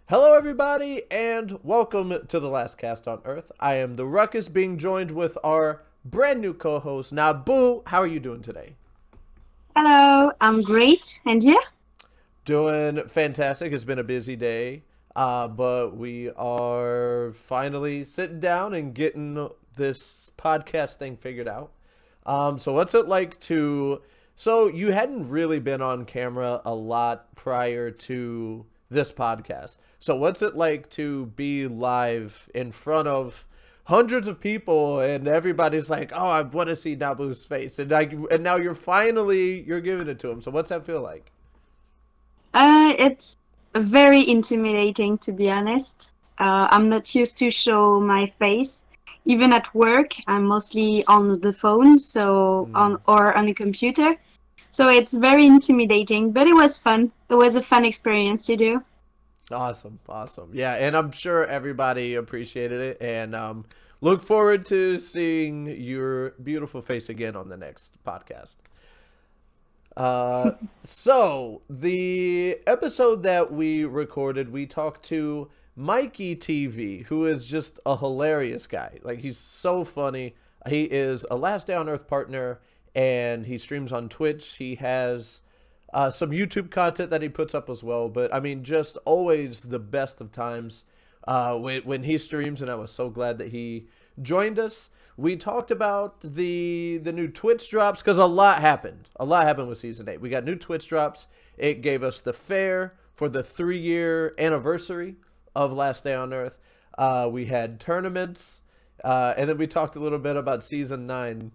Hello, everybody, and welcome to the last cast on Earth. I am the Rukus, being joined with our brand new co-host Nabu. How are you doing today? Hello, I'm great. And you? Doing fantastic. It's been a busy day, but we are finally sitting down and getting this podcast thing figured out. So what's it like to? So you hadn't really been on camera a lot prior to this podcast. So what's it like to be live in front of hundreds of people and everybody's like, "Oh, I want to see Nabu's face," and now you're giving it to him. So what's that feel like? It's very intimidating, to be honest. I'm not used to show my face. Even at work, I'm mostly on the phone, so Hmm. on or on a computer. So it's very intimidating, but it was fun. It was a fun experience to do. Awesome, awesome. Yeah, and I'm sure everybody appreciated it, and look forward to seeing your beautiful face again on the next podcast. Uh, so the episode that we recorded, we talked to Mikey TV, who is just a hilarious guy. Like, he's so funny. He is a Last Day on Earth partner, and he streams on Twitch. He has some YouTube content that he puts up as well. But I mean, just always the best of times when he streams, and I was so glad that he joined us. We talked about the new Twitch drops because a lot happened. A lot happened with season 8. We got new Twitch drops. It gave us the fair for the 3-year anniversary of Last Day on Earth. We had tournaments, and then we talked a little bit about season 9.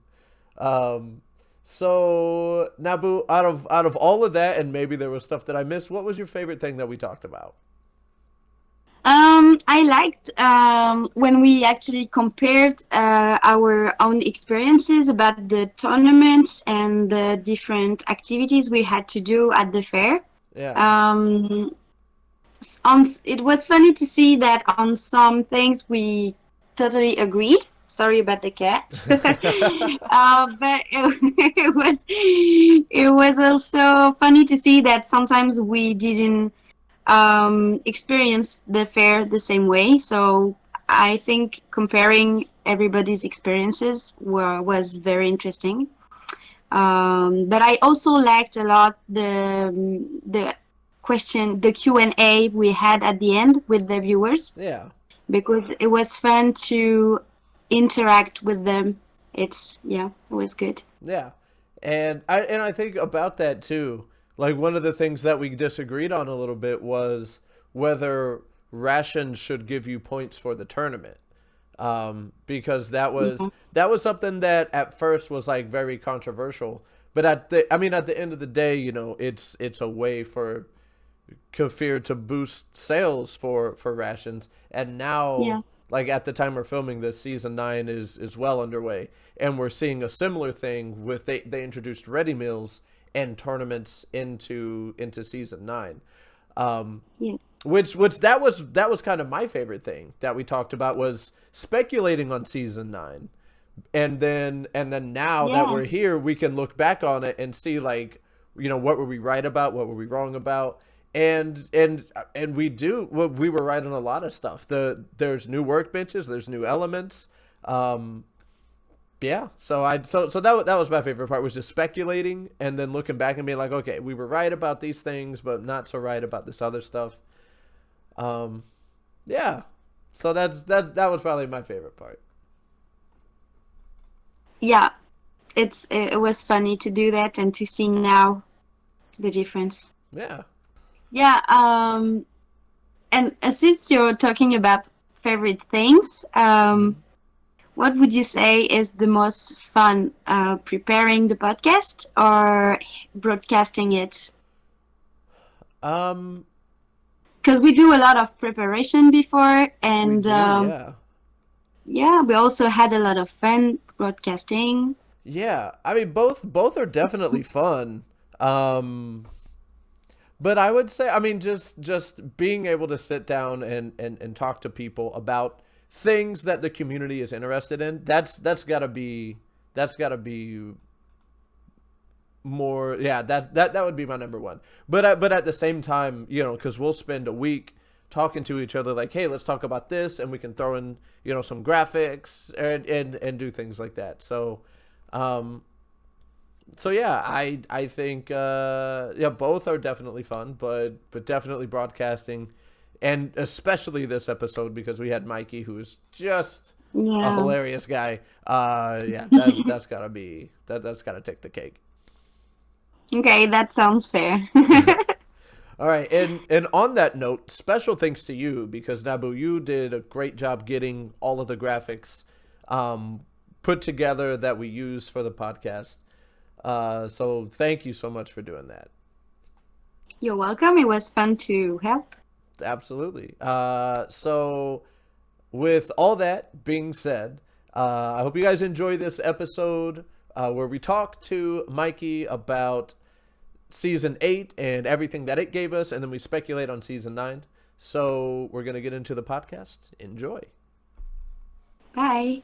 Um, so Nabu, out of all of that, and maybe there was stuff that I missed, what was your favorite thing that we talked about? I liked when we actually compared our own experiences about the tournaments and the different activities we had to do at the fair. Yeah. Um, it was funny to see that on some things we totally agreed. Sorry about the cat. But it was also funny to see that sometimes we didn't experience the fair the same way. So I think comparing everybody's experiences was very interesting. But I also liked a lot the Q&A we had at the end with the viewers Yeah. because it was fun to interact with them. It was good. Yeah. And I think about that too. Like, one of the things that we disagreed on a little bit was whether rations should give you points for the tournament. Because Yeah. that was something that at first was like very controversial. But at the end of the day, it's a way for Kafir to boost sales for rations. And now, Yeah. like, at the time we're filming this, season 9 is well underway, and we're seeing a similar thing with they introduced ready meals and tournaments into season 9. um Yeah. which that was kind of my favorite thing that we talked about, was speculating on season 9. And then now that Yeah. we're here, we can look back on it and see, like, what were we right about, what were we wrong about. And we do, well, we were right on a lot of stuff. There's new workbenches, there's new elements. um yeah, so that was my favorite part, was just speculating and then looking back and being like, okay, we were right about these things but not so right about this other stuff. um yeah, so that was probably my favorite part. Yeah. It was funny to do that and to see now the difference. Yeah. Yeah, and since you're talking about favorite things, Mhm. what would you say is the most fun, preparing the podcast or broadcasting it? um Because we do a lot of preparation before, we and do, yeah. yeah, we also had a lot of fun broadcasting. Yeah, I mean, both are definitely fun. um but I would say, I mean, just being able to sit down and talk to people about things that the community is interested in, that's got to be more. Yeah, that would be my number one. But at the same time, because we'll spend a week talking to each other like, hey, let's talk about this, and we can throw in, you know, some graphics and do things like that. So yeah, I think yeah, both are definitely fun, but definitely broadcasting, and especially this episode because we had Mikey, who's just a hilarious guy. Yeah, that's gotta take the cake. Okay, that sounds fair. All right, and on that note, special thanks to you because Nabu, you did a great job getting all of the graphics put together that we use for the podcast. So thank you so much for doing that. You're welcome. It was fun to help. Absolutely. So with all that being said, I hope you guys enjoy this episode where we talk to Mikey about season 8 and everything that it gave us, and then we speculate on season 9. So we're going to get into the podcast. Enjoy. Bye.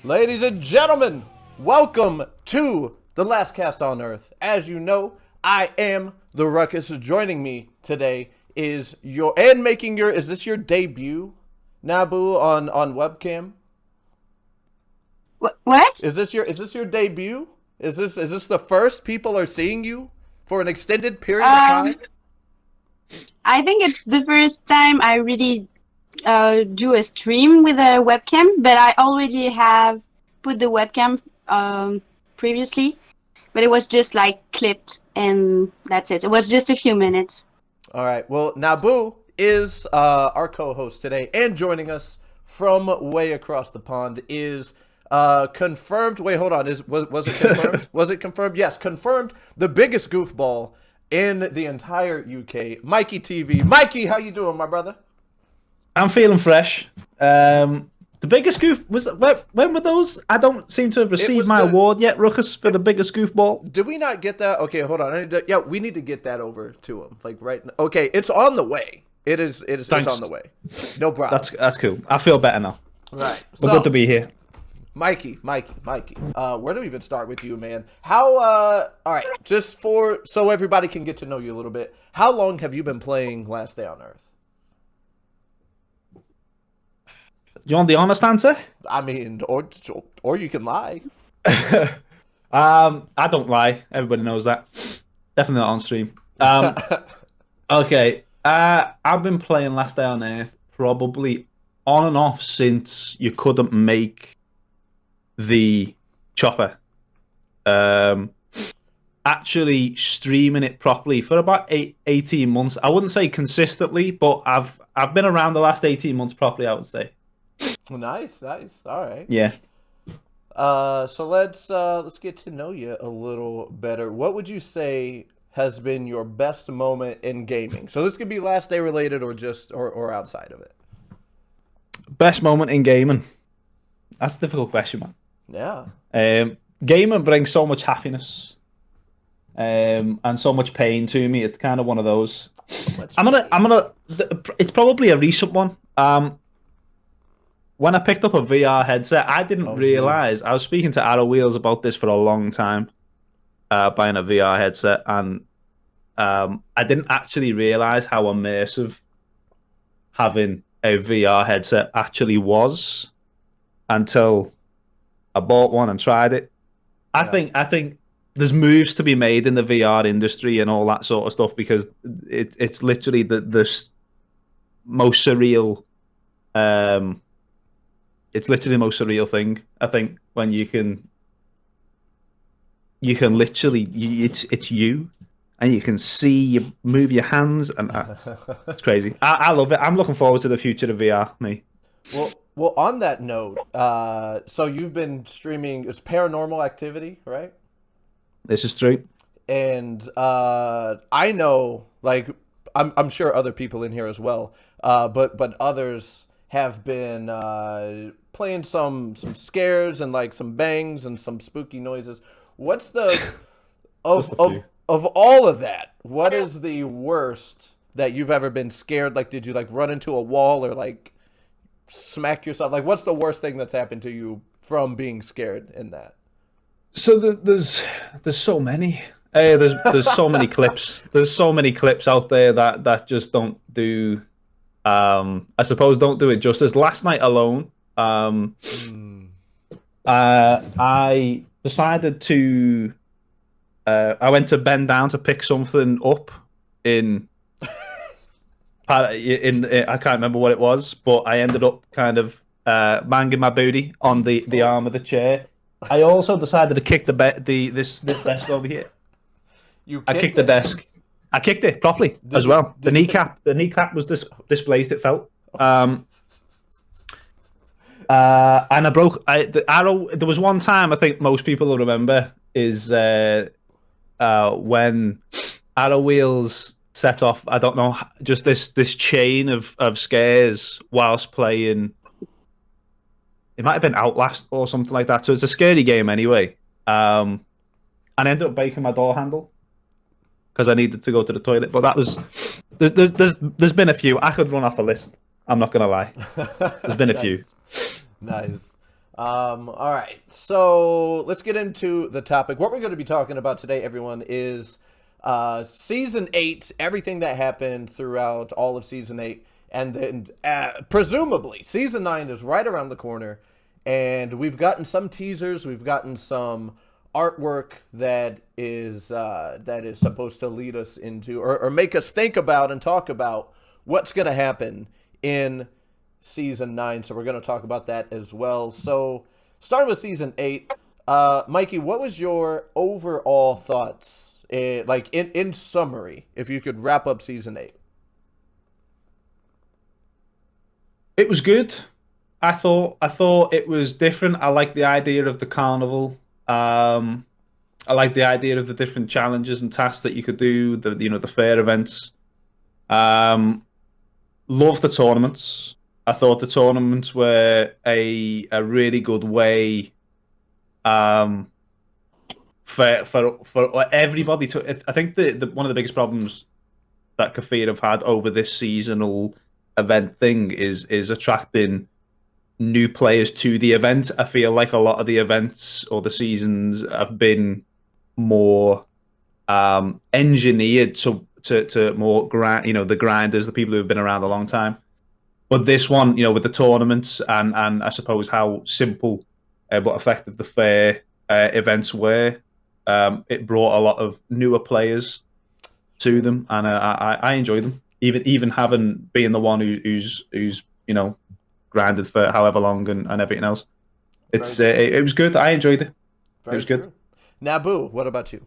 Ladies and gentlemen, welcome to The Last Cast on Earth. As you know, I am the Rukus. Joining me today is is this your debut, Nabu, on webcam? What? Is this your debut? Is this the first people are seeing you for an extended period of time? I think it's the first time I really do a stream with a webcam, but I already have put the webcam previously, but it was just like clipped and that's it. It was just a few minutes. All right. Well, Nabu is our co-host today, and joining us from way across the pond is confirmed. Wait, hold on. Was it confirmed? Was it confirmed? Yes, confirmed. The biggest goofball in the entire UK, Mikey TV. Mikey, how you doing, my brother? I'm feeling fresh. The biggest goof was when were those? I don't seem to have received my award yet, Rukus, for the biggest goofball. Did we not get that? Okay, hold on. Yeah, we need to get that over to him. Like right now. Okay, it's on the way. It is. It's on the way. No problem. That's cool. I feel better now. Right. We're good to be here. Mikey. Where do we even start with you, man? How? All right. Just so everybody can get to know you a little bit. How long have you been playing Last Day on Earth? You want the honest answer? I mean, or you can lie. I don't lie. Everybody knows that. Definitely not on stream. Okay. I've been playing Last Day on Earth probably on and off since you couldn't make the chopper. Actually streaming it properly for about 18 months. I wouldn't say consistently, but I've been around the last 18 months properly, I would say. Nice. All right. Yeah. So let's get to know you a little better. What would you say has been your best moment in gaming? So this could be Last Day related or just or outside of it. Best moment in gaming. That's a difficult question, man. Yeah. Gaming brings so much happiness, and so much pain to me. It's kind of one of those. I'm gonna. It's probably a recent one. When I picked up a VR headset, I didn't realize. I was speaking to Arrow Wheels about this for a long time, buying a VR headset, and I didn't actually realize how immersive having a VR headset actually was until I bought one and tried it. I think there's moves to be made in the VR industry and all that sort of stuff because it's literally the most surreal. It's literally the most surreal thing, I think, when you can literally, it's you, and you can see you move your hands, and it's crazy. I love it. I'm looking forward to the future of VR, me. Well, on that note, so you've been streaming, it's Paranormal Activity, right? This is true. And I know, like, I'm sure other people in here as well, but others have been playing some scares and like some bangs and some spooky noises. What's the of all of that? What is the worst that you've ever been scared? Like, did you like run into a wall or like smack yourself? Like, what's the worst thing that's happened to you from being scared in that? So there's so many. There's so many clips. There's so many clips out there that just don't do I suppose don't do it justice. Last night alone, I decided to. I went to bend down to pick something up in. I can't remember what it was, but I ended up kind of banging my booty on the arm of the chair. I also decided to kick this desk over here. I kicked the desk. I kicked it properly as well. The kneecap was displaced. It felt. And I broke the arrow. There was one time I think most people will remember is when arrow wheels set off. I don't know, just this chain of scares whilst playing. It might have been Outlast or something like that. So it's a scary game anyway. And I ended up breaking my door handle because I needed to go to the toilet. But that was there's been a few. I could run off a list. I'm not gonna lie. There's been a few. Nice. All right. So let's get into the topic. What we're going to be talking about today, everyone, is Season 8, everything that happened throughout all of Season 8. And then, presumably, Season 9 is right around the corner. And we've gotten some teasers. We've gotten some artwork that is supposed to lead us into, or make us think about and talk about what's going to happen in Season 9. So we're going to talk about that as well. So starting with Season 8, Mikey, what was your overall thoughts, like in summary, if you could wrap up Season 8? It was good. I thought it was different. I like the idea of the carnival. I like the idea of the different challenges and tasks that you could do. The fair events. Love the tournaments. I thought the tournaments were a really good way for everybody to. I think the one of the biggest problems that Kafir have had over this seasonal event thing is attracting new players to the event. I feel like a lot of the events or the seasons have been more engineered to more the grinders, the people who have been around a long time. But this one, with the tournaments and I suppose how simple but effective the fair events were, it brought a lot of newer players to them, and I enjoyed them. Even having being the one who's grinded for however long and everything else, it was good. I enjoyed it. It was good. Naboo, what about you?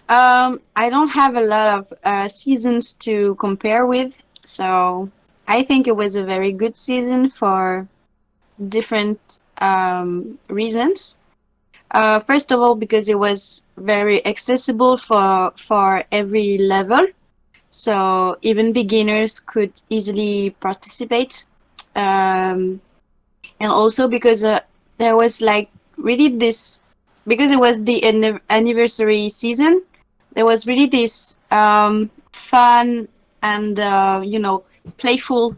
I don't have a lot of seasons to compare with, so I think it was a very good season for different reasons. First of all, because it was very accessible for every level. So even beginners could easily participate. And also because there was like really this, because it was the anniversary season, there was really this fun and, playful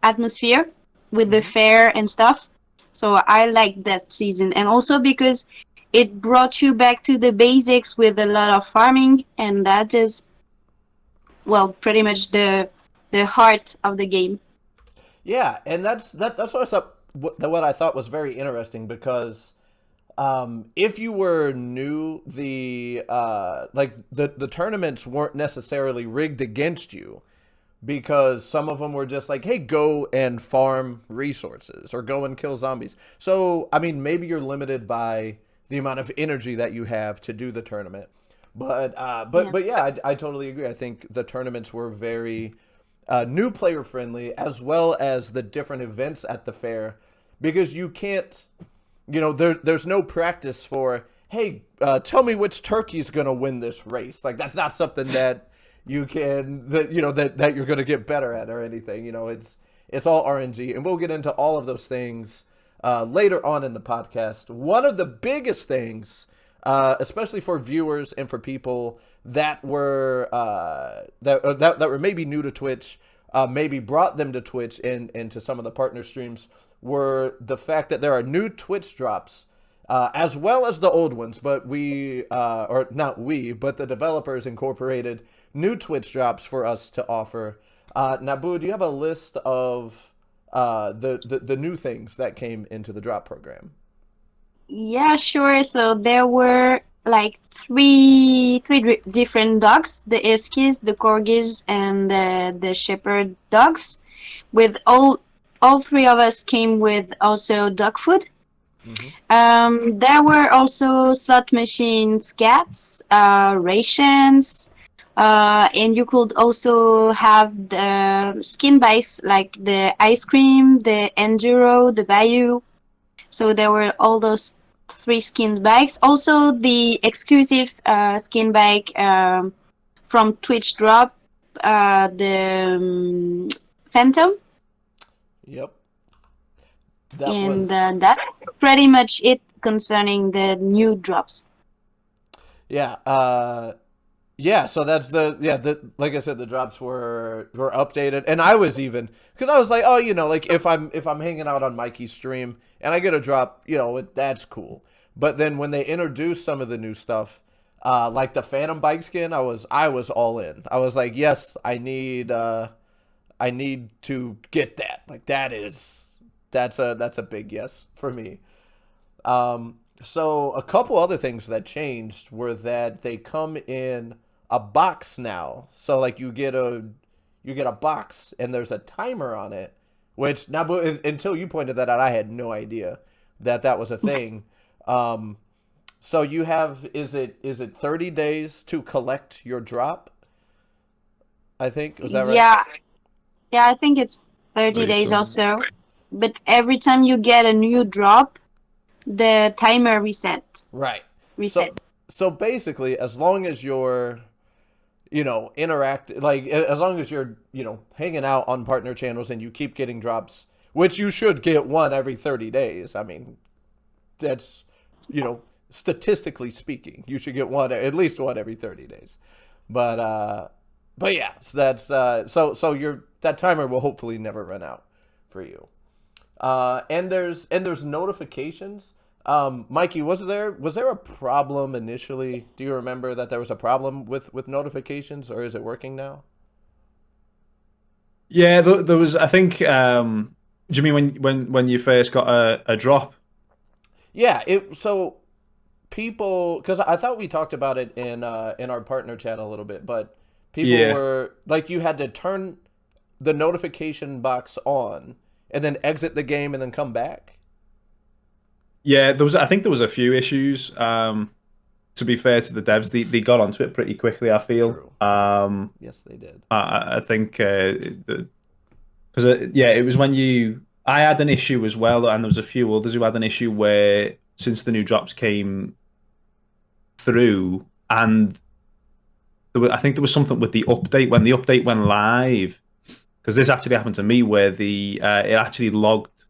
atmosphere with the fair and stuff. So I liked that season. And also because it brought you back to the basics with a lot of farming, and that is, well, pretty much the heart of the game. Yeah, and that's what I thought was very interesting, because if you were new, the tournaments weren't necessarily rigged against you, because some of them were just like, hey, go and farm resources or go and kill zombies. So I mean, maybe you're limited by the amount of energy that you have to do the tournament. But yeah, I totally agree. I think the tournaments were very new player friendly, as well as the different events at the fair, because you can't, there's no practice for, hey, tell me which turkey's gonna win this race. Like, that's not something that you can that you're gonna get better at or anything. It's all RNG, and we'll get into all of those things later on in the podcast. One of the biggest things, especially for viewers and for people that were that were maybe new to Twitch, maybe brought them to Twitch and to some of the partner streams, were the fact that there are new Twitch drops, as well as the old ones. But but the developers incorporated new Twitch drops for us to offer. Nabu, do you have a list of the new things that came into the drop program? Yeah, sure. So there were like three different dogs: the Eskies, the Corgis, and the Shepherd dogs. With all three of us came with also dog food. There were also slot machines, gaps, rations, and you could also have the skin bikes like the ice cream, the enduro, the bayou. So there were all those three skin bikes. Also the exclusive skin bike from Twitch Drop, the Phantom. Yep. That's pretty much it concerning the new drops. Yeah. Yeah, so that's like I said, the drops were updated, and I was even because I was like, oh, like if I'm hanging out on Mikey's stream and I get a drop, that's cool. But then when they introduced some of the new stuff, like the Phantom bike skin, I was all in. I was like, yes, I need to get that. Like that's a big yes for me. So a couple other things that changed were that they come in a box now. So like you get a box and there's a timer on it, which now until you pointed that out, I had no idea that was a thing. So you have is it 30 days to collect your drop? I think, was that right? Yeah, I think it's 30 days also. But every time you get a new drop, the timer reset. Right. So basically, as long as you're, as long as you're, hanging out on partner channels and you keep getting drops, which you should get one every 30 days. I mean, that's, statistically speaking, you should get at least one every 30 days. But yeah, so that's, so that timer will hopefully never run out for you. And there's notifications. Mikey, was there a problem initially? Do you remember that there was a problem with notifications, or is it working now? Yeah, there was. I think. Do you mean when you first got a drop? Yeah. So people, because I thought we talked about it in our partner chat a little bit, but people were like, you had to turn the notification box on and then exit the game and then come back. Yeah, I think there was a few issues. To be fair to the devs, they got onto it pretty quickly, I feel. True. Yes, they did. I think because it was when I had an issue as well, and there was a few others who had an issue where since the new drops came through, and I think there was something with the update when the update went live, because this actually happened to me where it actually logged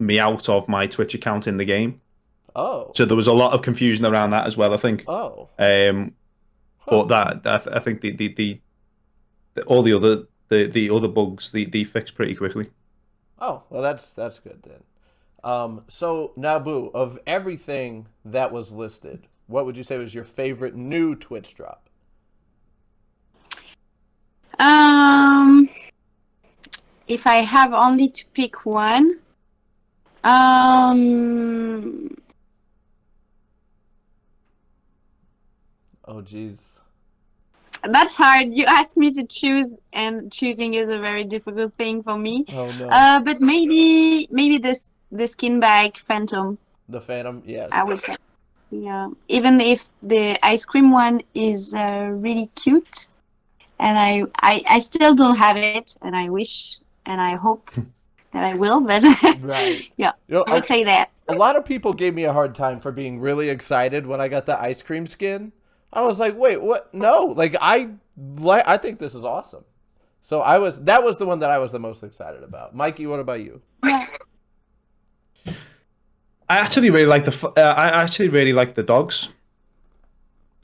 me out of my Twitch account in the game. Oh. So there was a lot of confusion around that as well, I think. Oh. But I think all the other bugs they fixed pretty quickly. Oh, well, that's good then. So Nabu, of everything that was listed, what would you say was your favorite new Twitch drop? If I have only to pick one, oh geez, that's hard. You asked me to choose, and choosing is a very difficult thing for me. Oh no. But maybe the skin bag Phantom. The Phantom, yes. I would say. Yeah, even if the ice cream one is really cute, and I still don't have it, and I wish and I hope that I will, but right. Yeah, I would say that. A lot of people gave me a hard time for being really excited when I got the ice cream skin. I was like, wait, what? No, like I think this is awesome. So that was the one that I was the most excited about. Mikey, what about you? Yeah. I actually really like the dogs.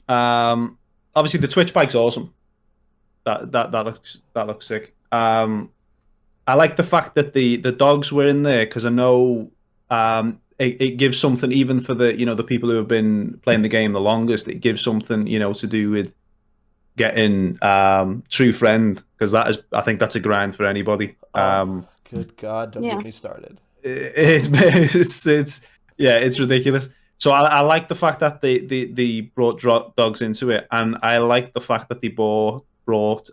Obviously the Twitch bike's awesome. That looks sick. I like the fact that the dogs were in there because I know it gives something even for the the people who have been playing the game the longest. It gives something to do with getting true friend, because I think that's a grind for anybody. Good God, don't get me started. It's ridiculous. So I like the fact that they brought dogs into it, and I like the fact that they brought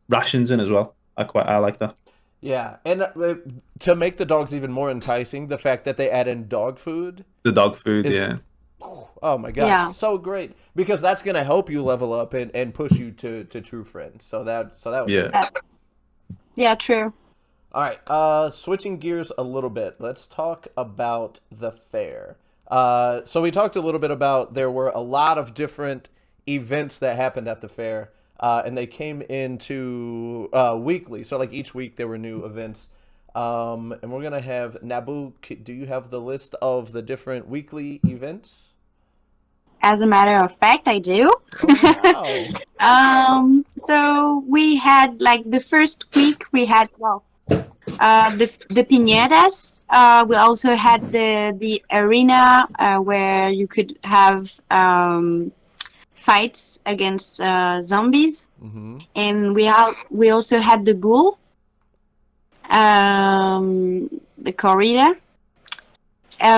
rations in as well. I like that. Yeah, and to make the dogs even more enticing, the fact that they add in dog food. The dog food, yeah. Oh my God, so great, because that's gonna help you level up and push you to true friend. So that was good. Yeah, true. All right, switching gears a little bit, let's talk about the fair. So we talked a little bit about there were a lot of different events that happened at the fair, and they came into weekly. So like each week there were new events. And we're going to have, Nabu, do you have the list of the different weekly events? As a matter of fact, I do. Oh, wow. So we had, like, the first week we had, the piñatas. We also had the arena where you could have fights against zombies. Mm-hmm. And we also had the bull, the corrida.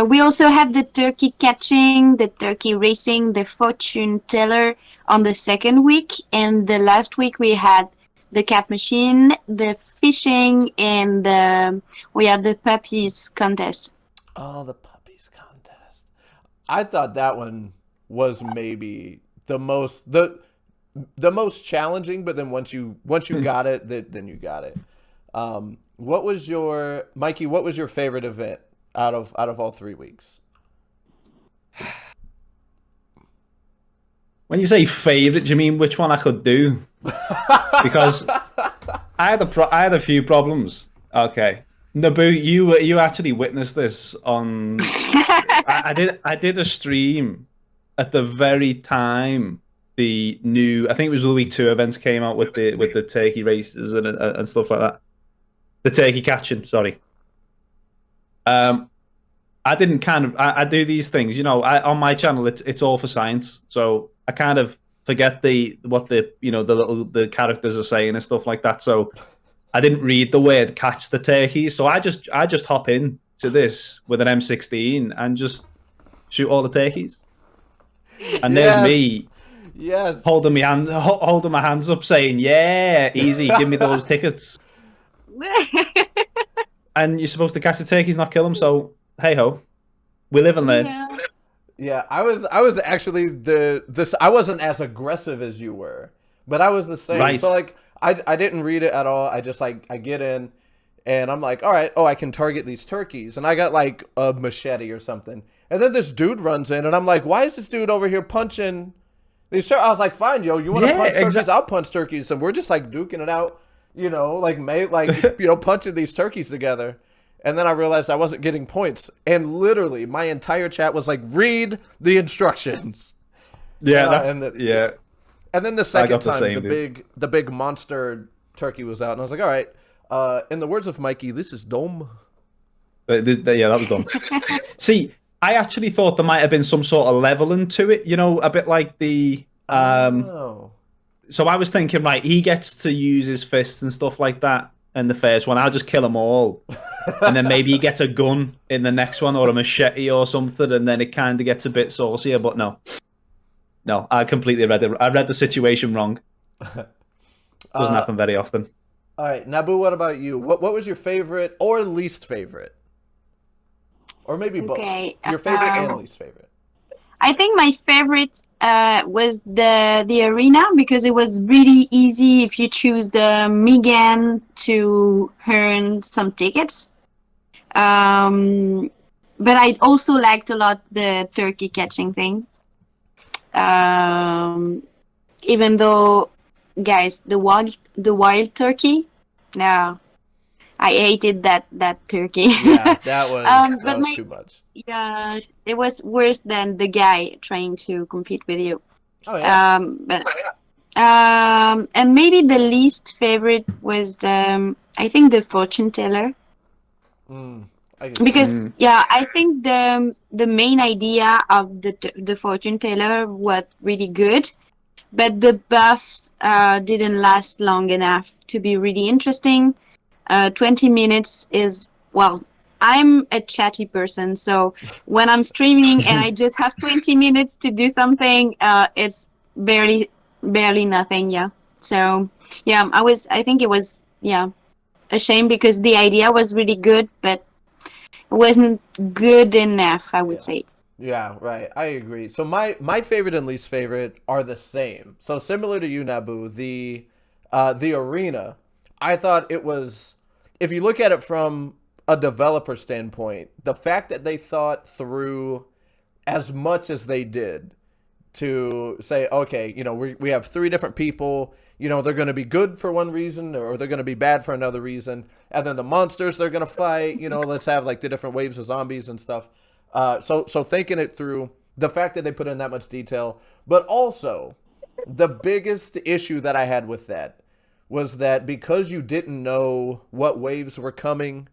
We also had the turkey catching, the turkey racing, the fortune teller on the second week, and the last week we had the cap machine, the fishing, and we had the puppies contest. Oh, the puppies contest! I thought that one was maybe the most challenging, but then once you got it, then you got it. What was your Mikey? What was your favorite event out of all 3 weeks? When you say favorite, do you mean which one I could do? Because I had a few problems. Okay, Nabu, you actually witnessed this on. I did a stream at the very time the new, I think it was the week 2 events came out with the turkey races and stuff like that. The turkey catching, sorry. I didn't I do these things, on my channel it's all for science, so I kind of forget what the characters are saying and stuff like that. So I didn't read the word catch the turkey, so I just hop in to this with an M16 and just shoot all the turkeys. And there's me holding my hands up saying, yeah, easy, give me those tickets. And you're supposed to catch the turkeys, not kill them. So hey ho, we live and learn. Yeah, I was actually I wasn't as aggressive as you were, but I was the same. Right. So like I didn't read it at all. I just I get in, and I'm like, all right, I can target these turkeys, and I got like a machete or something, and then this dude runs in, and I'm like, why is this dude over here punching these turkeys? I was like, fine, yo, you want to punch turkeys? I'll punch turkeys, and we're just like duking it out. Punching these turkeys together. And then I realized I wasn't getting points. And literally, my entire chat was like, read the instructions. Yeah, And then the second time, the big monster turkey was out. And I was like, all right. In the words of Mikey, this is dumb. Yeah, that was dumb. See, I actually thought there might have been some sort of leveling to it. A bit like the... So I was thinking, right, he gets to use his fists and stuff like that in the first one. I'll just kill them all. And then maybe he gets a gun in the next one, or a machete or something, and then it kind of gets a bit saucier. But no, I completely read the situation wrong. Doesn't happen very often. All right, Nabu, what about you? What was your favorite or least favorite? Or maybe both. Your favorite and least favorite. I think my favorite was the arena, because it was really easy if you choose the Megan to earn some tickets. But I also liked a lot the turkey catching thing. Even though, guys, the wild turkey, no, I hated that turkey. Yeah, that was too much. Yeah, it was worse than the guy trying to compete with you. Oh yeah. And maybe the least favorite was I think the fortune teller. Because yeah, I think the main idea of the fortune teller was really good, but the buffs didn't last long enough to be really interesting. 20 minutes is, well, I'm a chatty person, so when I'm streaming and I just have 20 minutes to do something, it's barely nothing. Yeah. So yeah, I think it was, yeah, a shame because the idea was really good, but it wasn't good enough, I would say. Yeah, right. I agree. So my favorite and least favorite are the same. So similar to you, Nabu, the arena, I thought it was, if you look at it from a developer standpoint, the fact that they thought through as much as they did to say, okay, you know, we have three different people, you know, they're going to be good for one reason or they're going to be bad for another reason. And then the monsters they're going to fight, you know, let's have like the different waves of zombies and stuff. So thinking it through, the fact that they put in that much detail, but also the biggest issue that I had with that was that because you didn't know what waves were coming,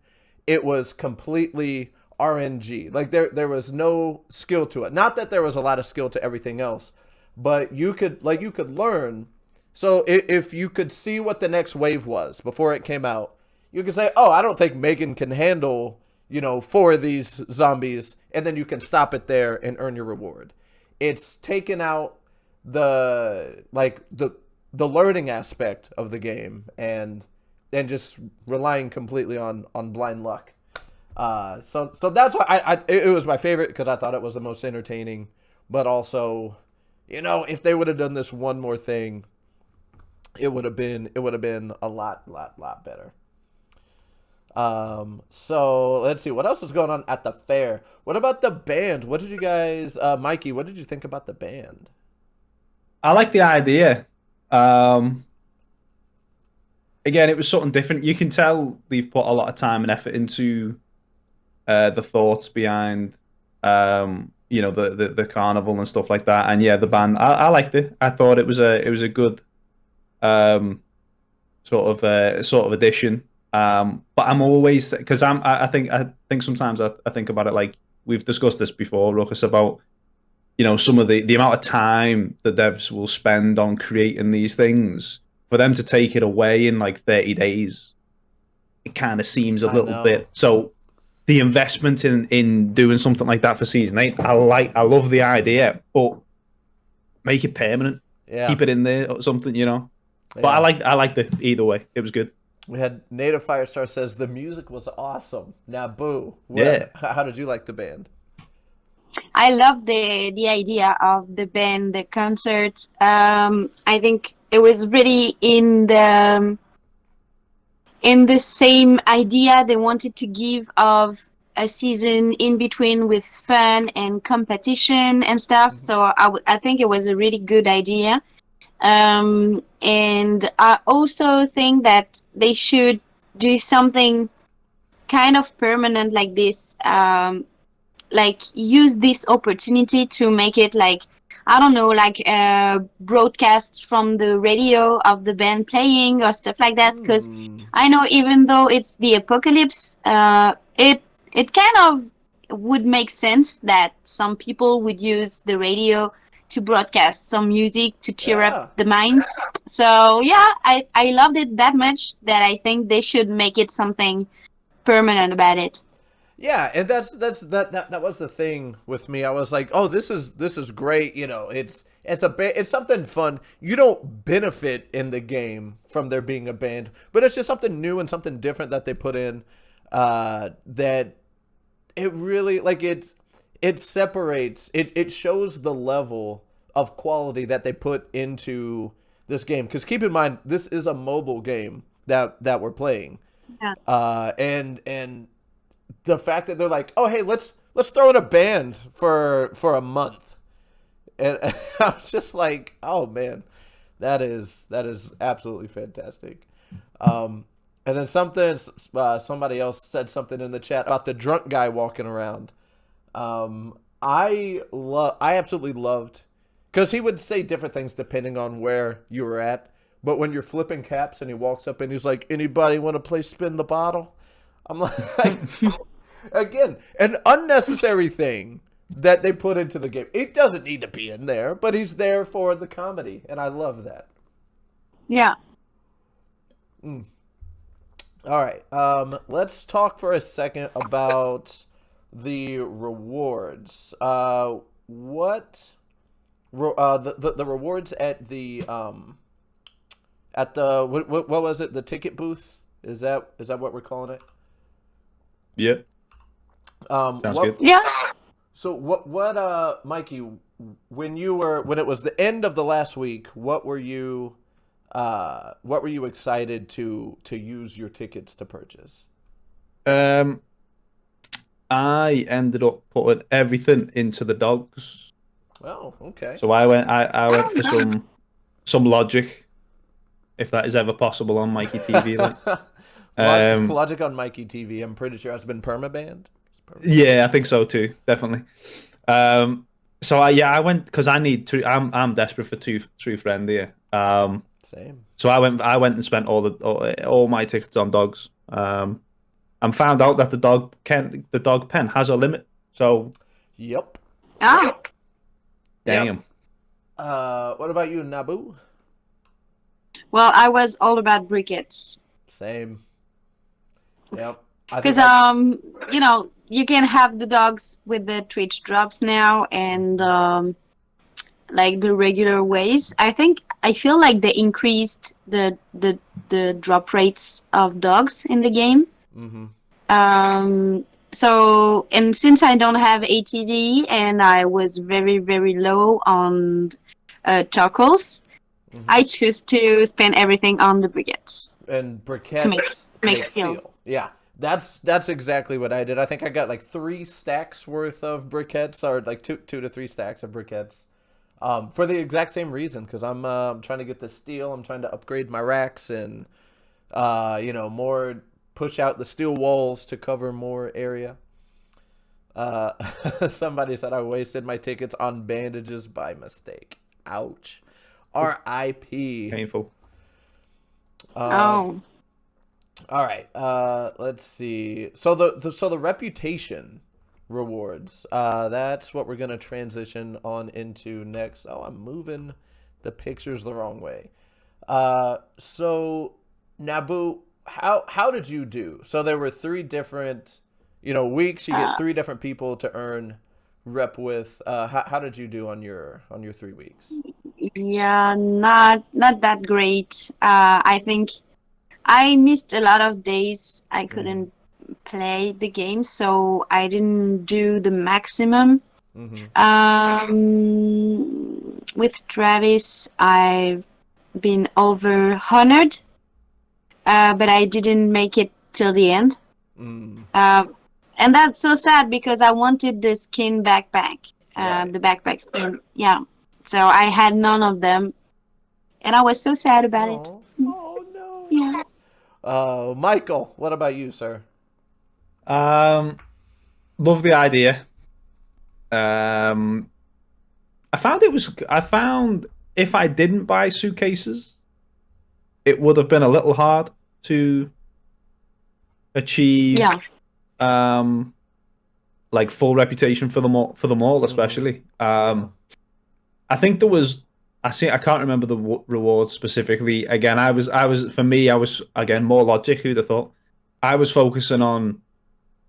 it was completely RNG. Like there was no skill to it. Not that there was a lot of skill to everything else, but you could learn. So if you could see what the next wave was before it came out, you could say, "Oh, I don't think Megan can handle, you know, 4 of these zombies," and then you can stop it there and earn your reward. It's taken out the learning aspect of the game and just relying completely on blind luck. So that's why it was my favorite, because I thought it was the most entertaining. But also, you know, if they would have done this one more thing, it would have been a lot better. So let's see what else is going on at the fair. What about the band? What did you guys, Mikey? What did you think about the band? I like the idea. Again, it was something different. You can tell they've put a lot of time and effort into the thoughts behind, you know, the carnival and stuff like that. And yeah, the band, I liked it. I thought it was a good sort of addition. But I'm always, because I think sometimes I think about it like we've discussed this before, Rukus, about, you know, some of the amount of time the devs will spend on creating these things, for them to take it away in like 30 days, it kind of seems a little bit. So the investment in doing something like that for season 8, I love the idea, but make it permanent. Yeah. Keep it in there or something, you know. Yeah. But I liked it either way. It was good. We had Native Firestar says the music was awesome. Now, Boo, how did you like the band? I love the idea of the band, the concerts. I think it was really in the same idea they wanted to give of a season in between with fun and competition and stuff. Mm-hmm. So I think it was a really good idea. And I also think that they should do something kind of permanent like this. Like use this opportunity to make it like, I don't know, like a broadcast from the radio of the band playing or stuff like that. Because I know even though it's the apocalypse, it kind of would make sense that some people would use the radio to broadcast some music to cheer up the minds. So yeah, I loved it that much that I think they should make it something permanent about it. Yeah, and that was the thing with me. I was like, oh, this is great. You know, it's something fun. You don't benefit in the game from there being a band, but it's just something new and something different that they put in. That it really, like, it separates. It shows the level of quality that they put into this game. Because keep in mind, this is a mobile game that we're playing. Yeah. And the fact that they're like, oh, hey, let's throw in a band for a month, and I was just like, oh man, that is absolutely fantastic. And then somebody else said something in the chat about the drunk guy walking around. I absolutely loved, because he would say different things depending on where you were at. But when you're flipping caps and he walks up and he's like, anybody want to play spin the bottle? I'm like, Again, an unnecessary thing that they put into the game. It doesn't need to be in there, but he's there for the comedy, and I love that. Yeah. All right. Let's talk for a second about the rewards. The rewards at the what was it? The ticket booth? Is that what we're calling it? Yep. Sounds good. Yeah. So what Mikey, when it was the end of the last week, what were you excited to use your tickets to purchase? I ended up putting everything into the dogs. Oh, okay. So I went for some logic, if that is ever possible on Mikey TV. Logic on Mikey TV, I'm pretty sure has been permabanned. Yeah, I think so too, definitely. So I went because I need to. I'm desperate for true friend here. Same. So I went and spent all my tickets on dogs. And found out that the dog pen has a limit. So. Yep. Ah. Damn. Yep. What about you, Nabu? Well, I was all about briquettes. Same. Yep. Because you can have the dogs with the Twitch drops now and like the regular ways. I feel like they increased the drop rates of dogs in the game. Mm-hmm. So, and since I don't have ATV and I was very, very low on charcoals, I choose to spend everything on the briquettes. And briquettes To make steel. Yeah, that's exactly what I did. I think I got like 3 stacks worth of briquettes, or like two to 3 stacks of briquettes, for the exact same reason. Because I'm trying to get the steel. I'm trying to upgrade my racks and more. Push out the steel walls to cover more area. Somebody said I wasted my tickets on bandages by mistake. Ouch. R.I.P. Painful. Oh. All right. Let's see. So the reputation rewards. That's what we're gonna transition on into next. Oh, I'm moving the pictures the wrong way. So Nabu. How did you do? So there were 3 different, weeks. You get 3 different people to earn rep with. How did you do on your 3 weeks? Yeah, not that great. I think I missed a lot of days I couldn't play the game, so I didn't do the maximum. With Travis, I've been over 100. But I didn't make it till the end. And that's so sad because I wanted the skin backpack, the backpack skin. Yeah. So I had none of them. And I was so sad about it. Oh, no. Yeah. Michael, what about you, sir? Love the idea. I found if I didn't buy suitcases, it would have been a little hard to achieve like full reputation for them all, especially. I think there was I can't remember the rewards specifically. Again, I was again more logic. Who'd have thought? I was focusing on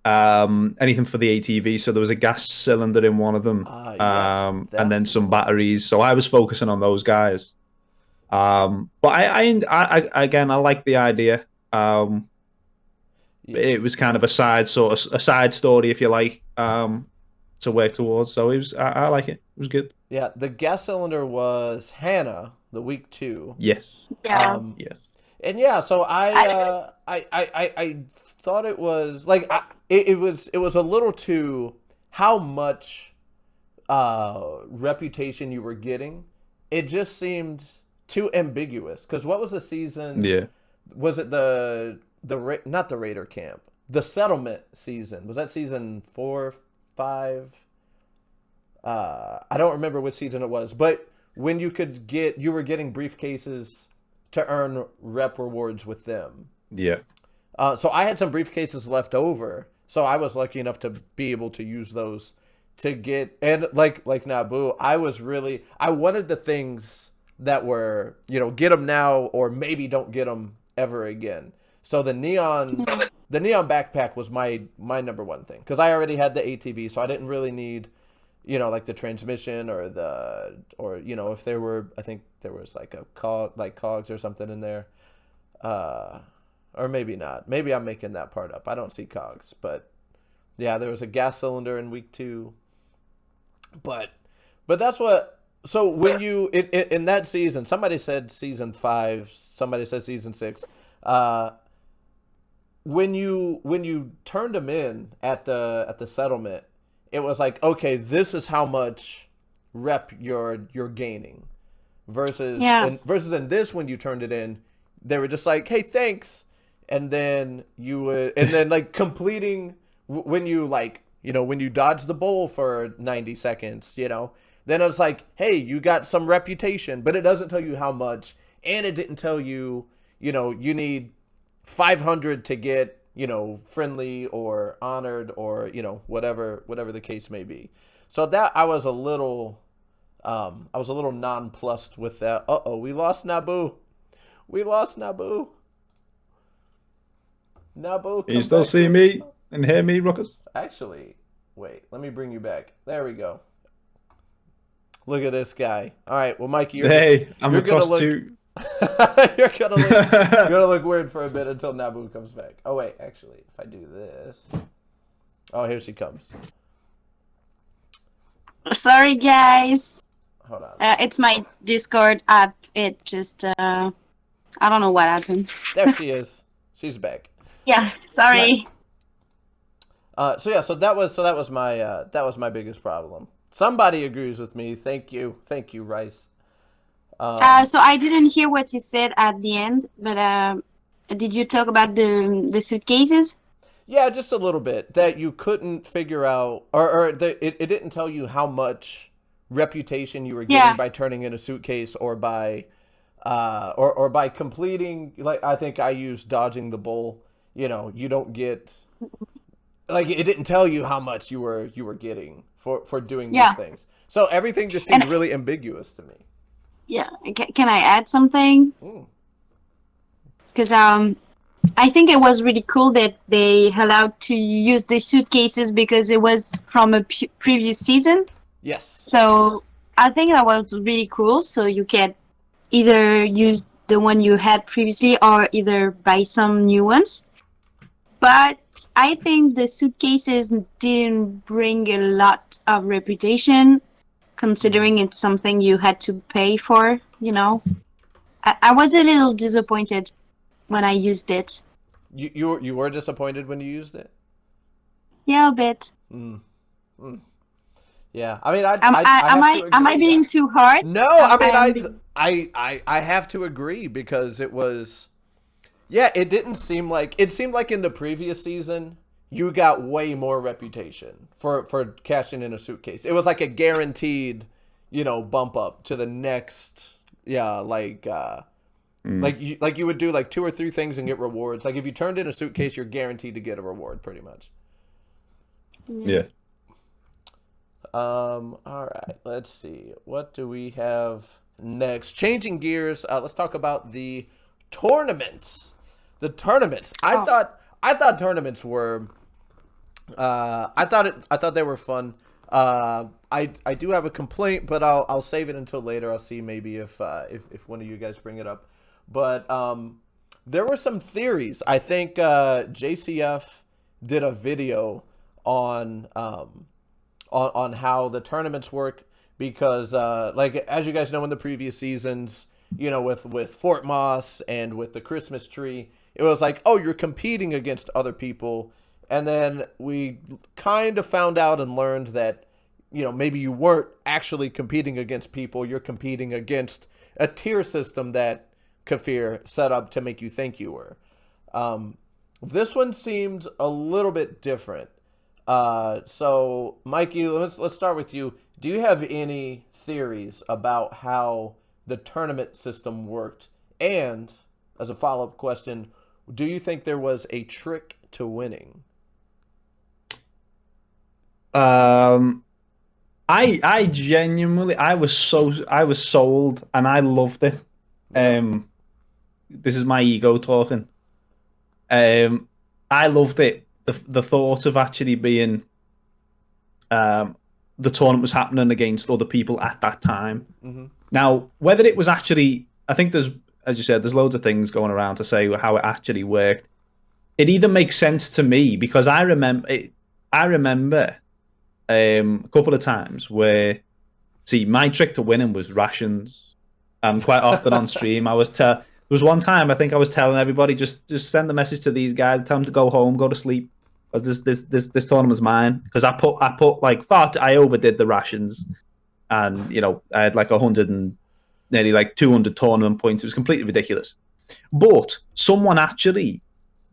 anything for the ATV. So there was a gas cylinder in one of them, and then some batteries. So I was focusing on those guys. But I like the idea. It was kind of a side story, if you like, to work towards. So I like it. It was good. Yeah, the gas cylinder was Hannah, the week 2. Yes. Yeah. Yes. And yeah, so I thought it was like it was a little too how much reputation you were getting. It just seemed too ambiguous. Because what was the season? Yeah. Was it not the Raider camp, the settlement season? Was that season 4, 5? I don't remember which season it was, but when you were getting briefcases to earn rep rewards with them. Yeah. So I had some briefcases left over, So I was lucky enough to be able to use those to get, and like Naboo, I wanted the things that were, get them now or maybe don't get them ever again. So the neon backpack was my number one thing, because I already had the ATV, so I didn't really need, like the transmission or if there were, I think there was like a cogs or something in there, or maybe not. Maybe I'm making that part up. I don't see cogs, but yeah, there was a gas cylinder in week 2. But that's what. So when you in that season, somebody said season 5, somebody said season 6. When you turned them in at the settlement, it was like, okay, this is how much rep you're gaining, versus in this, when you turned it in, they were just like, hey, thanks, and then like completing when you when you dodge the bowl for 90 seconds, then it's like, hey, you got some reputation, but it doesn't tell you how much, and it didn't tell you, you need 500 to get, friendly or honored or, whatever the case may be. So that I was a little nonplussed with that. We lost Naboo. Naboo. Can you still see me and hear me, Rukus? Actually, wait, let me bring you back. There we go. Look at this guy. All right, well, Mikey, I'm across to. You're gonna look weird for a bit until Naboo comes back. Oh wait, actually, if I do this, oh, here she comes. Sorry, guys. Hold on. It's my Discord app. It just I don't know what happened. There she is. She's back. Yeah, sorry. So that was my biggest problem. Somebody agrees with me. Thank you, Rice. So I didn't hear what you said at the end, but did you talk about the suitcases? Yeah, just a little bit. That you couldn't figure out, or it didn't tell you how much reputation you were getting by turning in a suitcase, or by or by completing. Like, I think I used dodging the bowl. You don't get, like, it didn't tell you how much you were getting for doing these things. So everything just seemed really ambiguous to me. Yeah, can I add something? Because I think it was really cool that they allowed to use the suitcases, because it was from a previous season. Yes. So I think that was really cool. So you can either use the one you had previously or either buy some new ones. But I think the suitcases didn't bring a lot of reputation, considering it's something you had to pay for, I was a little disappointed when I used it. You were disappointed when you used it? Yeah, a bit. Yeah, I mean, am I being too hard? No, I have to agree, because it was, it seemed like in the previous season you got way more reputation for cashing in a suitcase. It was like a guaranteed, bump up to the next, like you would do like 2 or 3 things and get rewards. Like if you turned in a suitcase, you're guaranteed to get a reward, pretty much. Yeah. All right, let's see. What do we have next? Changing gears, let's talk about the tournaments. I thought tournaments were I thought they were fun. I do have a complaint, but I'll save it until later. I'll see maybe if one of you guys bring it up. But there were some theories. I think JCF did a video on how the tournaments work, because like, as you guys know, in the previous seasons, with Fort Moss and with the Christmas tree, it was like, oh, you're competing against other people. And then we kind of found out and learned that, maybe you weren't actually competing against people. You're competing against a tier system that Kafir set up to make you think you were. This one seemed a little bit different. So, Mikey, let's start with you. Do you have any theories about how the tournament system worked? And, as a follow-up question, do you think there was a trick to winning? I genuinely I was sold and I loved it. This is my ego talking. I loved it. The thought of actually being the tournament was happening against other people at that time. Mm-hmm. Now, whether it was actually, I think there's, as you said, there's loads of things going around to say how it actually worked. It either makes sense to me because I remember a couple of times where, see, my trick to winning was rations. Quite often on stream, there was one time I think I was telling everybody just send the message to these guys, tell them to go home, go to sleep, because this tournament's mine. Because I put like I overdid the rations, and you know I had like 100 and nearly like 200 tournament points. It was completely ridiculous. But someone actually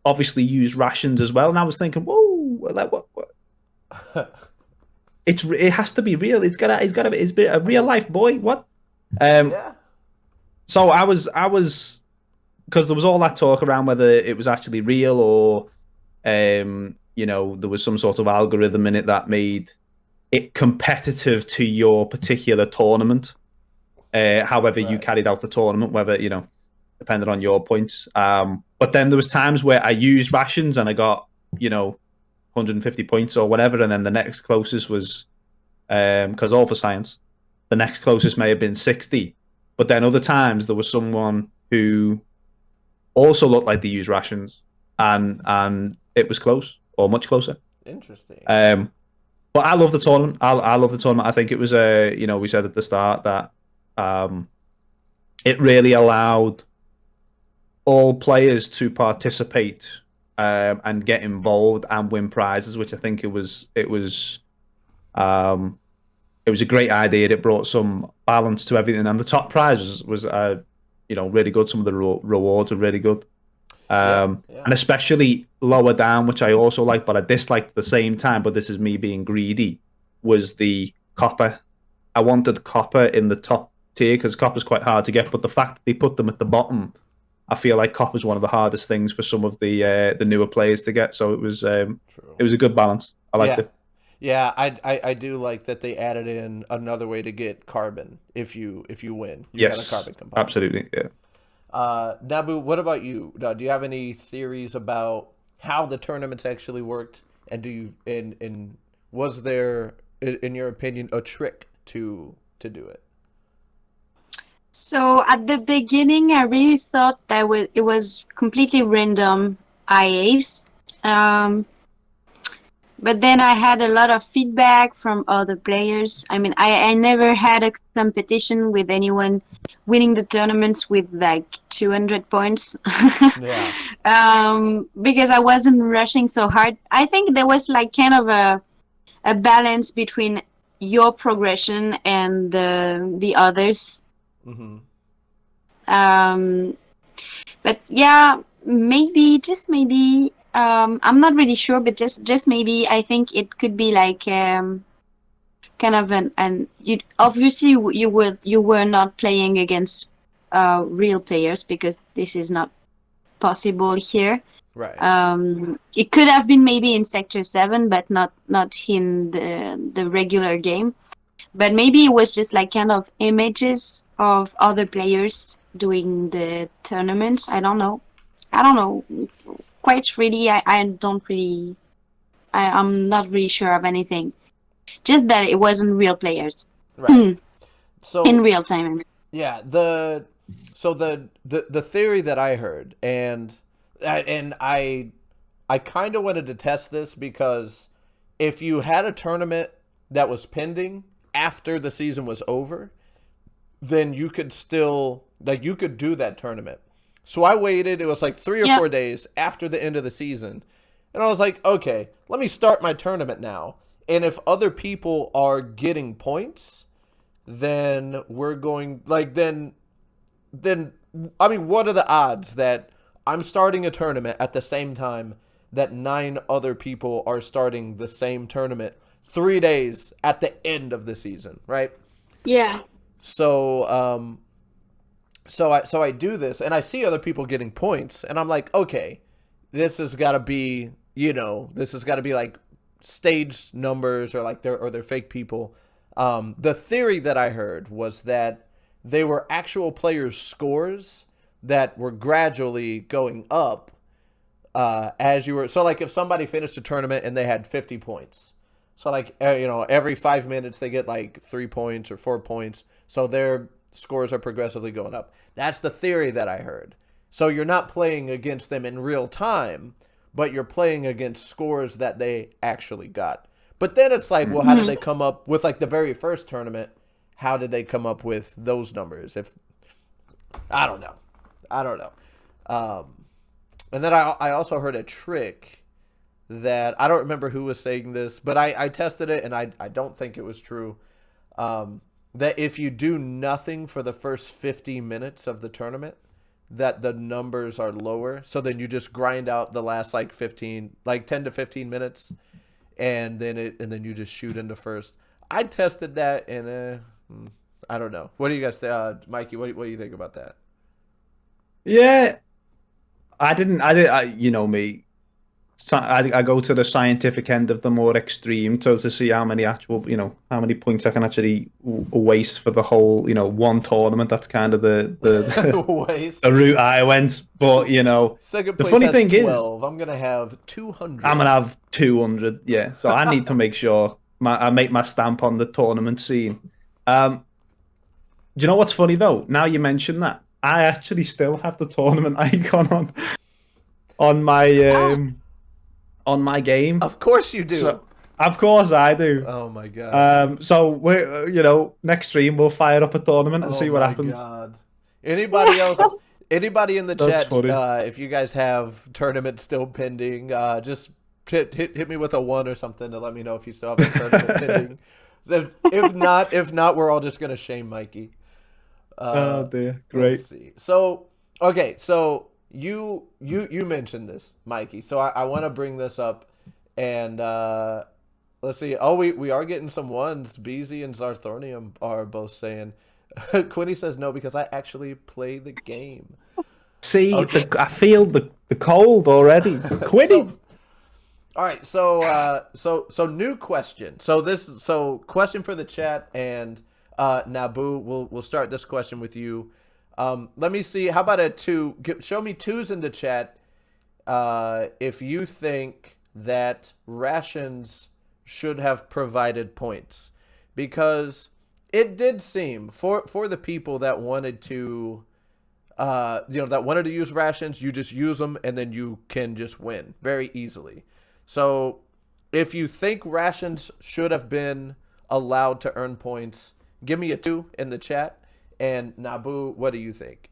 obviously used rations as well, and I was thinking, whoa, like what? It has to be real. It's a real life boy. What? Yeah. So I was because there was all that talk around whether it was actually real or you know, there was some sort of algorithm in it that made it competitive to your particular tournament. However you carried out the tournament, whether, you know, depending on your points. But then there was times where I used rations and I got, you know, 150 points or whatever, and then the next closest was because all for science, the next closest may have been 60. But then other times there was someone who also looked like they used rations, and it was close or much closer. Interesting. But I love the tournament. I love the tournament. I think it was you know, we said at the start that it really allowed all players to participate and get involved and win prizes, which I think it was a great idea. It brought some balance to everything, and the top prize was you know, really good. Some of the rewards were really good. And especially lower down, which I also like, but I disliked at the same time, but this is me being greedy, was the copper. I wanted copper in the top tier because copper's quite hard to get, but the fact that they put them at the bottom, I feel like copper's one of the hardest things for some of the newer players to get. So it was a good balance. I liked it. Yeah, I do like that they added in another way to get carbon if you win. You got a carbon component. Absolutely, yeah. Nabu, what about you? Do you have any theories about how the tournaments actually worked? And was there, in your opinion, a trick to do it? So at the beginning, I really thought that it was completely random IAs. But then I had a lot of feedback from other players. I mean, I never had a competition with anyone winning the tournaments with like 200 points. Yeah. Because I wasn't rushing so hard. I think there was like kind of a balance between your progression and the others. Mm-hmm. But yeah, just maybe. I'm not really sure, but just maybe I think it could be like kind of you obviously you were not playing against real players because this is not possible here. Right. It could have been maybe in Sector 7, but not in the regular game. But maybe it was just like kind of images of other players doing the tournaments. I don't know. Quite really, I'm not really sure of anything. Just that it wasn't real players. Right. So in real time. Yeah, the theory that I heard, and I kind of wanted to test this because if you had a tournament that was pending after the season was over, then you could still you could do that tournament. So I waited, it was like 3 or 4 days after the end of the season. And I was like, okay, let me start my tournament now. And if other people are getting points, then we're going, then I mean, what are the odds that I'm starting a tournament at the same time that 9 other people are starting the same tournament 3 days at the end of the season, right? Yeah. So, So I do this, and I see other people getting points, and I'm like, okay, this has got to be, this has got to be like staged numbers or like they're fake people. The theory that I heard was that they were actual players' scores that were gradually going up as you were. So like if somebody finished a tournament and they had 50 points, so like every 5 minutes they get like 3 points or 4 points, so their scores are progressively going up. That's the theory that I heard. So you're not playing against them in real time, but you're playing against scores that they actually got. But then it's like, well, how did they come up with like the very first tournament? How did they come up with those numbers? I don't know. And then I also heard a trick that I don't remember who was saying this, but I tested it and I don't think it was true. That if you do nothing for the first 50 minutes of the tournament, that the numbers are lower. So then you just grind out the last like 10 to 15 minutes, and then you just shoot into first. I tested that and I don't know. What do you guys think, Mikey? What do you think about that? Yeah, you know me. I go to the scientific end of the more extreme to see how many how many points I can actually waste for the whole, one tournament. That's kind of the the route I went. But, Second the place funny has thing 12. I'm going to have 200. I'm going to have 200, yeah. So I need to make sure I make my stamp on the tournament scene. Do you know what's funny, though? Now you mention that, I actually still have the tournament icon on my... on my game. Of course you do. So, of course I do. Oh my god. So we're next stream we'll fire up a tournament and see what happens. God. Anybody else? Anybody in the chat? If you guys have tournaments still pending, just hit me with a 1 or something to let me know if you still have a tournament pending. If not, we're all just gonna shame Mikey. Oh dear, great. Let's see. So okay, so. You mentioned this, Mikey, so I want to bring this up, and let's see. Oh, we are getting some ones. Beezy and Zarthornium are both saying. Quinny says no because I actually play the game. See, okay. I feel the cold already. Quinny. All right, so new question. So question for the chat, and Naboo, we'll start this question with you. Let me see. How about a 2? Show me 2s in the chat. If you think that rations should have provided points, because it did seem for the people that wanted to, that wanted to use rations, you just use them and then you can just win very easily. So if you think rations should have been allowed to earn points, give me a 2 in the chat. And Naboo, what do you think?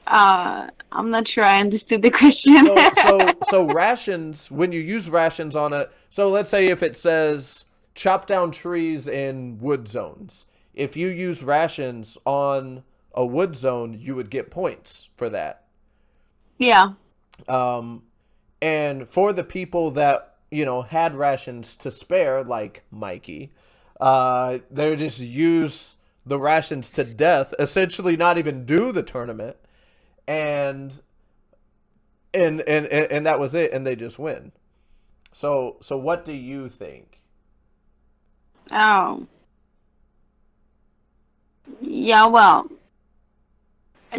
I'm not sure I understood the question. So rations, when you use rations on a, so let's say if it says chop down trees in wood zones, if you use rations on a wood zone, you would get points for that. Yeah. And for the people that, had rations to spare, like Mikey, they would just use the rations to death, essentially not even do the tournament, and that was it, and they just win. So what do you think? Oh. Yeah, well,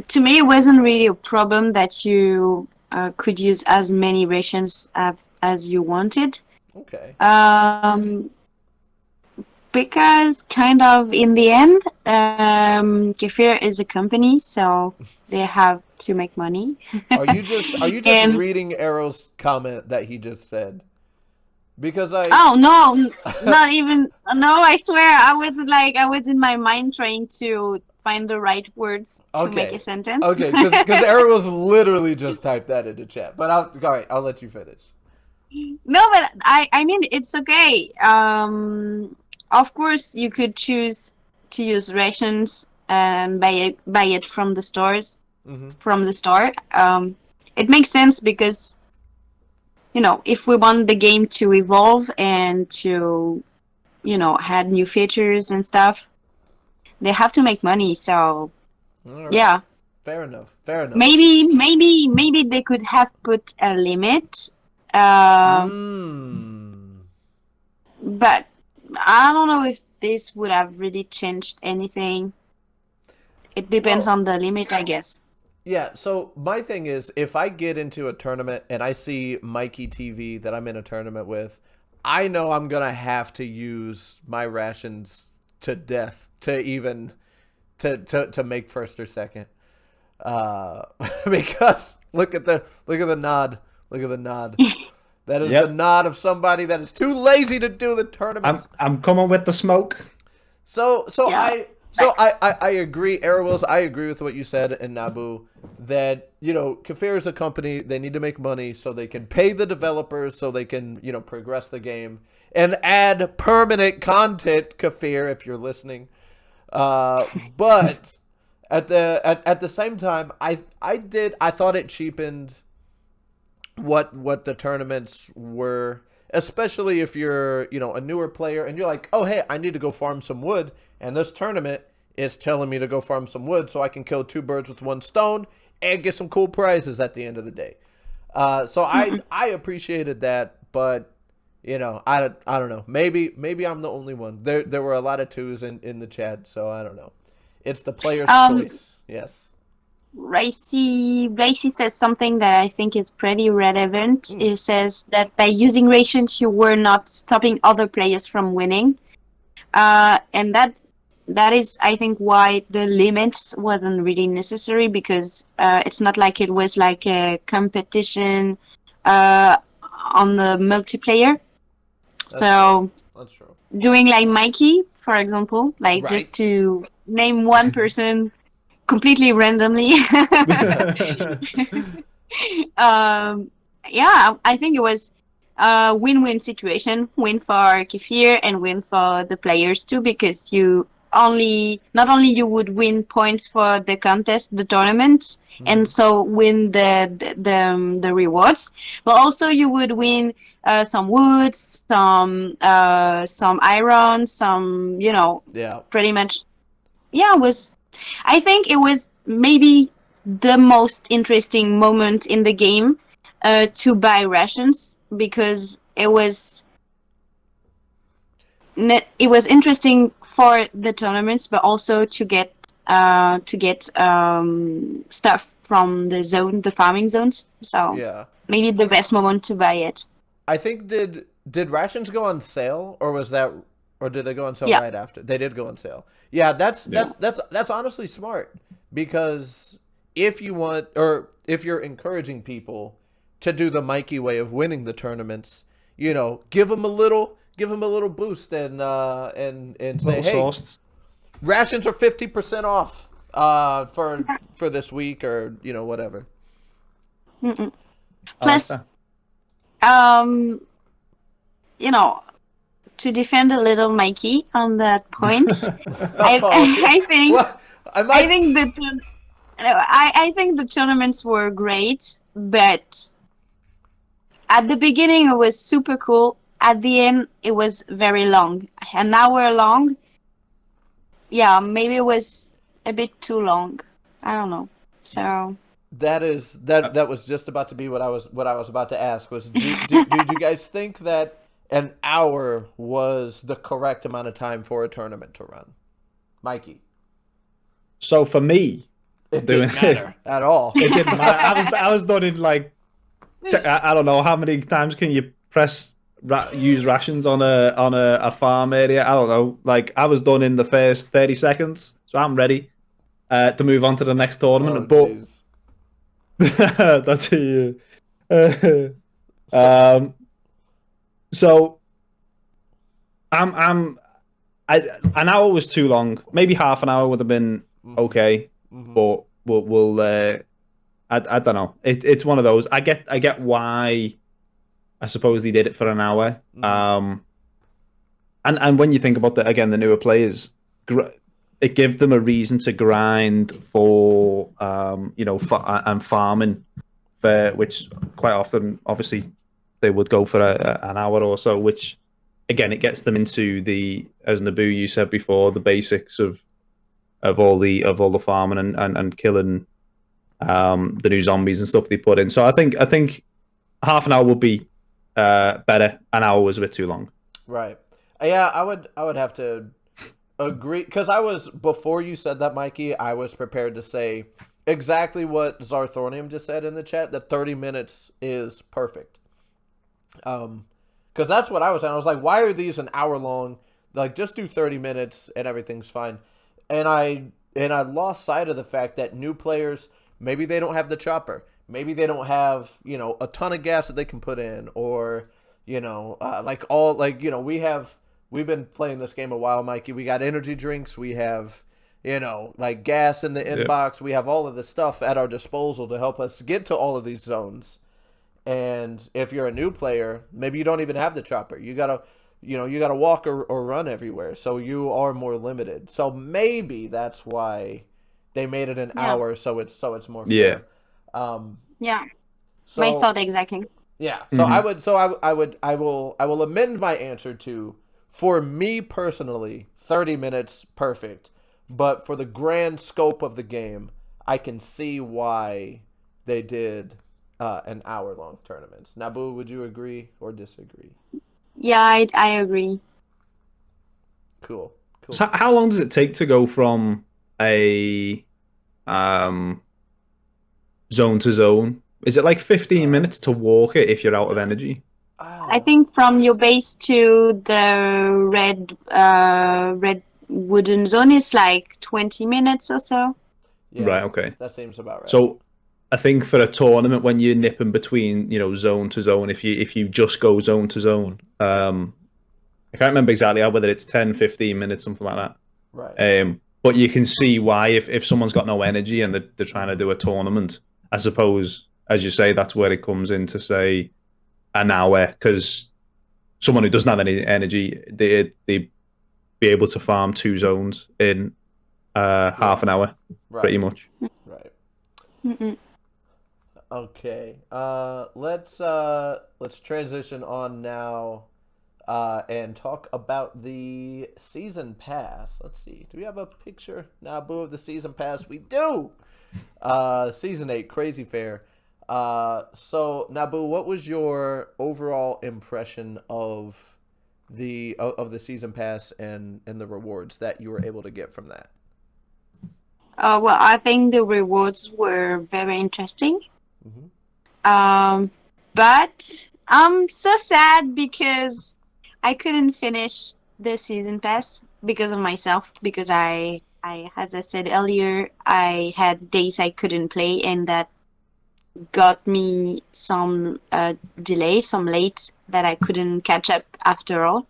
to me it wasn't really a problem that you could use as many rations as you wanted. Okay. Because kind of in the end, Kefir is a company, so they have to make money. Are you just reading Arrow's comment that he just said? Because Oh no, not even. No, I swear, I was in my mind trying to find the right words to make a sentence. Okay, because Arrow was literally just typed that into chat. But all right, I'll let you finish. No, but I mean it's okay. Of course, you could choose to use rations and buy it from the stores, from the store. It makes sense because, if we want the game to evolve and to, add new features and stuff, they have to make money. So, right. Yeah. Fair enough. Maybe they could have put a limit But I don't know if this would have really changed anything. It depends on the limit, I guess. Yeah, so my thing is, if I get into a tournament and I see Mikey TV that I'm in a tournament with, I know I'm going to have to use my rations to death to even to make first or second. Because look at the nod. Look at the nod. That is the nod of somebody that is too lazy to do the tournament. I'm coming with the smoke. I agree, Airwills, I agree with what you said, and Nabu, that, Kafir is a company, they need to make money so they can pay the developers so they can, progress the game and add permanent content, Kafir, if you're listening. But at the same time, I thought it cheapened what the tournaments were, especially if you're, a newer player and you're like, oh, hey, I need to go farm some wood. And this tournament is telling me to go farm some wood so I can kill 2 birds with 1 stone and get some cool prizes at the end of the day. So I appreciated that, but I don't know. Maybe I'm the only one. There were a lot of 2s in the chat, so I don't know. It's the player's choice. Yes. Racy says something that I think is pretty relevant. It says that by using rations, you were not stopping other players from winning. And that is, I think, why the limits wasn't really necessary, because it's not like it was like a competition on the multiplayer. That's true. Doing like Mikey, for example, like just to name one person completely randomly. I think it was a win-win situation, win for Kefir and win for the players too, because not only you would win points for the contest, the tournaments, and so win the rewards, but also you would win some wood, some iron, some pretty much. I think it was maybe the most interesting moment in the game to buy rations, because it was interesting for the tournaments, but also to get stuff from the farming zones. So maybe the best moment to buy it. I think did rations go on sale, or did they go on sale right after? They did go on sale. Yeah, that's honestly smart, because if you want, or if you're encouraging people to do the Mikey way of winning the tournaments, give them a little boost and say, hey, rations are 50% off for this week, or whatever. Plus, to defend a little Mikey on that point, I think the tournaments were great, but at the beginning it was super cool. At the end, it was very long, an hour long. Yeah, maybe it was a bit too long. I don't know. So that was just about to be what I was about to ask. Was do you guys think that an hour was the correct amount of time for a tournament to run, Mikey? So for me, it didn't matter at all. It didn't matter. I was done in like, I don't know how many times can you use rations on a farm area. I don't know. Like, I was done in the first 30 seconds, so I'm ready to move on to the next tournament. But that's you. So an hour was too long. Maybe half an hour would have been okay, but we'll I don't know. It's one of those. I get why. I suppose they did it for an hour. And when you think about the newer players, it gives them a reason to grind for and farming, which quite often, obviously, they would go for an hour or so. Which, again, it gets them into as Naboo you said before, the basics of all the farming and killing the new zombies and stuff they put in. So I think half an hour would be better. An hour was a bit too long. Right. Yeah, I would have to agree, because before you said that, Mikey, I was prepared to say exactly what Zarthornium just said in the chat, that 30 minutes is perfect. Because that's what I was saying. I was like, why are these an hour long? Like, just do 30 minutes and everything's fine. And I lost sight of the fact that new players, maybe they don't have the chopper. Maybe they don't have, a ton of gas that they can put in, or, we've been playing this game a while, Mikey. We got energy drinks. We have, gas in the inbox. Yep. We have all of this stuff at our disposal to help us get to all of these zones. And if you're a new player, maybe you don't even have the chopper. You gotta walk or run everywhere. So you are more limited. So maybe that's why they made it an hour. So it's more fair. Yeah. So, my thought exactly. Yeah. So I will amend my answer to, for me personally, 30 minutes perfect. But for the grand scope of the game, I can see why they did an hour-long tournament. Nabu, would you agree or disagree? Yeah, I agree. Cool. So how long does it take to go from a zone to zone? Is it like 15 minutes to walk it if you're out of energy? I think from your base to the red wooden zone is like 20 minutes or so. Yeah, right, okay. That seems about right. So I think for a tournament, when you're nipping between, zone to zone, if you just go zone to zone, I can't remember exactly whether it's 10, 15 minutes, something like that. Right. But you can see why if someone's got no energy and they're trying to do a tournament, I suppose, as you say, that's where it comes in to say an hour, because someone who doesn't have any energy, they be able to farm 2 zones in half an hour, pretty much. Right. Mm-mm. Okay. Let's transition on now and talk about the season pass. Let's see. Do we have a picture, Nabu, of the season pass? We do. Season 8, Crazy Fair. So Nabu, what was your overall impression of the season pass and the rewards that you were able to get from that? Well, I think the rewards were very interesting. Mm-hmm. But I'm so sad because I couldn't finish the season pass because of myself, because I as I said earlier, I had days I couldn't play, and that got me some delay, some late that I couldn't catch up after all.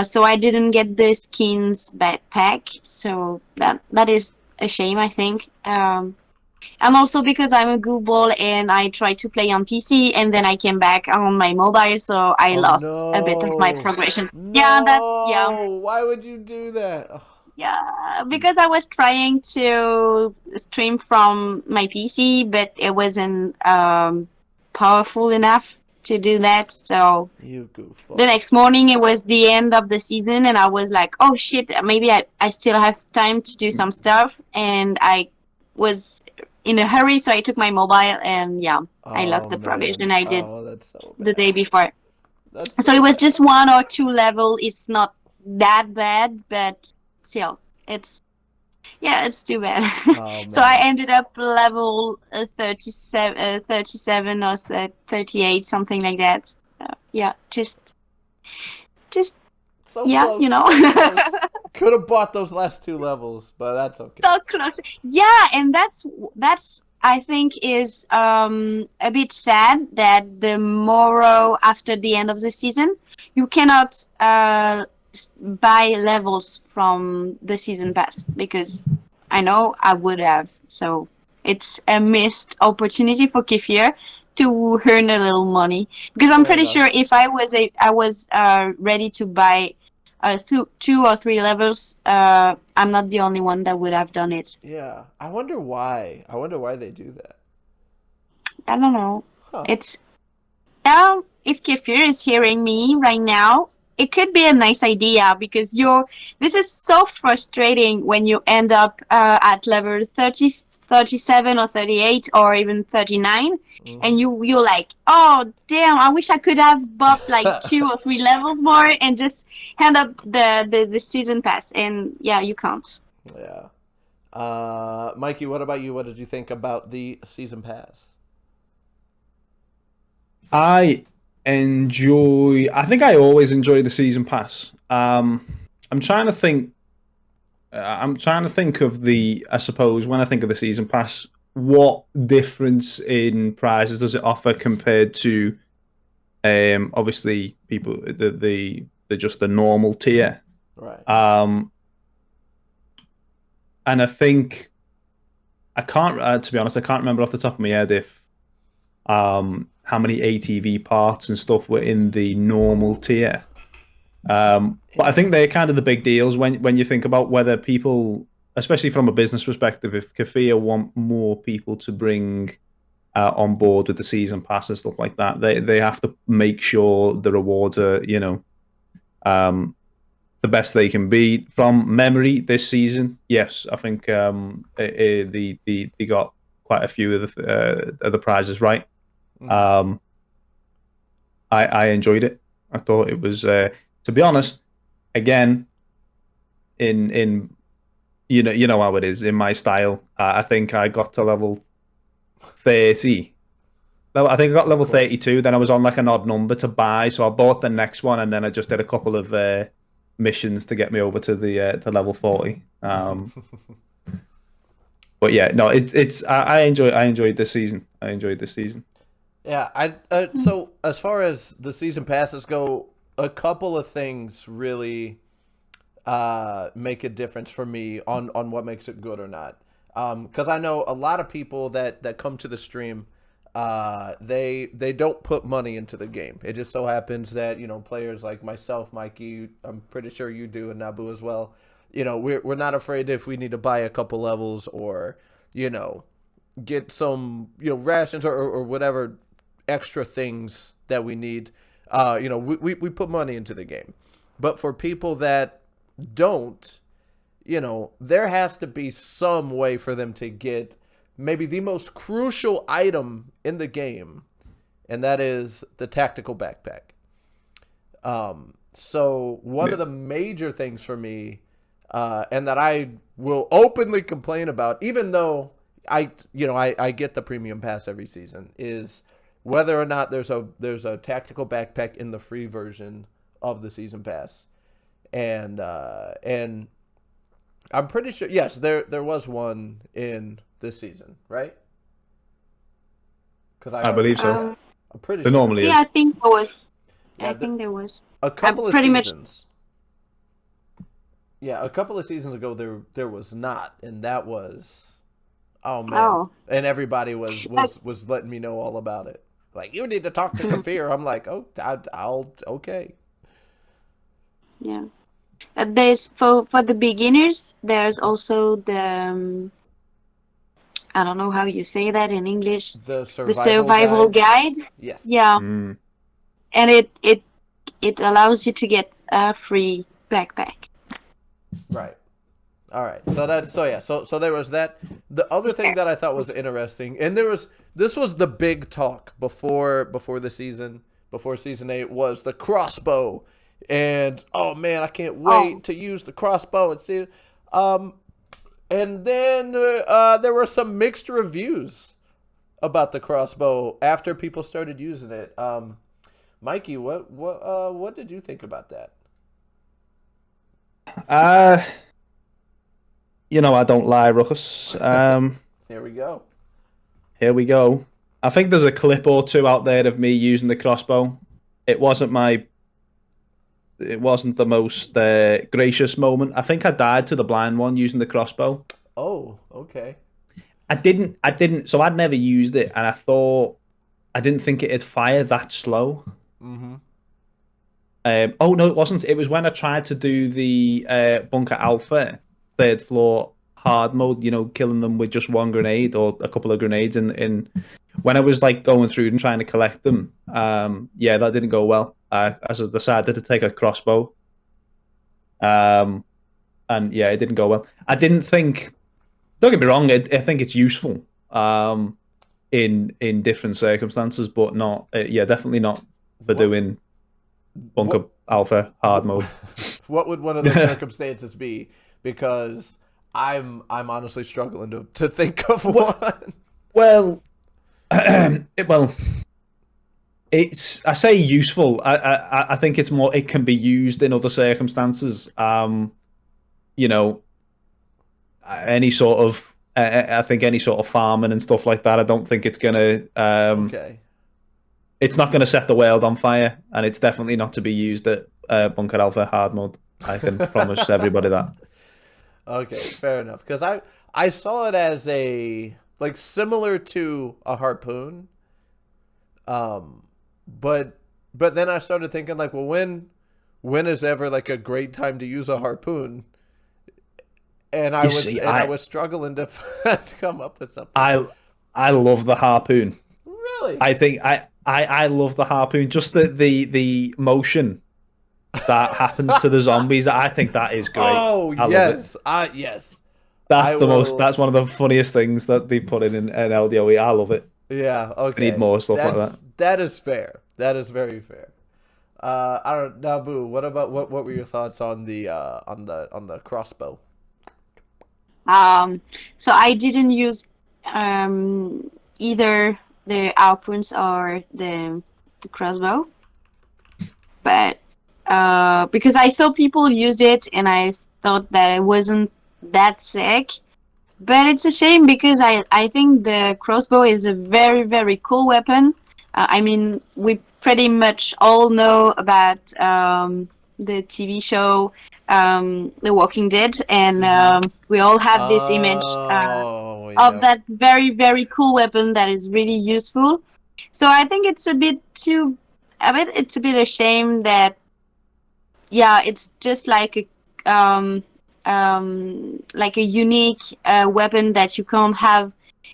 So I didn't get the skins backpack, so that is a shame, I think. And also because I'm a goofball and I tried to play on PC and then I came back on my mobile, so I lost a bit of my progression. No! Why would you do that? Oh. Yeah, because I was trying to stream from my PC, but it wasn't powerful enough to do that. So you goofball. The next morning it was the end of the season, and I was like, oh shit, maybe I still have time to do some stuff, and I was in a hurry, so I took my mobile, and I lost the progression I did the day before. So it was just 1 or 2 level. It's not that bad, but still, it's too bad. So I ended up level 37 or 38, something like that. Just so close. Could have bought those last 2 levels, but that's okay. So close. Yeah, and that's I think is a bit sad that the morrow after the end of the season, you cannot buy levels from the season pass, because I know I would have. So it's a missed opportunity for Kefir to earn a little money, because I'm pretty sure if I was ready to buy 2 or 3 levels, I'm not the only one that would have done it. Yeah, I wonder why. They do that. I don't know. It's if Kefir is hearing me right now, it could be a nice idea, because this is so frustrating when you end up at level 33 37 or 38 or even 39, and you're like, oh damn, I wish I could have bought like 2 or 3 levels more and just hand up the season pass, and yeah, you can't. Yeah. Mikey, what about you? What did you think about the season pass? I think I always enjoy the season pass. I'm trying to think. I'm trying to think of I suppose when I think of the season pass, what difference in prizes does it offer compared to, obviously people the just the normal tier, right? And I think I can't to be honest, I can't remember off the top of my head if how many ATV parts and stuff were in the normal tier. But I think they're kind of the big deals when you think about whether people, especially from a business perspective, if Kafia want more people to bring on board with the season pass and stuff like that, they have to make sure the rewards are, the best they can be. From memory, this season, yes, I think they got quite a few of the prizes right. I enjoyed it. I thought it was, to be honest, again, in you know how it is in my style. I think I got to level 30. I think I got level 32. Then I was on like an odd number to buy, so I bought the next one, and then I just did a couple of missions to get me over to the to level 40. But yeah, no, I enjoyed this season. I enjoyed this season. Yeah, so as far as the season passes go, a couple of things really make a difference for me on what makes it good or not. Because I know a lot of people that come to the stream, they don't put money into the game. It just so happens that, players like myself, Mikey, I'm pretty sure you do, and Nabu as well, we're not afraid if we need to buy a couple levels or, get some, rations or whatever extra things that we need. We put money into the game. But for people that don't, there has to be some way for them to get maybe the most crucial item in the game, and that is the tactical backpack. So one of the major things for me, and that I will openly complain about, even though I get the premium pass every season, is whether or not there's a tactical backpack in the free version of the season pass. And I'm pretty sure, yes, there was one in this season, right? Because I believe so. I'm pretty sure. Normally yeah, is. I think there was. Yeah, I think there was a couple of pretty seasons. Yeah, a couple of seasons ago there was not, and that was, oh man, and everybody was letting me know all about it. Like, you need to talk to Kafir. I'm like, oh, I'll okay. Yeah. There's for the beginners. There's also the I don't know how you say that in English. The survival guide. Yes. Yeah. And it allows you to get a free backpack. Right. All right. So there was that. The other thing that I thought was interesting, and this was the big talk before the season, before season 8, was the crossbow. And oh man, I can't wait to use the crossbow and see. And then there were some mixed reviews about the crossbow after people started using it. Mikey, what did you think about that? I don't lie, Rukus. Here we go. Here we go. I think there's a clip or two out there of me using the crossbow. It wasn't the most gracious moment. I think I died to the blind one using the crossbow. Oh, okay. I didn't. So I'd never used it, and I didn't think it'd fire that slow. Mm-hmm. Oh no, it wasn't. It was when I tried to do the Bunker Alpha 3rd floor hard mode. Killing them with just one grenade or a couple of grenades. And when I was like going through and trying to collect them, yeah, that didn't go well. I decided to take a crossbow. And yeah, it didn't go well. I didn't think Don't get me wrong. I think it's useful in different circumstances, but not. Yeah, definitely not for doing bunker alpha hard mode. What would one of those circumstances be? Because I'm honestly struggling to think of one. Well, it's, I say useful. I think it's more. It can be used in other circumstances. You know, any sort of. I think any sort of farming and stuff like that. I don't think it's gonna. Okay. It's not going to set the world on fire, and it's definitely not to be used at bunker alpha hard mode. I can promise everybody that. Okay, fair enough. Because I saw it as a like similar to a harpoon. But then I started thinking like, well, when is ever like a great time to use a harpoon? And I was struggling to come up with something. I love the harpoon. Really? I think I love the harpoon. Just the motion that happens to the zombies. I think that is great. Oh yes, yes. That's That's one of the funniest things that they put in LDOE. I love it. Yeah. Okay. We need more stuff like that. That is fair. That is very fair. I don't know, Boo. What about what were your thoughts on the crossbow? So I didn't use either the harpoons or the crossbow, but because I saw people used it and I thought that it wasn't that sick. But it's a shame because I think the crossbow is a very, very cool weapon. I mean, we pretty much all know about the TV show The Walking Dead, and we all have this image of that very, very cool weapon that is really useful. So I think it's a bit a shame that, yeah, it's just like a unique weapon that you can't have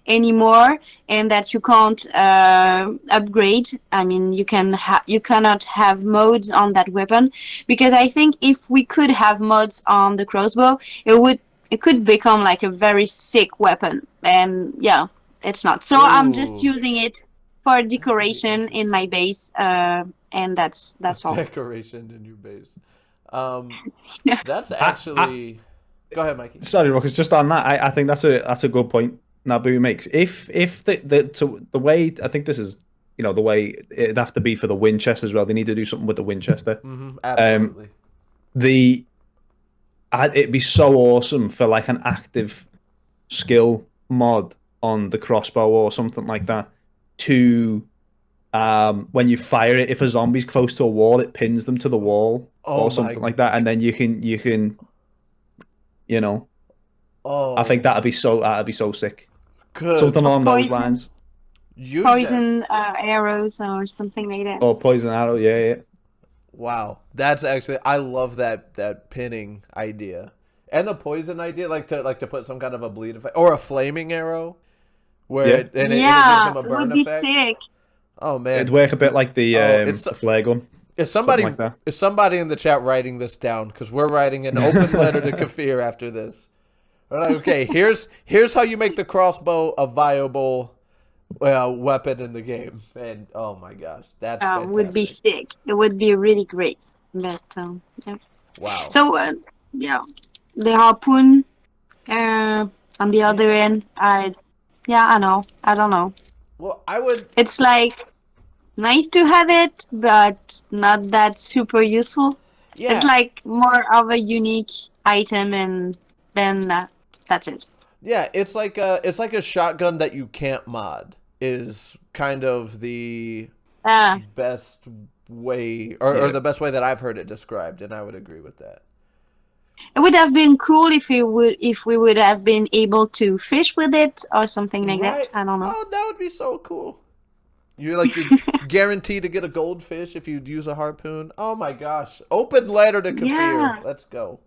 anymore and that you can't upgrade. I mean, you cannot have mods on that weapon, because I think if we could have mods on the crossbow, it could become like a very sick weapon. And yeah, it's not. So I'm just using it for decoration in my base, and that's all. Decoration in your base. That's actually. Go ahead, Mikey. Sorry, Rukus. Just on that, I think that's a good point Naboo makes. If the way, I think this is, the way it'd have to be for the Winchester as well. They need to do something with the Winchester. Mm-hmm, absolutely. It'd be so awesome for like an active skill mod on the crossbow or something like that. To when you fire it, if a zombie's close to a wall, it pins them to the wall or something like that, and then you can. I think that'd be so sick. Good. Something along those lines. Poison arrows or something like that. Or poison arrow, yeah. Wow, that's actually, I love that pinning idea, and the poison idea, like to put some kind of a bleed effect or a flaming arrow, where it gives them a burn effect. Sick. Oh man, it'd work a bit like the flare gun. Is somebody in the chat writing this down? Because we're writing an open letter to Kafir after this. We're like, okay, here's how you make the crossbow a viable weapon in the game. And oh my gosh, that's fantastic. Would be sick. It would be really great. But yeah. Wow. So yeah, the harpoon on the other end. I don't know. Well, I would. It's like. Nice to have it, but not that super useful. Yeah. It's like more of a unique item, and then that's it. Yeah, it's like a shotgun that you can't mod is kind of the best way, or the best way that I've heard it described, and I would agree with that. It would have been cool if we would have been able to fish with it or something like that. I don't know. Oh, that would be so cool. You're guaranteed to get a goldfish if you use a harpoon. Oh my gosh. Open letter to Kafir. Yeah. Let's go.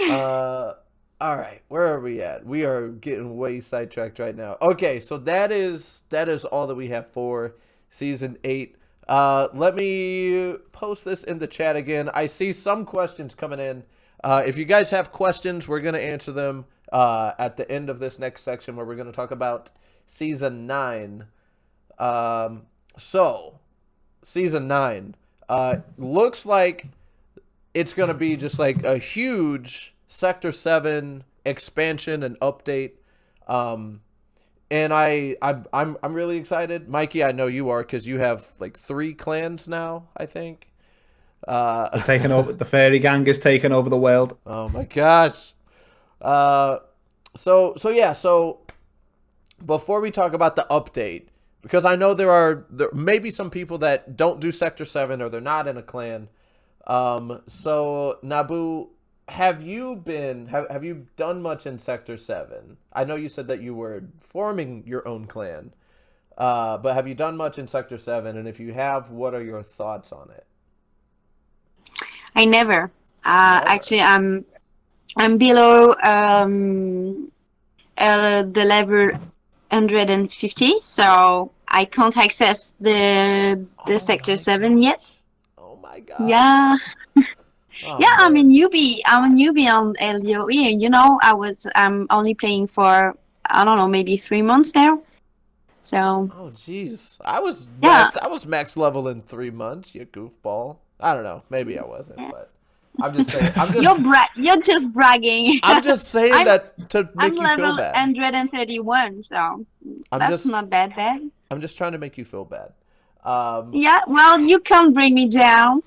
All right. Where are we at? We are getting way sidetracked right now. Okay, so that is all that we have for Season 8. Let me post this in the chat again. I see some questions coming in. If you guys have questions, we're going to answer them at the end of this next section where we're going to talk about Season 9. So, Season 9 looks like it's going to be just like a huge Sector 7 expansion and update. And I'm really excited. Mikey, I know you are because you have like 3 clans now, I think. They're taking over, the fairy gang is taking over the world. Oh my gosh. So before we talk about the update, because I know there may be some people that don't do Sector 7 or they're not in a clan. So Nabu, have you done much in Sector 7? I know you said that you were forming your own clan. But have you done much in Sector 7? And if you have, what are your thoughts on it? I never. Actually, I'm below the level 150, so I can't access the Sector 7 yet. Oh my god. Yeah. Oh, yeah, man. I'm a newbie. I'm a newbie on Ldoe. You know, I'm only playing for, I don't know, maybe 3 months now. So. Oh jeez, I was Yeah. max level in 3 months. You goofball. I don't know. Maybe I wasn't, but I'm just saying. You're just bragging. I'm just saying that to make I'm you level feel bad. 131, so that's not that bad. I'm just trying to make you feel bad. Yeah, well, you can't bring me down.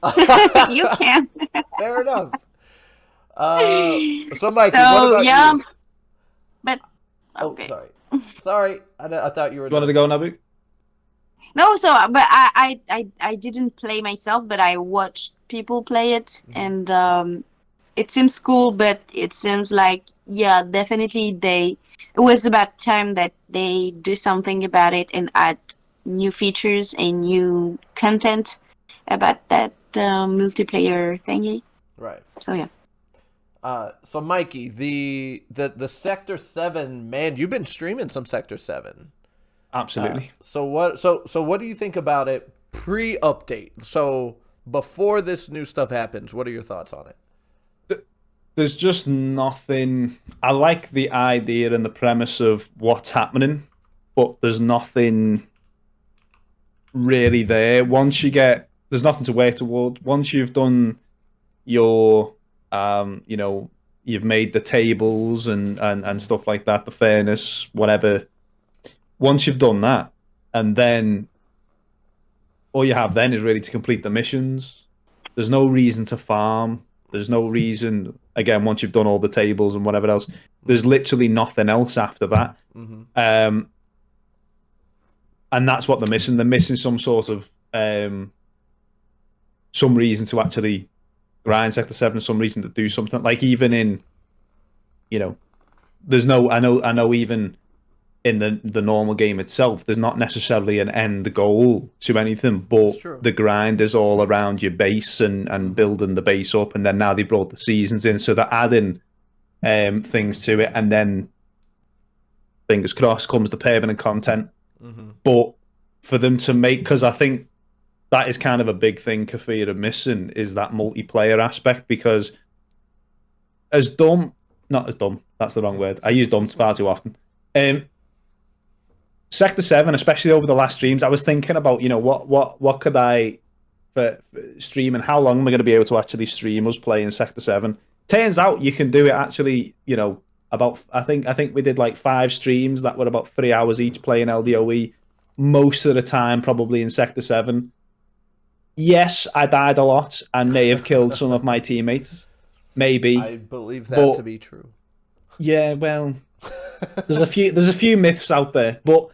You can't. Fair enough. So Mikey, what about you? But okay. Oh, sorry. I thought you were. You wanted to go, Nabu? No, but I didn't play myself, but I watched people play it, and it seems cool, but it seems like, yeah, definitely it was about time that they do something about it and add new features and new content about that multiplayer thingy. Right. So yeah. So Mikey, the Sector 7, man, you've been streaming some Sector 7. Absolutely. So what do you think about it pre-update? So before this new stuff happens, what are your thoughts on it? There's just nothing. I like the idea and the premise of what's happening, but there's nothing really there. There's nothing to work towards. Once you've done your, you've made the tables and stuff like that, the fairness, whatever. Once you've done that, and then all you have then is really to complete the missions. There's no reason to farm. There's no reason, again, once you've done all the tables and whatever else, there's literally nothing else after that. Mm-hmm. And that's what they're missing. They're missing some sort of some reason to actually grind Sector 7, some reason to do something. Like even in, there's no, I know even in the normal game itself, there's not necessarily an end goal to anything, but the grind is all around your base and building the base up. And then now they brought the seasons in, so they're adding things to it. And then, fingers crossed, comes the permanent content. Mm-hmm. But for them to make, because I think that is kind of a big thing Kafir are missing, is that multiplayer aspect. Because not as dumb, that's the wrong word. I use dumb far too often. Sector 7, especially over the last streams, I was thinking about, what could I for streaming? How long am I going to be able to actually stream us playing Sector 7? Turns out you can do it actually, about, I think we did like 5 streams that were about 3 hours each playing Ldoe, most of the time probably in Sector 7. Yes, I died a lot and may have killed some of my teammates. Maybe. I believe that to be true. Yeah, well, there's a few myths out there, but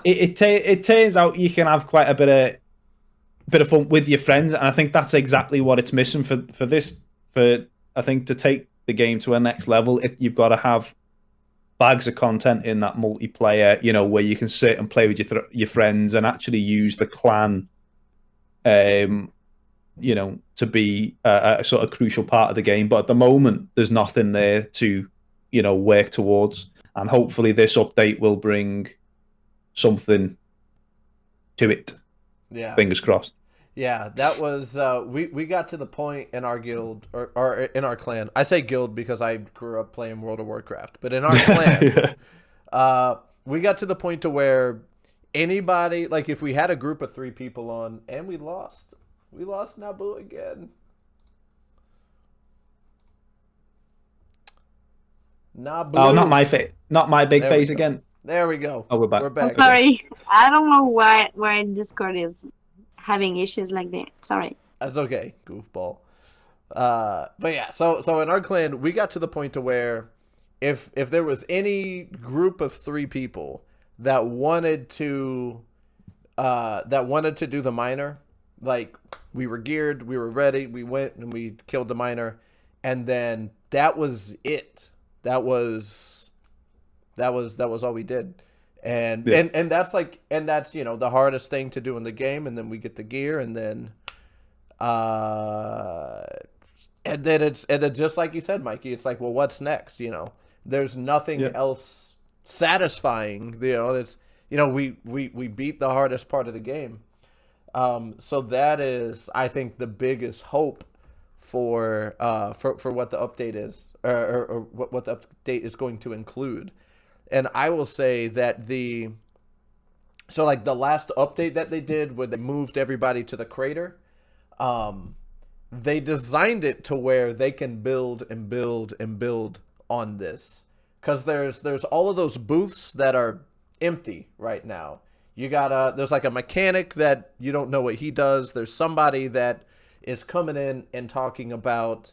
it turns out you can have quite a bit of fun with your friends, and I think that's exactly what it's missing for this. For I think to take the game to a next level, you've got to have bags of content in that multiplayer, where you can sit and play with your friends and actually use the clan, to be a sort of crucial part of the game. But at the moment, there's nothing there to, work towards. And hopefully this update will bring something to it. Yeah. Fingers crossed. Yeah, that was we got to the point in our guild or in our clan. I say guild because I grew up playing World of Warcraft, but in our clan, we got to the point to where anybody, like if we had a group of 3 people on and we lost Naboo again. Naboo. Oh, not my face, not my big face again. There we go. Oh, we're back. We're back. Sorry, I don't know why Discord is having issues like that. Sorry. That's okay, goofball. But yeah, so in our clan, we got to the point to where if there was any group of 3 people that wanted to do the miner, like we were geared, we were ready, we went and we killed the miner, and then that was it. That was all we did. And that's the hardest thing to do in the game, and then we get the gear, and then it's just like you said, Mikey, it's like, well, what's next? There's nothing else satisfying. It's we beat the hardest part of the game. So that is, I think, the biggest hope for what the update is, or what the update is going to include. And I will say that the last update that they did, where they moved everybody to the crater, they designed it to where they can build and build and build on this, because there's all of those booths that are empty right now. You got there's like a mechanic that you don't know what he does. There's somebody that is coming in and talking about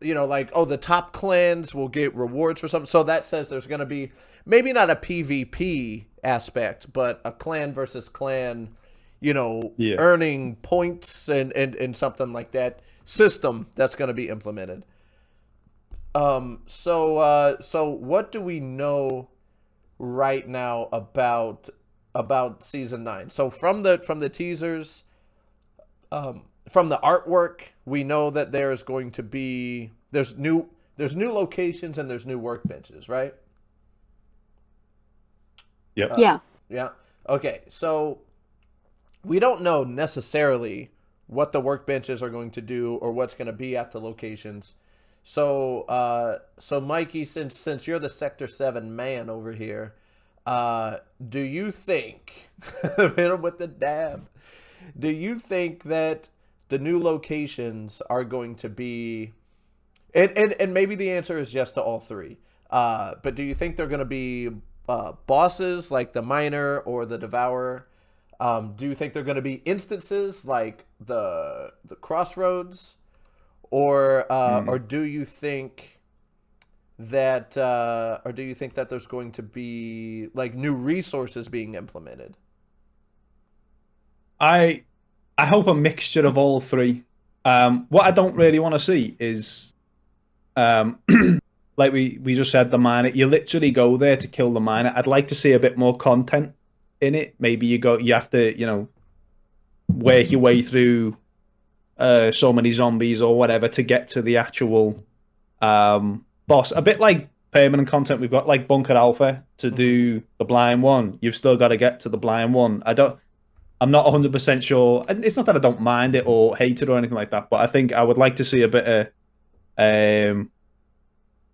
the top clans will get rewards for something. So that says there's going to be maybe not a PvP aspect, but a clan versus clan, earning points and something like that system that's going to be implemented. So what do we know right now about season 9? So from the teasers, from the artwork, we know that there's new locations and there's new workbenches, right? Yep. Yeah. Okay. So we don't know necessarily what the workbenches are going to do or what's going to be at the locations. So Mikey, since you're the Sector 7 man over here, do you think hit him with the dab? Do you think that the new locations are going to be, and maybe the answer is yes to all 3, but do you think they're going to be bosses like the Miner or the Devourer? Do you think they're going to be instances like the Crossroads, or do you think that there's going to be like new resources being implemented? I hope a mixture of all 3. What I don't really want to see is, like we just said, the miner. You literally go there to kill the miner. I'd like to see a bit more content in it. Maybe you have to, work your way through so many zombies or whatever to get to the actual boss. A bit like permanent content. We've got like Bunker Alpha to do the blind one. You've still got to get to the blind one. I'm not 100% sure. And it's not that I don't mind it or hate it or anything like that, but I think I would like to see a bit of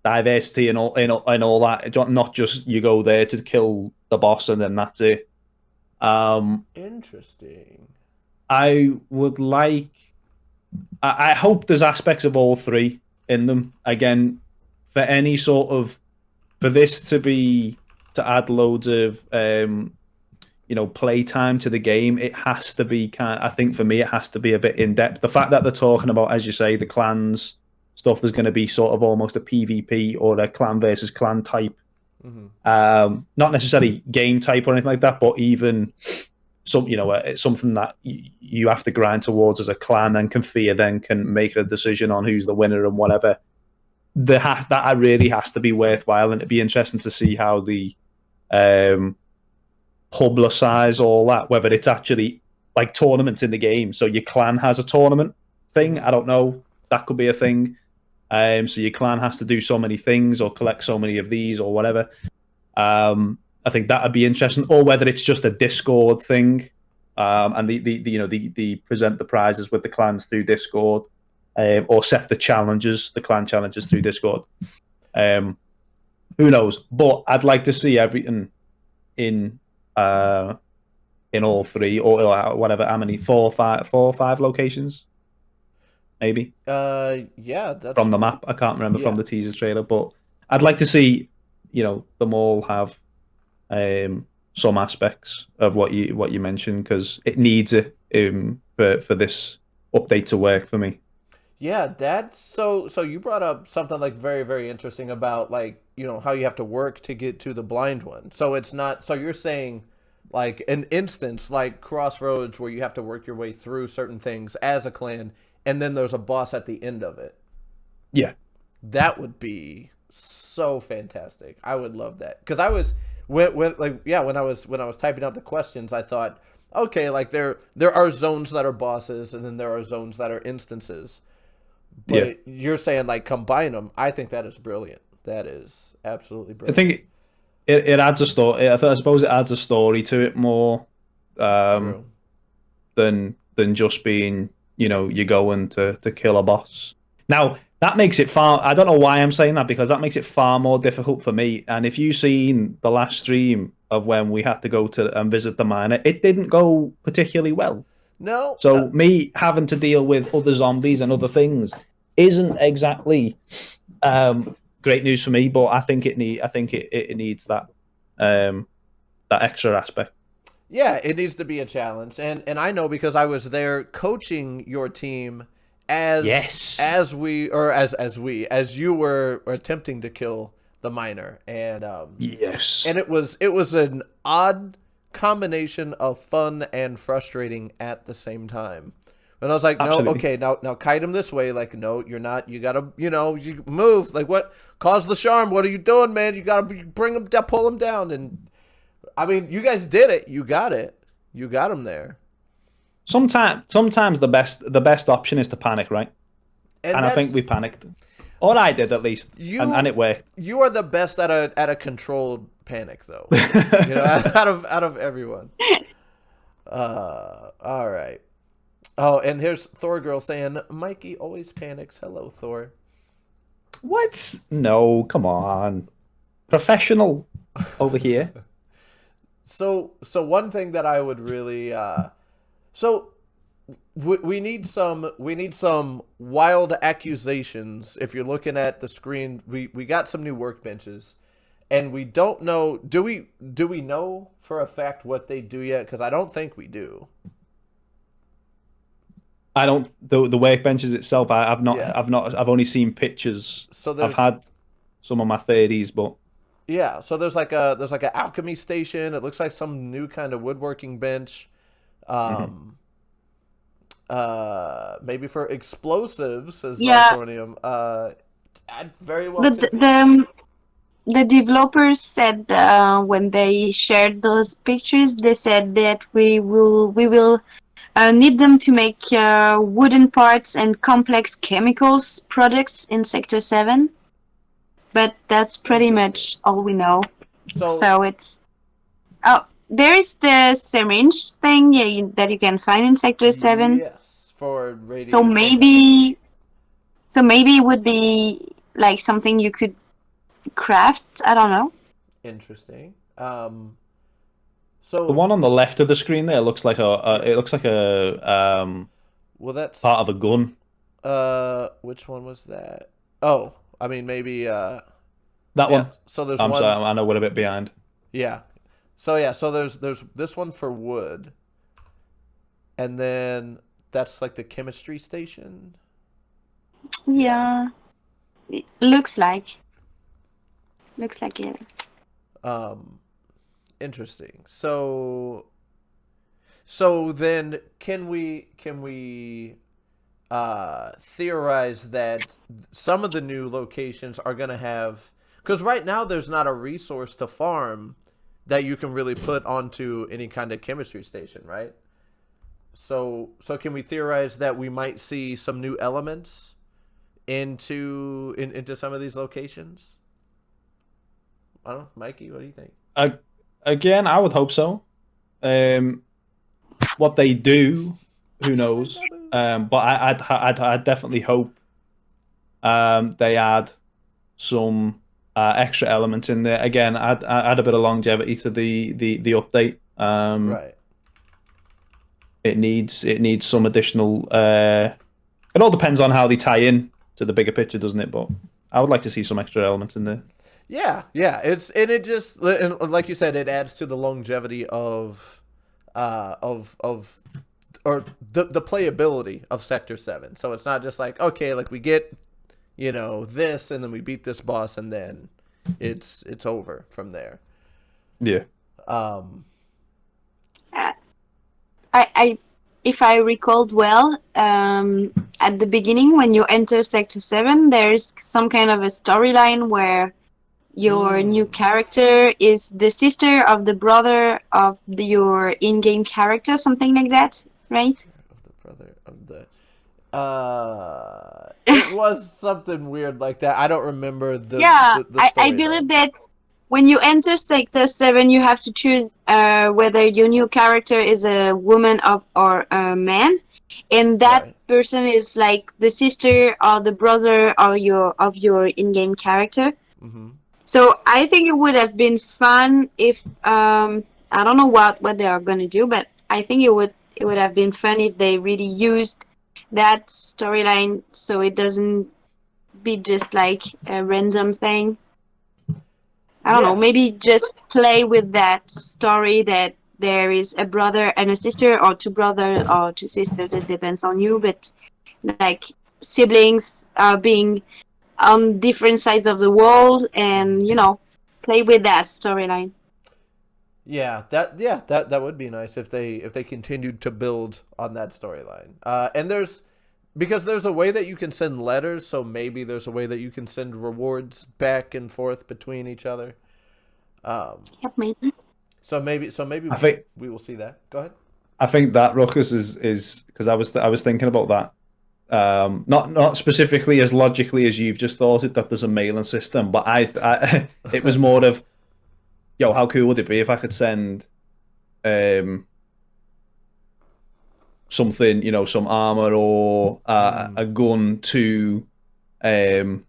diversity and all that. Not just you go there to kill the boss and then that's it. Interesting. I would like. I hope there's aspects of all 3 in them. Again, for any sort of, for this to add loads of play time to the game, it has to be I think for me it has to be a bit in depth. The fact that they're talking about, as you say, the clans stuff, there's going to be sort of almost a PvP or a clan versus clan type, not necessarily game type or anything like that, but even something that you have to grind towards as a clan, and Confia then can make a decision on who's the winner and whatever. That really has to be worthwhile, and it'd be interesting to see how the publicize all that, whether it's actually like tournaments in the game, so your clan has a tournament thing. I don't know, that could be a thing. So your clan has to do so many things or collect so many of these or whatever. I think that would be interesting, or whether it's just a Discord thing and the present the prizes with the clans through Discord, or set the clan challenges through Discord. Who knows? But I'd like to see everything in all three, or whatever. How many? 4 or 5 locations, maybe. Yeah, that's from the map. I can't remember from the teaser trailer, but I'd like to see, them all have some aspects of what you mentioned, because it needs it for this update to work for me. Yeah, that's so you brought up something like very, very interesting about like, how you have to work to get to the blind one. So it's not, so you're saying like an instance like Crossroads where you have to work your way through certain things as a clan, and then there's a boss at the end of it. Yeah. That would be so fantastic. I would love that. Cuz I was when I was typing out the questions, I thought, okay, like there are zones that are bosses, and then there are zones that are instances. But you're saying like combine them. I think that is brilliant. That is absolutely brilliant. I think it adds a story. I suppose it adds a story to it more than just being, you're going to kill a boss. Now, that makes it far... I don't know why I'm saying that, because that makes it far more difficult for me. And if you've seen the last stream of when we had to go to and visit the miner, it didn't go particularly well. No. So me having to deal with other zombies and other things isn't exactly great news for me. But I think it needs that extra aspect. Yeah, it needs to be a challenge, and I know because I was there coaching your team as you were attempting to kill the miner, and and it was an odd combination of fun and frustrating at the same time. And I was like, no, okay, now kite him this way. Like, no, you're not. You gotta, you move. Like, what? Cause the charm. What are you doing, man? You gotta bring him down, pull him down. And I mean, you guys did it. You got it. You got him there. Sometimes the best option is to panic, right? And I think we panicked. Or I did, at least, and it worked. You are the best at a controlled panic, though. Out of everyone. All right. Oh, and here's Thor Girl saying, Mikey always panics. Hello, Thor. What? No, come on. Professional over here. So one thing that I would really we need some wild accusations. If you're looking at the screen, we got some new workbenches, and we don't know. Do we know for a fact what they do yet? Because I don't think we do. I don't. The workbenches itself, I've only seen pictures. So I've had some of my 30s, but yeah. So there's like an alchemy station. It looks like some new kind of woodworking bench. Maybe for explosives, says Zarthornium. Very well. The developers said when they shared those pictures, they said that we will need them to make wooden parts and complex chemicals products in Sector 7. But that's pretty much all we know. So it's... Oh, there is the syringe thing that you can find in Sector 7. Yes, for radio. So maybe it would be like something you could craft. I don't know. Interesting. So the one on the left of the screen there looks like a well, that's part of a gun. Which one was that? Oh, I mean maybe that one. So there's I'm one. sorry, I know we're a bit behind. Yeah. So there's this one for wood, and then that's like the chemistry station. Yeah, it looks like it. Interesting. So then can we theorize that some of the new locations are going to have, because right now there's not a resource to farm that you can really put onto any kind of chemistry station, right? So can we theorize that we might see some new elements into some of these locations? I don't know, Mikey, what do you think? Again, I would hope so. what they do, who knows? But I'd definitely hope they add some extra elements in there. Again, add a bit of longevity to the update. Right. It needs some additional. It all depends on how they tie in to the bigger picture, doesn't it? But I would like to see some extra elements in there. Yeah. It just, like you said, it adds to the longevity of or the playability of Sector 7. So it's not just like, okay, like we get, this, and then we beat this boss, and then it's over from there. Yeah. I if I recalled well, at the beginning when you enter Sector 7, there's some kind of a storyline where your new character is the sister of the brother of your in-game character, something like that, right? Of the brother of the. It was something weird like that. I don't remember the. Yeah, the I story, believe though. that when you enter Sector 7, you have to choose whether your new character is a woman or a man, and that Right. person is like the sister or the brother of your in-game character. Mm-hmm. So I think it would have been fun if I don't know what they are gonna do, but I think it would have been fun if they really used that storyline so it doesn't be just like a random thing. I don't know, maybe just play with that story that there is a brother and a sister, or two brothers or two sisters, it depends on you, but like siblings being on different sides of the world, and play with that storyline. Yeah, that would be nice if they continued to build on that storyline. And because there's a way that you can send letters, so maybe there's a way that you can send rewards back and forth between each other. Yep, maybe. So maybe I think we will see that. Go ahead. I think that Rukus is because I was thinking about that. Not specifically as logically as you've just thought it, that there's a mailing system, but I it was more of, yo, how cool would it be if I could send something, some armor or a gun to the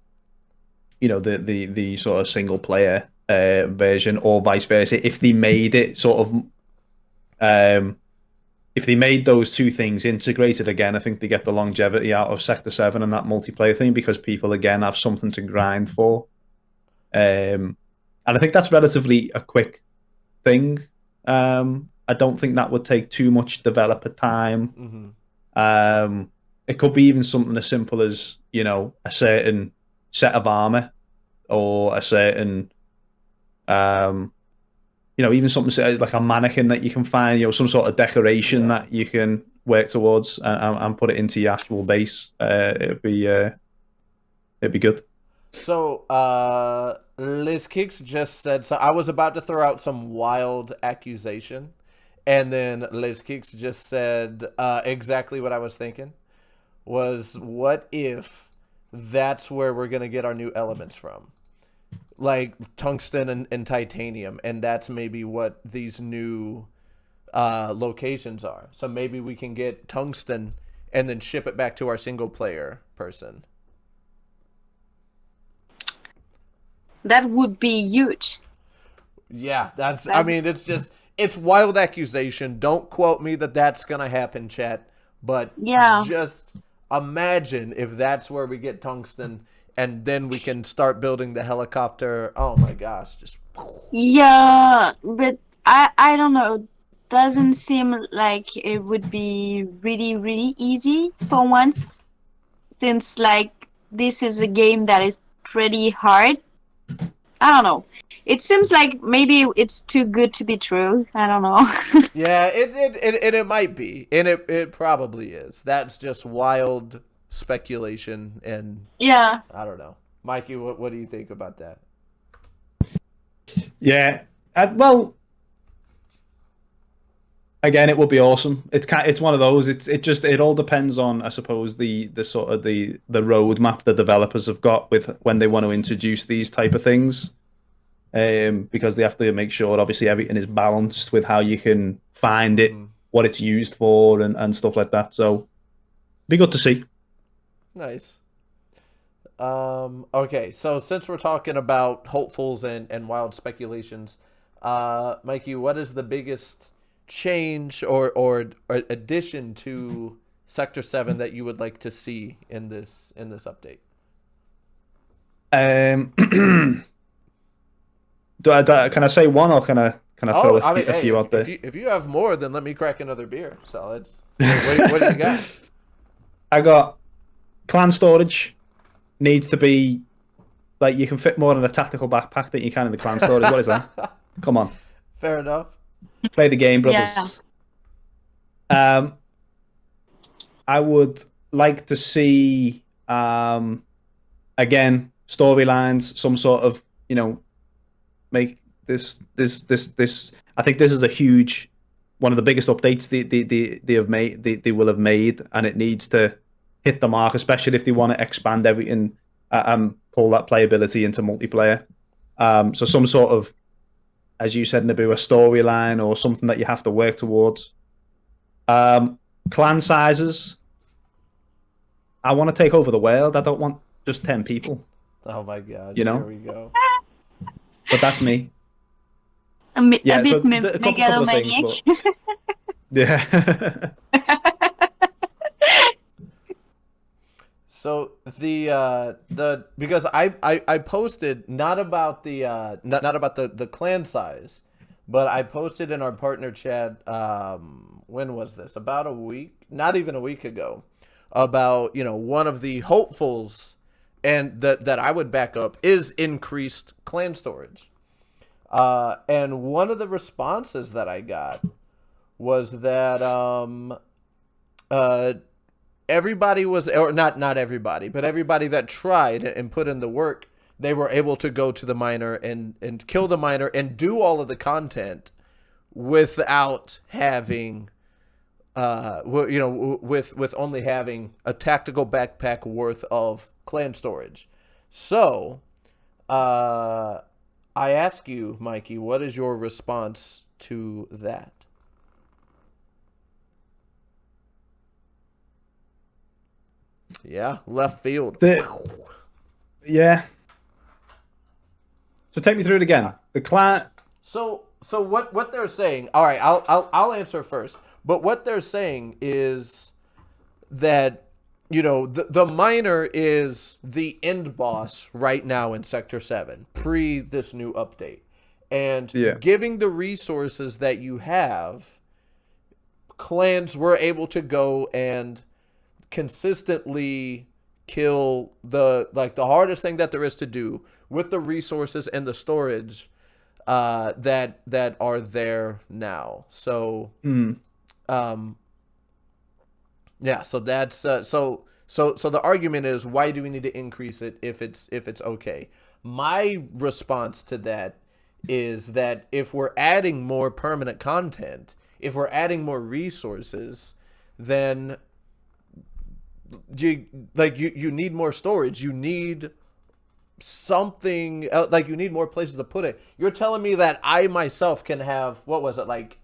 sort of single player version, or vice versa, if they made it sort of if they made those two things integrated again. I think they get the longevity out of Sector 7 and that multiplayer thing, because people again have something to grind for. And I think that's relatively a quick thing. I don't think that would take too much developer time. Mm-hmm. It could be even something as simple as, a certain set of armor, or a certain even something like a mannequin that you can find, some sort of decoration that you can work towards and put it into your actual base. It'd be good. So, Liz Kicks just said, so I was about to throw out some wild accusation, and then Liz Kicks just said exactly what I was thinking, was what if that's where we're going to get our new elements from? Like tungsten and titanium, and that's maybe what these new locations are. So maybe we can get tungsten and then ship it back to our single player person. That would be huge. Yeah, I mean, it's wild accusation. Don't quote me that that's gonna happen, chat. But just imagine if that's where we get tungsten, and then we can start building the helicopter. Oh my gosh, just. Yeah, but I don't know. Doesn't seem like it would be really, really easy for once, since like this is a game that is pretty hard. I don't know. It seems like maybe it's too good to be true. I don't know. Yeah, it might be, and it probably is. That's just wild speculation, and I don't know. Mikey, what do you think about that? Yeah, well, again, it would be awesome. It's one of those. It all depends on, I suppose, the sort of the roadmap the developers have got with when they want to introduce these type of things, because they have to make sure obviously everything is balanced with how you can find it what it's used for and stuff like that. So be good to see. Nice. Okay, so since we're talking about hopefuls and wild speculations, Mikey, what is the biggest change or addition to Sector 7 that you would like to see in this update? Can I say one, or can I throw a few out there? If you have more, then let me crack another beer. So let's. What do you got? I got clan storage. Needs to be like, you can fit more in a tactical backpack than you can in the clan storage. What is that? Come on. Fair enough. Play the game, brothers. Yeah. I would like to see again, storylines, some sort of, make this. I think this is a huge, one of the biggest updates they will have made, and it needs to hit the mark, especially if they want to expand everything and pull that playability into multiplayer. So some sort of, as you said, Naboo, a storyline or something that you have to work towards. Clan sizes. I want to take over the world. I don't want just 10 people. Oh my god! Here we go. But that's me. A bit couple of things, but yeah. So the because I posted not about the clan size, but I posted in our partner chat, when was this? About a week, not even a week ago, about one of the hopefuls, and that I would back up is increased clan storage. And one of the responses that I got was that everybody was, or not everybody, but everybody that tried and put in the work, they were able to go to the miner and kill the miner and do all of the content without having, with only having a tactical backpack worth of clan storage. So, I ask you, Mikey, what is your response to that? Yeah, left field. Yeah. So take me through it again. The clan. So what they're saying? All right, I'll answer first. But what they're saying is that the miner is the end boss right now in Sector 7, pre this new update, and giving the resources that you have, clans were able to go and consistently kill the hardest thing that there is to do with the resources and the storage that are there now. So yeah, so that's so the argument is, why do we need to increase it if it's okay? My response to that is that if we're adding more permanent content, if we're adding more resources, then you need more storage. You need something like, you need more places to put it. You're telling me that I myself can have, what was it, like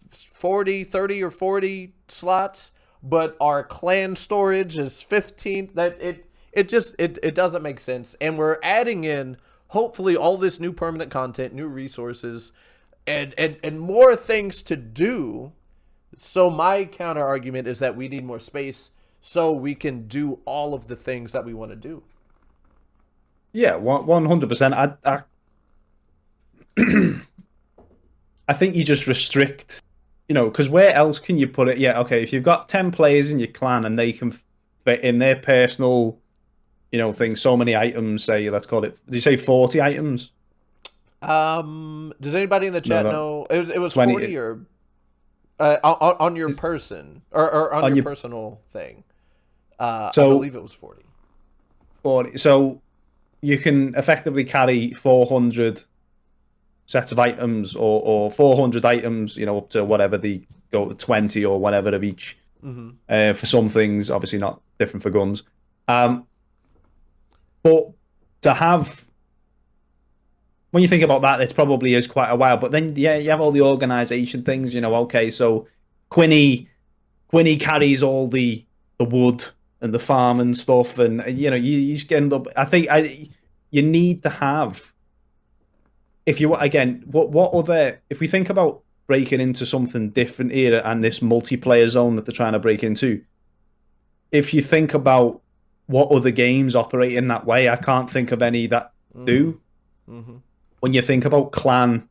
30 or 40 slots, but our clan storage is 15? That it doesn't make sense. And we're adding in, hopefully, all this new permanent content, new resources, and more things to do. So my counter argument is that we need more space so we can do all of the things that we want to do. Yeah, 100%. I think you just restrict, because where else can you put it? Yeah, okay, if you've got 10 players in your clan and they can fit in their personal, thing, so many items, say, let's call it, did you say 40 items? Does anybody in the chat know? It was 20, 40 or on your person or on your personal thing. I believe it was 40. 40. So you can effectively carry 400 sets of items or 400 items, up to whatever they go to 20 or whatever of each. Mm-hmm. For some things, obviously not different for guns. But to have, when you think about that, it probably is quite a while. But then, you have all the organization things, okay, so Quinny carries all the wood and the farm and stuff, and you just end up. I think you need to have, if you again, what other, if we think about breaking into something different here and this multiplayer zone that they're trying to break into, if you think about what other games operate in that way, I can't think of any that do. Mm-hmm. When you think about clan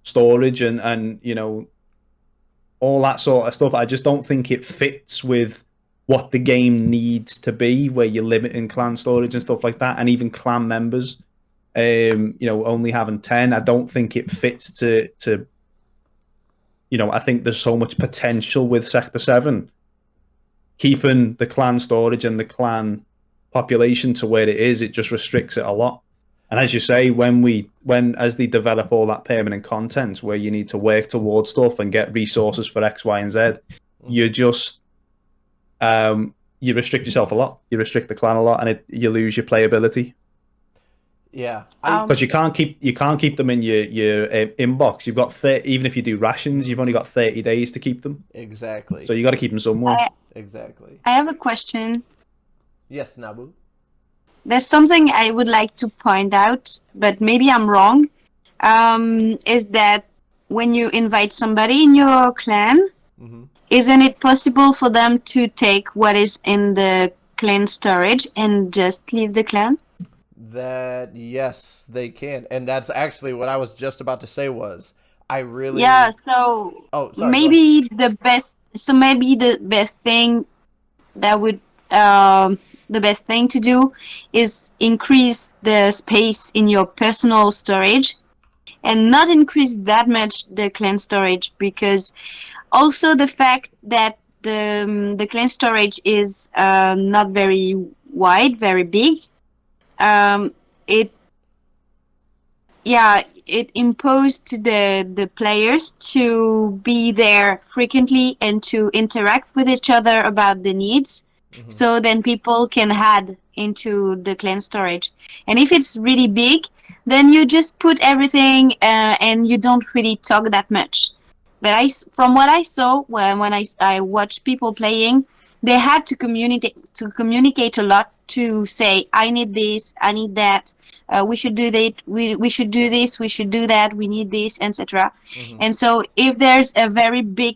storage and all that sort of stuff, I just don't think it fits with what the game needs to be, where you're limiting clan storage and stuff like that, and even clan members, only having 10. I don't think it fits to I think there's so much potential with Sector 7. Keeping the clan storage and the clan population to where it is, it just restricts it a lot. And as you say, as they develop all that permanent content where you need to work towards stuff and get resources for X, Y, and Z, you just you restrict yourself a lot. You restrict the clan a lot, and you lose your playability. Yeah, because you can't keep them in your inbox. You've got even if you do rations, you've only got 30 days to keep them. Exactly. So you got to keep them somewhere. Exactly. I have a question. Yes, Nabu. There's something I would like to point out, but maybe I'm wrong. Is that when you invite somebody in your clan, isn't it possible for them to take what is in the clan storage and just leave the clan? That, yes, they can. And that's actually what I was just about to say was, I really... Yeah, so sorry, maybe the best thing that would... the best thing to do is increase the space in your personal storage and not increase that much the clan storage, because also the fact that the clan storage is not very wide, very big, it imposed to the players to be there frequently and to interact with each other about the needs. So then people can add into the clan storage. And if it's really big, then you just put everything and you don't really talk that much. But from what I saw when I watched people playing, they had to communicate a lot to say, I need this, I need that, we should do that, we should do this, we should do that, we need this, etc. And so if there's a very big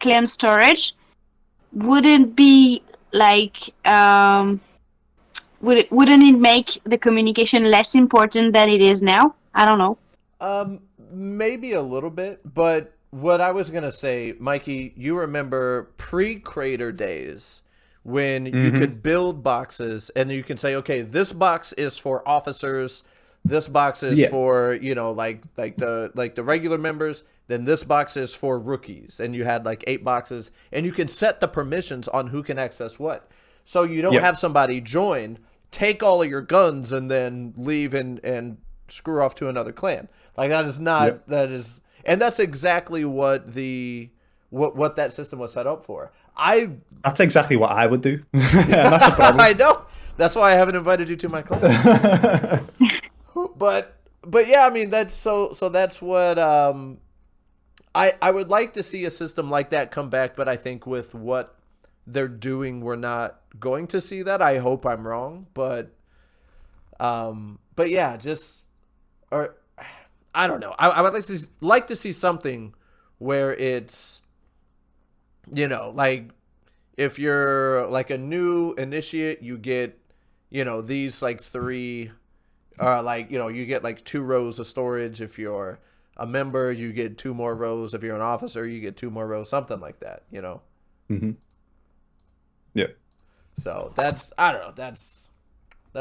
clan storage, wouldn't be like wouldn't it make the communication less important than it is now? I don't know. Maybe a little bit, but what I was gonna say, Mikey, you remember pre-creator days when you could build boxes and you can say, okay, this box is for officers, this box is for like the regular members, then this box is for rookies, and you had like 8 boxes, and you can set the permissions on who can access what. So you don't have somebody join, take all of your guns, and then leave and screw off to another clan. Like that is not and that's exactly what what that system was set up for. That's exactly what I would do. That's a problem. I know. That's why I haven't invited you to my clan. But yeah, I mean that's that's what I would like to see a system like that come back, but I think with what they're doing, we're not going to see that. I hope I'm wrong, but yeah, I don't know. I would like to see something where it's, like if you're like a new initiate, you get, these like 3, you get like 2 rows of storage. If you're a member, you get 2 more rows. If you're an officer, you get 2 more rows, something like that, Yeah. So that's, I don't know, that's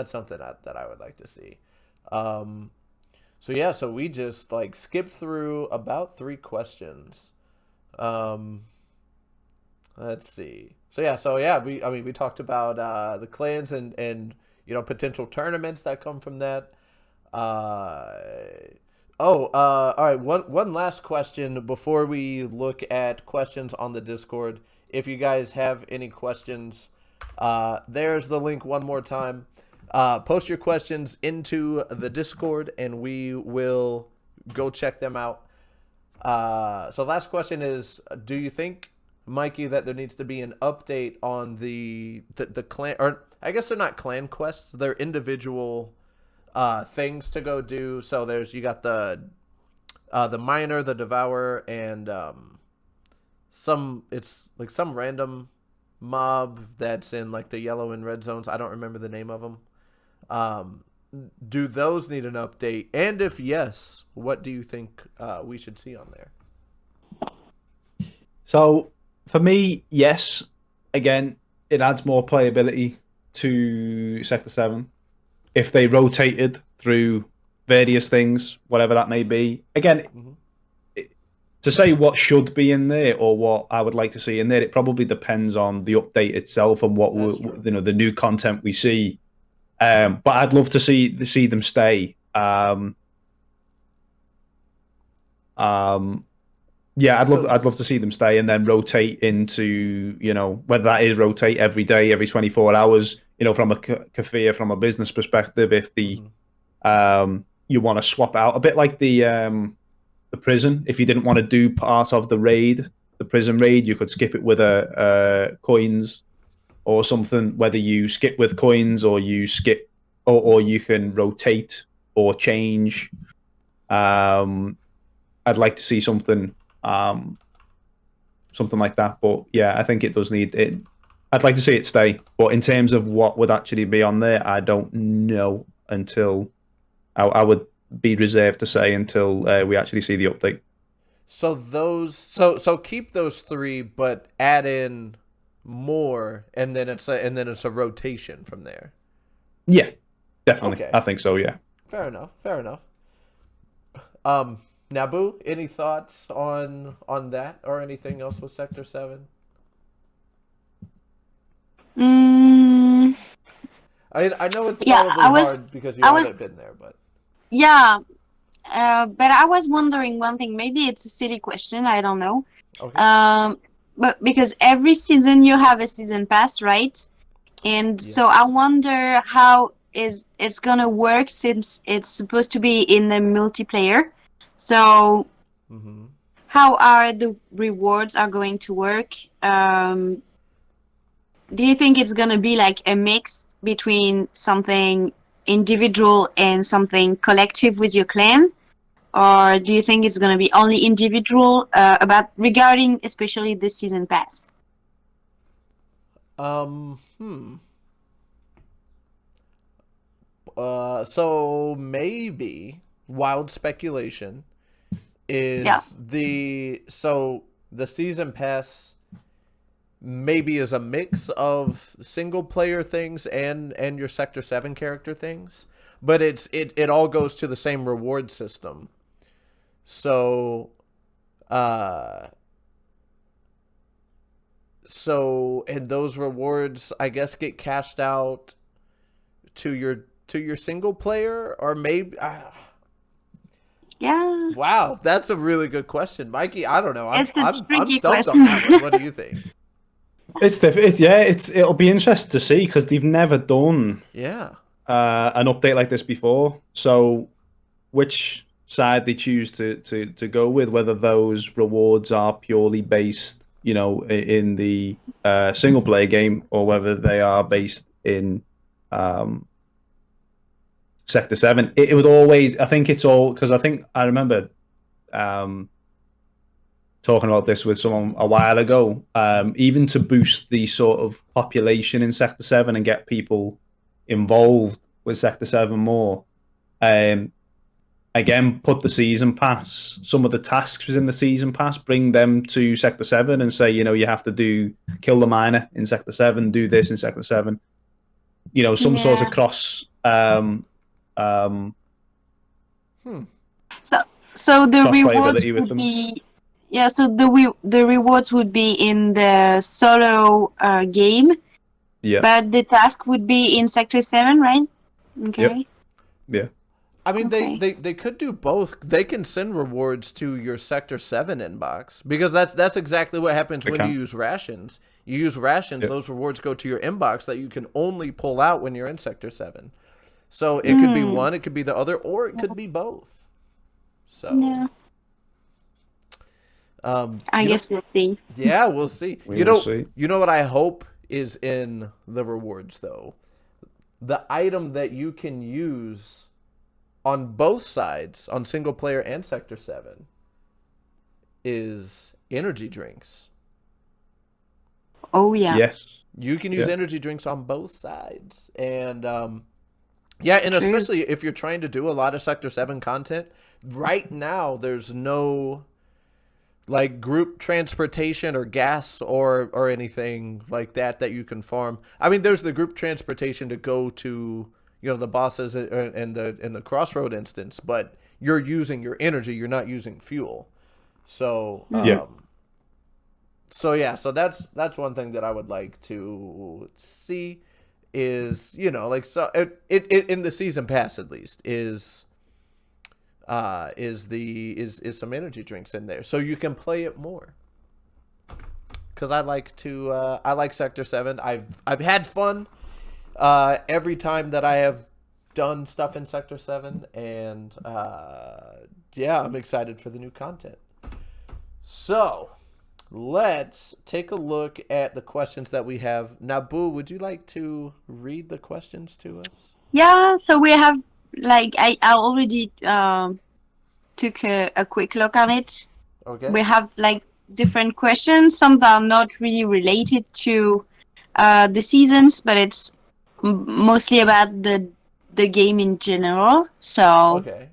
something that I would like to see. So yeah, so we just like skipped through about 3 questions. Let's see. So yeah, we talked about the clans and potential tournaments that come from that. All right. One last question before we look at questions on the Discord. If you guys have any questions, there's the link one more time. Post your questions into the Discord and we will go check them out. So last question is, do you think Mikey, that there needs to be an update on the clan, or I guess they're not clan quests, they're individual things to go do. So you got the miner, the devourer, and it's like some random mob that's in like the yellow and red zones. I don't remember the name of them. Do those need an update? And if yes, what do you think we should see on there? So for me, yes. Again, it adds more playability to Sector 7. If they rotated through various things, whatever that may be. Again, to say what should be in there or what I would like to see in there, it probably depends on the update itself and what the new content we see. But I'd love to see them stay. Yeah, I'd love to see them stay and then rotate into, whether that is rotate every day, every 24 hours, from a cafe, from a business perspective. If the you want to swap out a bit like the prison. If you didn't want to do part of the prison raid, you could skip it with coins or something. Whether you skip with coins or you skip, or you can rotate or change. I'd like to see something like that. But yeah, I think it does need it. I'd like to see it stay. But in terms of what would actually be on there, I don't know until I would be reserved to say until we actually see the update. So so keep those 3, but add in more, and then it's a rotation from there. Yeah, definitely. Okay. I think so. Yeah. Fair enough. Naboo, any thoughts on that or anything else with Sector 7? I know it's probably hard because you haven't been there, but yeah. But I was wondering one thing. Maybe it's a silly question. I don't know. Okay. But because every season you have a season pass, right? And so I wonder how it's gonna work since it's supposed to be in the multiplayer. So how are the rewards are going to work? Do you think it's gonna be like a mix between something individual and something collective with your clan? Or do you think it's going to be only individual regarding especially the season pass? So maybe wild speculation is the season pass maybe is a mix of single player things and your Sector 7 character things, but it all goes to the same reward system. So and those rewards, I guess, get cashed out to your single player, or maybe yeah. Wow, that's a really good question, Mikey. I don't know. I'm stoked question. on that one. What do you think? It'll be interesting to see because they've never done an update like this before. So which side they choose to go with, whether those rewards are purely based, in the single player game, or whether they are based in Sector 7. It would always, I think it's all, because I remember talking about this with someone a while ago, even to boost the sort of population in Sector 7 and get people involved with Sector 7 more. Again, put the season pass, some of the tasks within the season pass, bring them to Sector 7 and say, you have to kill the miner in Sector 7, do this in Sector 7. Some sort of cross. So the rewards would be. Yeah, so the rewards would be in the solo game. Yeah. But the task would be in Sector 7, right? Okay. Yep. Yeah. I mean, they could do both. They can send rewards to your Sector 7 inbox, because that's exactly what happens when you use rations. You use rations, those rewards go to your inbox that you can only pull out when you're in Sector 7. So it could be one, it could be the other, or it could be both. So I guess we'll see. Yeah, we'll see. We will see. You know what I hope is in the rewards though. The item that you can use on both sides, on single player and Sector 7, is energy drinks. Oh yeah. Yes. You can use energy drinks on both sides. And yeah, and especially if you're trying to do a lot of Sector 7 content, right now there's no like group transportation or gas or anything like that you can farm. I mean, there's the group transportation to go to, you know, the bosses in the crossroad instance, but you're using your energy, you're not using fuel. So so that's one thing that I would like to see is, you know, like, so it in the season pass at least is some energy drinks in there so you can play it more. Cause I like Sector 7. I've had fun every time that I have done stuff in Sector 7, and yeah, I'm excited for the new content. So let's take a look at the questions that we have. Naboo, would you like to read the questions to us? Yeah, so we have, like, I already took a quick look on it. Okay. We have, like, different questions. Some that are not really related to the seasons, but it's mostly about the game in general. So Okay.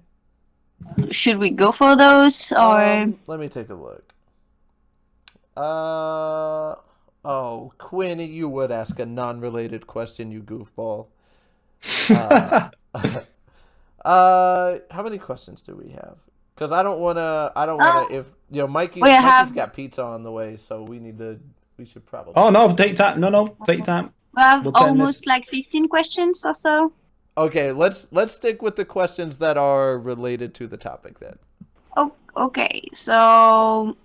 should we go for those, or let me take a look. Oh, Quinn, you would ask a non-related question, you goofball. How many questions do we have? Because I don't wanna. If you know, Mikey's got pizza on the way, so we should probably. Oh no, take time. No, take your time. we have We'll turn almost this- like 15 questions or so. Okay, let's stick with the questions that are related to the topic then. Oh, okay. So,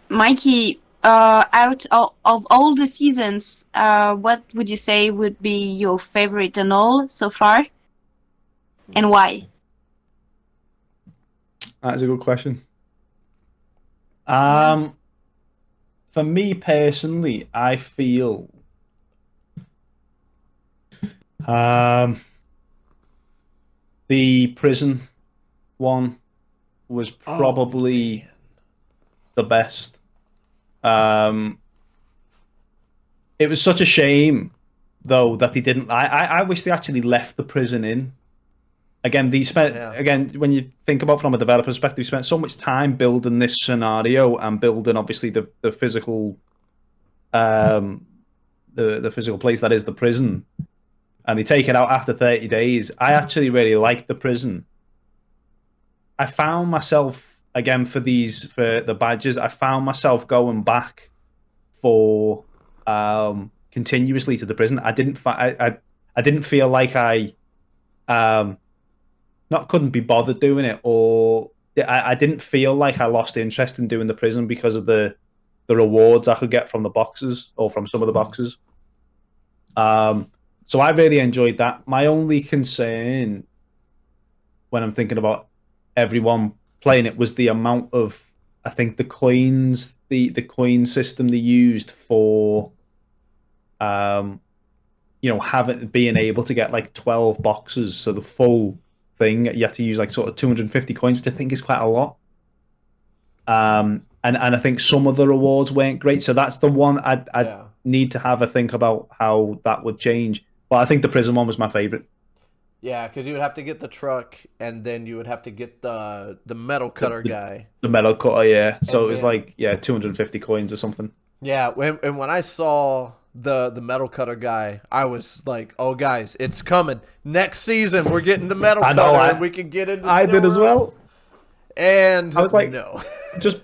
Mikey, out of all the seasons, what would you say would be your favorite and all so far, and why? That's a good question. For me personally, I feel the prison one was probably the best. It was such a shame though that they didn't. I wish they actually left the prison in. Again, again, when you think about it from a developer perspective, we spent so much time building this scenario and building obviously the physical the physical place that is the prison, and they take it out after 30 days. I actually really liked the prison. I found myself, again, for the badges, I found myself going back for continuously to the prison. I didn't feel like I not couldn't be bothered doing it, or I didn't feel like I lost interest in doing the prison because of the rewards I could get from the boxes, or from some of the boxes. So I really enjoyed that. My only concern when I'm thinking about everyone playing it was the amount of, I think, the coins, the coin system they used for you know, being able to get like 12 boxes, so the full thing, you have to use like sort of 250 coins, which I think is quite a lot. And I think some of the rewards weren't great, so that's the one I'd need to have a think about how that would change. But I think the prison one was my favorite. Yeah, because you would have to get the truck, and then you would have to get the metal cutter guy. The metal cutter, yeah. So it was like 250 coins or something. Yeah, and when I saw the metal cutter guy, I was like, "Oh, guys, it's coming next season. We're getting the metal cutter, and we can get into." I did as well. And I was like, "No."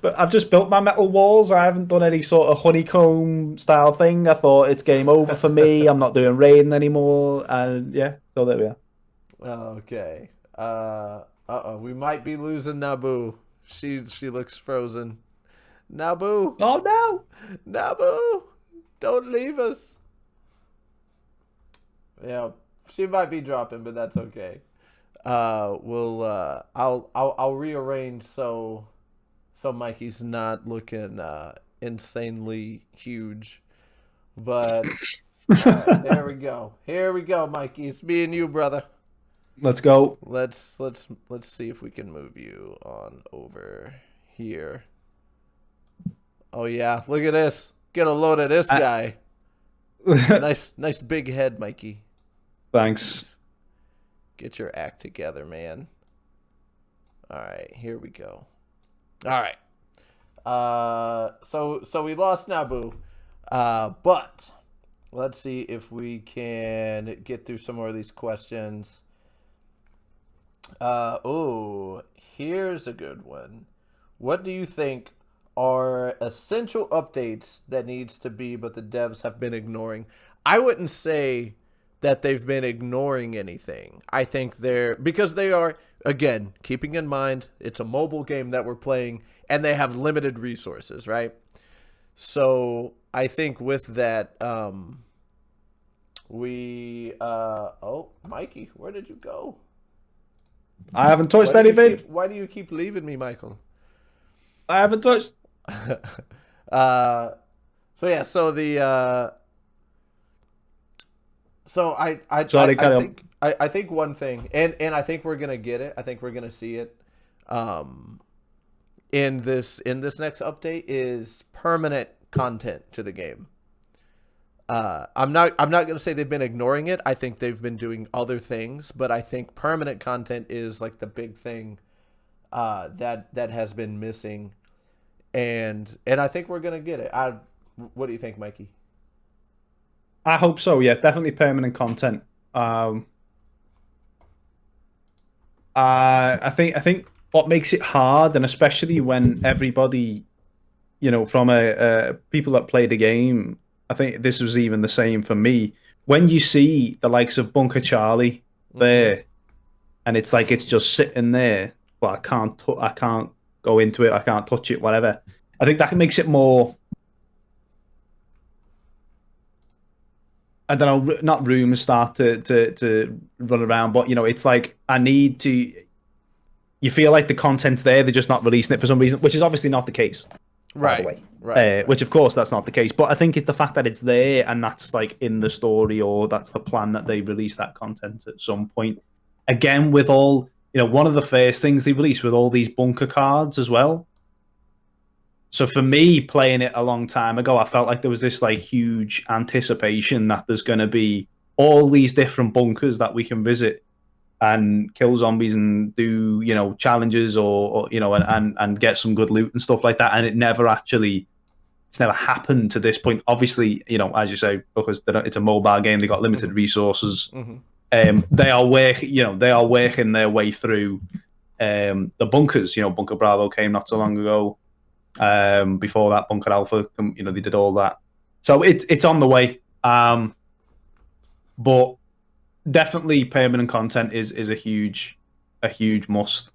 I've just built my metal walls. I haven't done any sort of honeycomb style thing. I thought it's game over for me. I'm not doing raiding anymore, and yeah, so there we are. Okay. We might be losing Naboo. She looks frozen. Naboo. Oh no, Naboo, don't leave us. Yeah, she might be dropping, but that's okay. I'll rearrange so so Mikey's not looking insanely huge. But all right, there we go. Here we go, Mikey. It's me and you, brother. Let's go. Let's see if we can move you on over here. Oh yeah, look at this. Get a load of this guy. Nice big head, Mikey. Thanks. Get your act together, man. All right, here we go. All right. So we lost Nabu. But let's see if we can get through some more of these questions. Here's a good one. What do you think are essential updates that needs to be but the devs have been ignoring? I wouldn't say that they've been ignoring anything. I think because they are, again, keeping in mind it's a mobile game that we're playing and they have limited resources, right? So I think with that, Mikey, where did you go? I haven't touched anything. Why do you keep leaving me, Michael? I haven't touched. So I think one thing, and I think we're gonna get it. I think we're gonna see it. In this next update is permanent content to the game. I'm not gonna say they've been ignoring it. I think they've been doing other things, but I think permanent content is like the big thing that has been missing, and I think we're gonna get it. What do you think, Mikey? I hope so. Yeah, definitely permanent content. I think what makes it hard, and especially when everybody, from people that play the game, I think this was even the same for me. When you see the likes of Bunker Charlie there, and it's like it's just sitting there, but I can't go into it, I can't touch it, whatever. I think that makes it more. I don't know, not rumors start to run around, but it's like I need to. You feel like the content's there, they're just not releasing it for some reason, which is obviously not the case. By the way. Right. Which of course that's not the case, but I think it's the fact that it's there and that's like in the story, or that's the plan that they release that content at some point. Again, with all one of the first things they released with all these bunker cards as well. So for me, playing it a long time ago, I felt like there was this like huge anticipation that there's going to be all these different bunkers that we can visit and kill zombies and do challenges or and get some good loot and stuff like that. And it's never happened to this point. Obviously, as you say, because it's a mobile game, they got limited resources. They are working their way through the bunkers. Bunker Bravo came not so long ago. Before that, Bunker Alpha, they did all that, so it's on the way. But definitely permanent content is a huge must.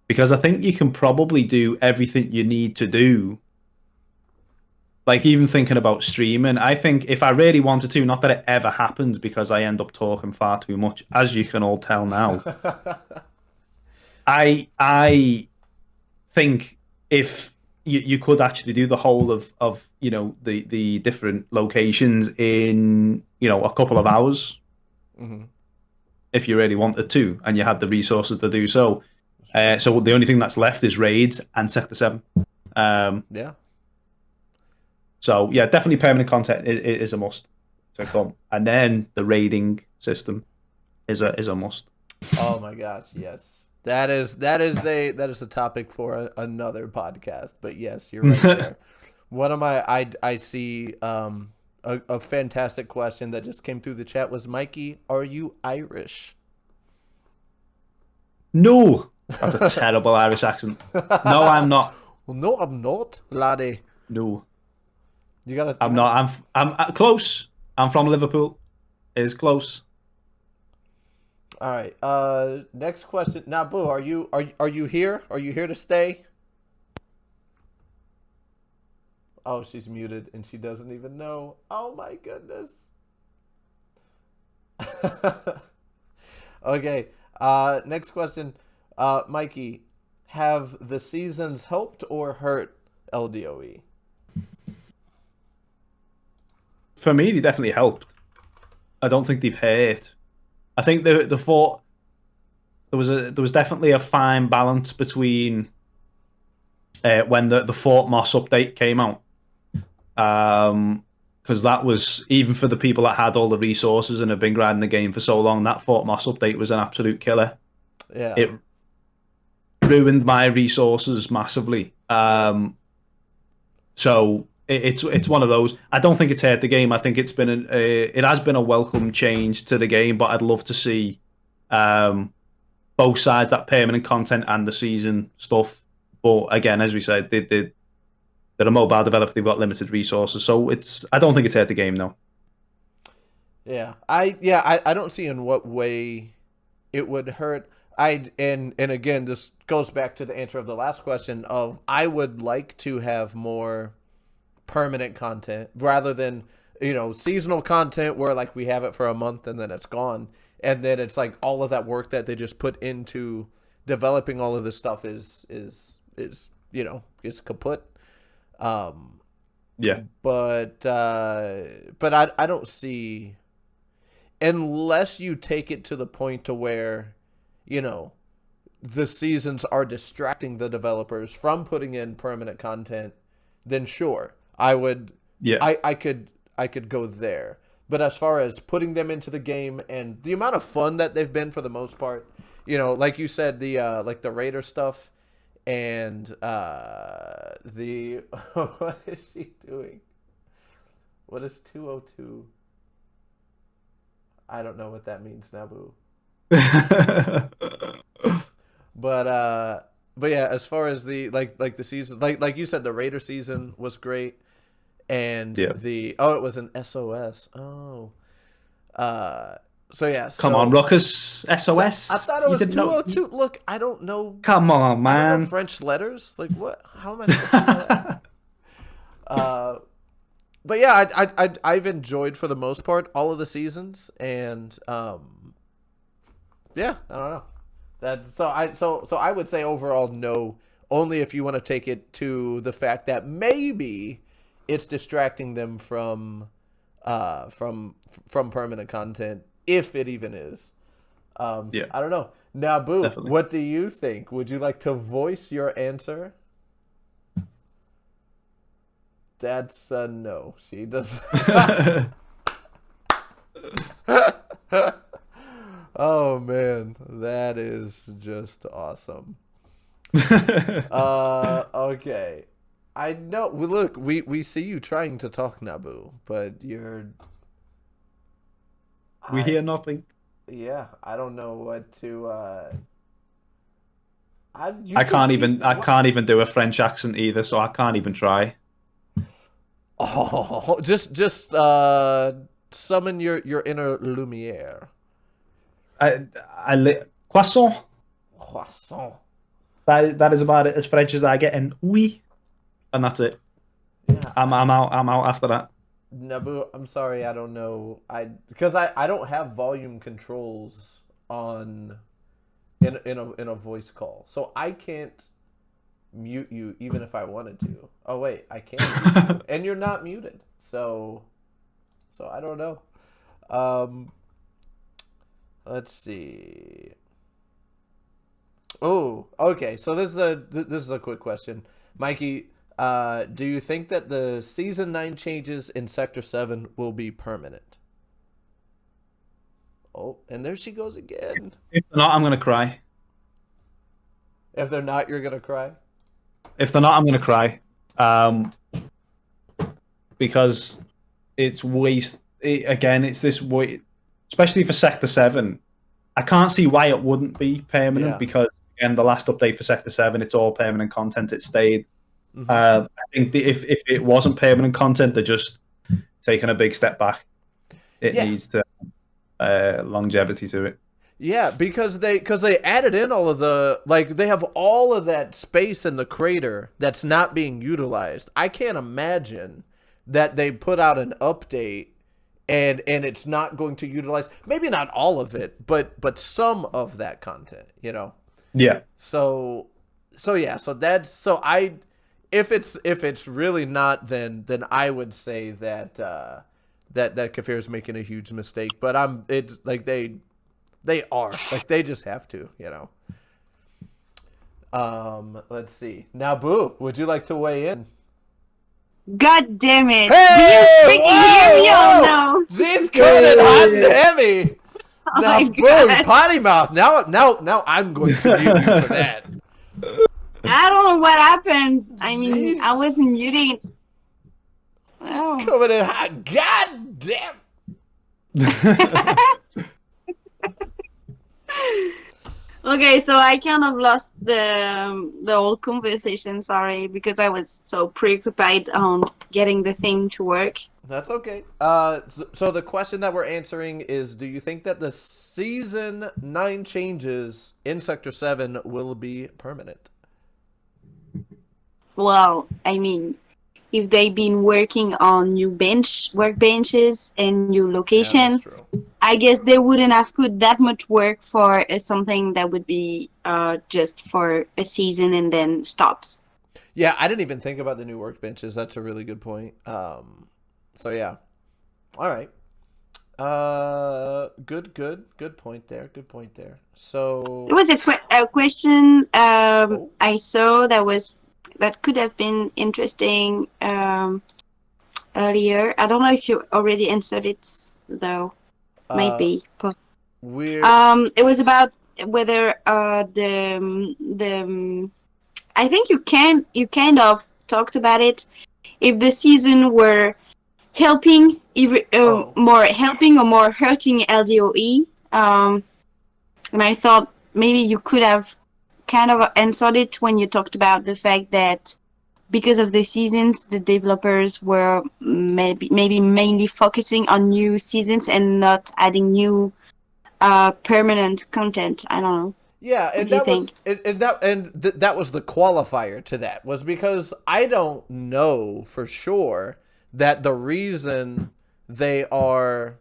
Because I think you can probably do everything you need to do. Like even thinking about streaming, I think if I really wanted to, not that it ever happens because I end up talking far too much, as you can all tell now. I think if you could actually do the whole of the different locations in a couple of hours, if you really wanted to, and you had the resources to do so. So the only thing that's left is raids and Sector 7. Yeah. So yeah, definitely permanent content is a must to come, and then the raiding system is a must. Oh my gosh, yes. That is a topic for another podcast. But yes, you're right there. One of my I see a fantastic question that just came through the chat was, Mikey, are you Irish? No, that's a terrible Irish accent. No, I'm not. Well, no, I'm not, laddie. No, you gotta. I'm not. I'm close. I'm from Liverpool. It's close. All right. Next question. Now, Boo, are you here? Are you here to stay? Oh, she's muted and she doesn't even know. Oh my goodness. Okay. Next question. Mikey, have the seasons helped or hurt LDOE? For me, they definitely helped. I don't think they've hurt. I think the fort there was definitely a fine balance between when the Fort Moss update came out, because that was, even for the people that had all the resources and have been grinding the game for so long, that Fort Moss update was an absolute killer. Yeah, it ruined my resources massively. So it's one of those. I don't think it's hurt the game. I think it has been a welcome change to the game, but I'd love to see both sides, that permanent content and the season stuff. But again, as we said, they're a mobile developer. They've got limited resources, so I don't think it's hurt the game, though. Yeah, I don't see in what way it would hurt. And again, this goes back to the answer of the last question of, I would like to have more permanent content rather than, seasonal content where like we have it for a month and then it's gone. And then it's like all of that work that they just put into developing all of this stuff is kaput. Yeah. But I don't see, unless you take it to the point to where, the seasons are distracting the developers from putting in permanent content, then sure, I would. Yeah. I could go there. But as far as putting them into the game and the amount of fun that they've been for the most part, like you said, the like the Raider stuff and the what is she doing? What is 202? I don't know what that means, Naboo. But yeah, as far as the like the season, like you said, the Raider season was great. And it was an SOS. Oh. So yeah. Come on, Rukus. SOS. I thought it was 202. Look, I don't know. Come on, man. I don't know French letters. Like what? How am I supposed to know that? But yeah, I've enjoyed for the most part all of the seasons, and yeah, I don't know. So I would say overall no. Only if you want to take it to the fact that maybe it's distracting them from permanent content, if it even is. I don't know. Naboo, definitely. What do you think? Would you like to voice your answer? That's a no. She does. Oh man, that is just awesome. Okay. I know. Look, we see you trying to talk, Naboo, but you're. We hear nothing. Yeah, I don't know what to. I can't even do a French accent either, so I can't even try. Oh, just summon your inner lumiere. Croissant. Croissant. That is about it as French as I get, and oui. And that's it. Yeah, I'm out after that. Naboo, I'm sorry, I don't know. Because I don't have volume controls on in a voice call, so I can't mute you even if I wanted to. Oh wait, I can mute you, and you're not muted, so I don't know. Let's see. Oh, okay. So this is a quick question, Mikey. Do you think that the Season 9 changes in Sector 7 will be permanent? Oh, and there she goes again. If they're not, I'm going to cry. If they're not, you're going to cry? If they're not, I'm going to cry. Because it's waste. It's this way, especially for Sector 7. I can't see why it wouldn't be permanent, because, again, the last update for Sector 7, it's all permanent content. It stayed. Mm-hmm. I think if it wasn't permanent content, they're just taking a big step back. It needs to longevity to it. Yeah, because they added in all of they have all of that space in the crater that's not being utilized. I can't imagine that they put out an update and it's not going to utilize, maybe not all of it, but some of that content, Yeah. So so yeah, so that's so I if it's really not, then I would say that that Kafir is making a huge mistake. But it's like they are like they just have to, you know. Let's see. Now, Boo, would you like to weigh in? God damn it! Hey! Do you freaking hear me or no? She's coming in hot and heavy. Oh Now, my Boo, God. potty mouth. Now I'm going to mute you for that. I don't know what happened. I mean, I Jeez. was muting. Oh. Coming in hot. God damn. Okay, so I kind of lost the whole conversation. Sorry, because I was so preoccupied on getting the thing to work. That's okay. So the question that we're answering is: do you think that the season 9 changes in Sector 7 will be permanent? Well, I mean, if they've been working on new workbenches and new Yeah, location, that's true. I guess they wouldn't have put that much work for something that would be just for a season and then stops. Yeah, I didn't even think about the new workbenches. That's a really good point. So yeah. All right. Good point there. Good point there. So It was a question Oh. I saw that could have been interesting earlier. I don't know if you already answered it though. Might be. But, we're it was about whether I think you kind of talked about it. If the season were helping, more helping or more hurting LDOE, and I thought maybe you could have kind of answered it when you talked about the fact that because of the seasons, the developers were maybe mainly focusing on new seasons and not adding new permanent content. I don't know. Yeah, What and do you that was think? that was the qualifier to that, was because I don't know for sure that the reason they are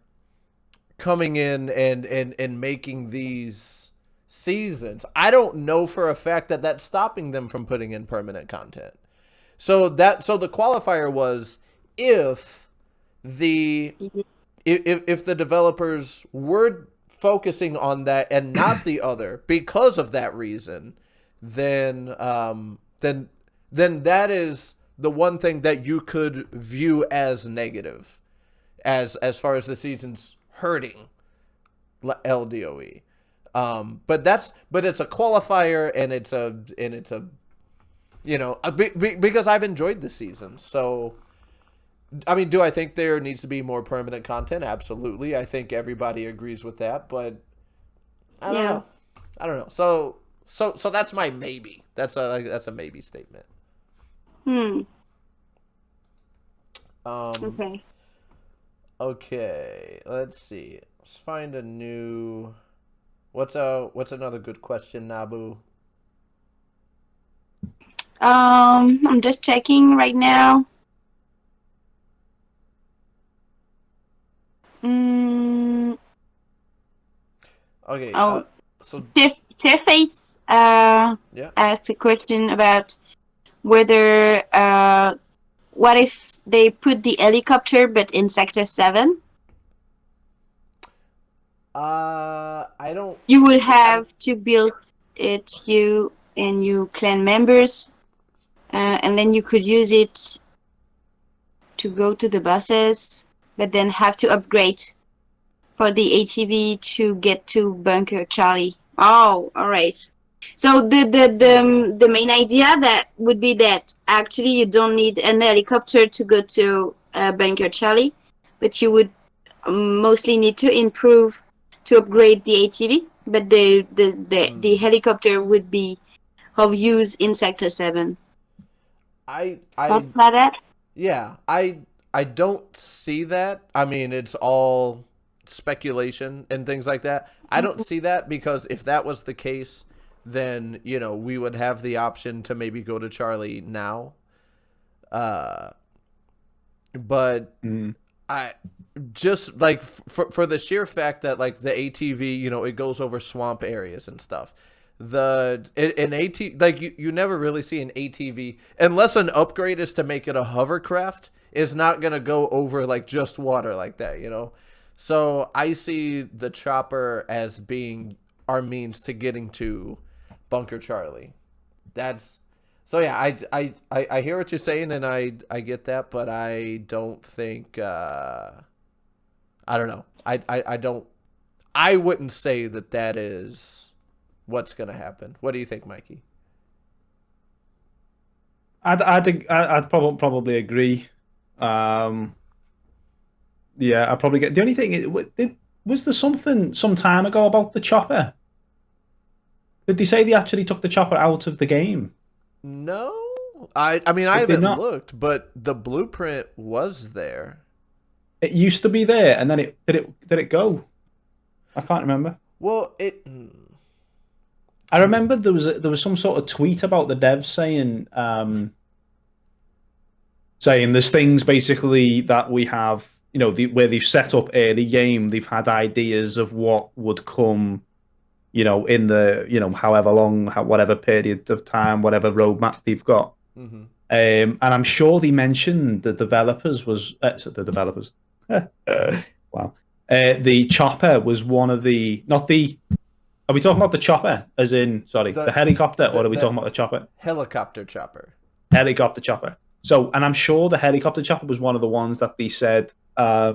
coming in and making these seasons, I don't know for a fact that that's stopping them from putting in permanent content. So the qualifier was if the if the developers were focusing on that and not the other because of that reason, then that is the one thing that you could view as negative, as far as the season's hurting LDOE. But it's a qualifier, and it's a you know, because I've enjoyed the season. So I mean, do I think there needs to be more permanent content? Absolutely. I think everybody agrees with that, but I don't know. I don't know. So that's my maybe. That's a maybe statement. Okay. Okay. Let's see. Let's find a new. What's another good question, Nabu? I'm just checking right now. Okay. Oh, So Fairface yeah. asked a question about whether what if they put the helicopter but in Sector 7? I don't. You would have to build it, you and your clan members, and then you could use it to go to the buses, but then have to upgrade for the ATV to get to Bunker Charlie. Oh, all right. So the main idea that would be that actually you don't need an helicopter to go to Bunker Charlie, but you would mostly need to upgrade the ATV, but the helicopter would be of use in Sector 7. That's not it? Yeah, I don't see that. I mean, it's all speculation and things like that. I don't see that, because if that was the case, then, you know, we would have the option to maybe go to Charlie now. But I just like for the sheer fact that like the ATV, you know, it goes over swamp areas and stuff. an AT, like you never really see an ATV unless an upgrade is to make it a hovercraft. Is not gonna go over like just water like that, you know. So I see the chopper as being our means to getting to Bunker Charlie. That's so yeah. I hear what you're saying, and I get that, but I don't think I don't know. I don't. I wouldn't say that is what's gonna happen. What do you think, Mikey? I think I'd probably agree. Yeah, I probably get. The only thing is, was there something some time ago about the chopper? Did they say they actually took the chopper out of the game? No, I mean I Did they haven't not? looked, but the blueprint was there. It used to be there, and then did it go? I can't remember. Well, I remember there was some sort of tweet about the devs saying there's things basically that we have, you know, where they've set up early game, they've had ideas of what would come, you know, in the, you know, however long, whatever period of time, whatever roadmap they've got. mm-hmm. And I'm sure they mentioned the developers was the developers. Wow. The chopper was one of the, not the. Are we talking about the chopper, as in, sorry, the helicopter, or are we talking about the chopper? Helicopter chopper. Helicopter chopper. So, and I'm sure the helicopter chopper was one of the ones that they said they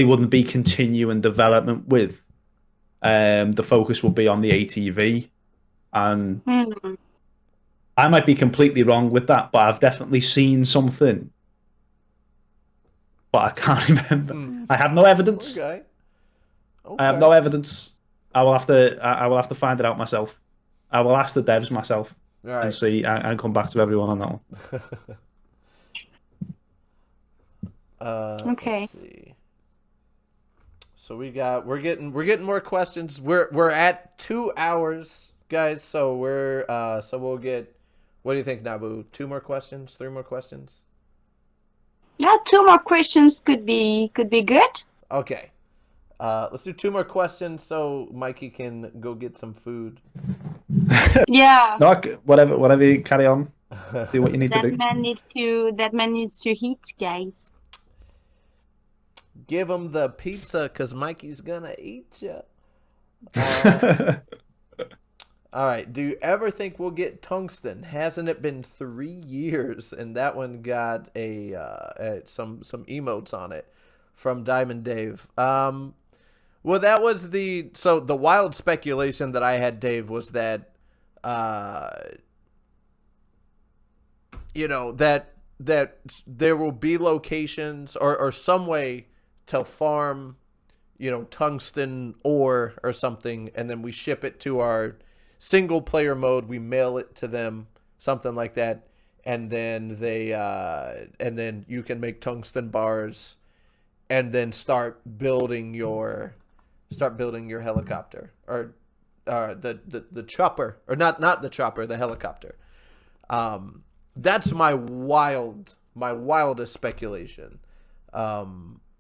wouldn't be continuing development with. The focus would be on the ATV. And I might be completely wrong with that, but I've definitely seen something. But I can't remember. I have no evidence. Okay. I have no evidence. I will have to find it out myself. I will ask the devs myself and see and come back to everyone on that one. Okay. Let's see. So we're getting more questions. We're at 2 hours, guys. So we'll get. What do you think, Nabu? 2 more questions? 3 more questions? Yeah, 2 more questions could be good. Okay. Let's do 2 more questions so Mikey can go get some food. Yeah. No, whatever you carry on. Do what you need to do. That man needs to eat, guys. Give him the pizza because Mikey's gonna eat you. All right. Do you ever think we'll get tungsten? Hasn't it been 3 years? And that one got some emotes on it from Diamond Dave. Well, that was the wild speculation that I had, Dave, was that you know, that there will be locations or some way to farm, you know, tungsten ore or something, and then we ship it to our single player mode. We mail it to them, something like that, and then then you can make tungsten bars, and then start building your helicopter or the chopper, or not the chopper, the helicopter. That's my wildest speculation.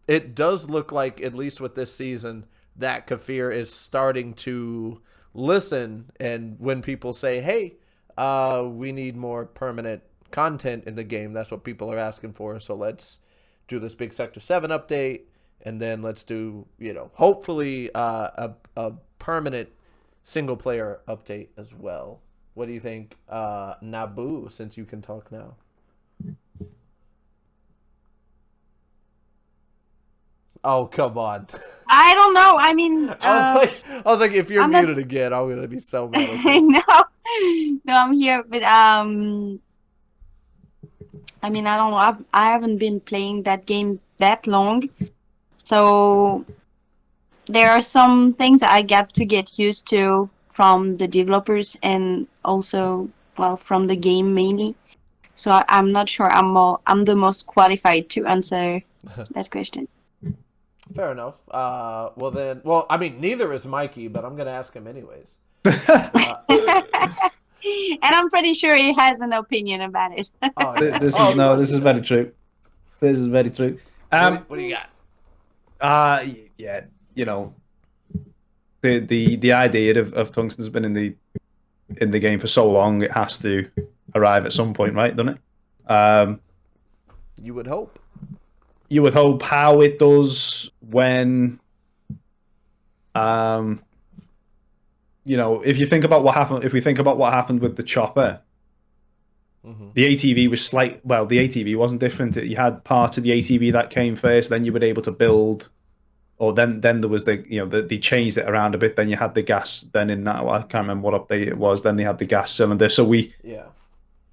It does look like, at least with this season, that Kafir is starting to listen, and when people say, hey, we need more permanent content in the game, that's what people are asking for, so let's do this big Sector 7 update, and then let's do, you know, hopefully a permanent single player update as well. What do you think, Nabu, since you can talk now? Oh, come on. I don't know. I mean, I was like, if you're muted again, I'm gonna be so mad at you. No, I'm here, but I mean, I don't know. I haven't been playing that game that long, so there are some things I got to get used to from the developers and also, well, from the game mainly. So I'm not sure I'm the most qualified to answer that question. Fair enough. Well, I mean, neither is Mikey, but I'm gonna ask him anyways. And I'm pretty sure he has an opinion about it. This is very true. This is very true. What do you got? Yeah, you know, the idea of tungsten's been in the game for so long, it has to arrive at some point, right? Doesn't it? You would hope. You would hope. How it does when, if you think about what happened, if we think about what happened with the chopper, the ATV was the ATV wasn't different. You had parts of the ATV that came first, then you were able to build, or then there was they changed it around a bit. Then you had the gas. Then in that, I can't remember what update it was. Then they had the gas cylinder. So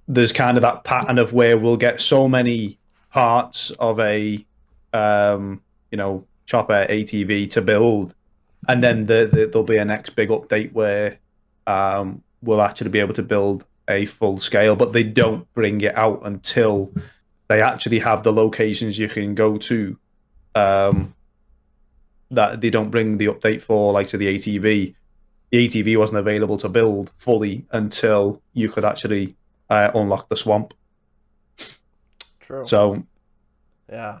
there's kind of that pattern of where we'll get so many parts of a chopper ATV to build, and then there'll be a next big update where we'll actually be able to build a full scale, but they don't bring it out until they actually have the locations you can go to. That they don't bring the update for, like to the ATV. The ATV wasn't available to build fully until you could actually unlock the swamp. True. So, yeah.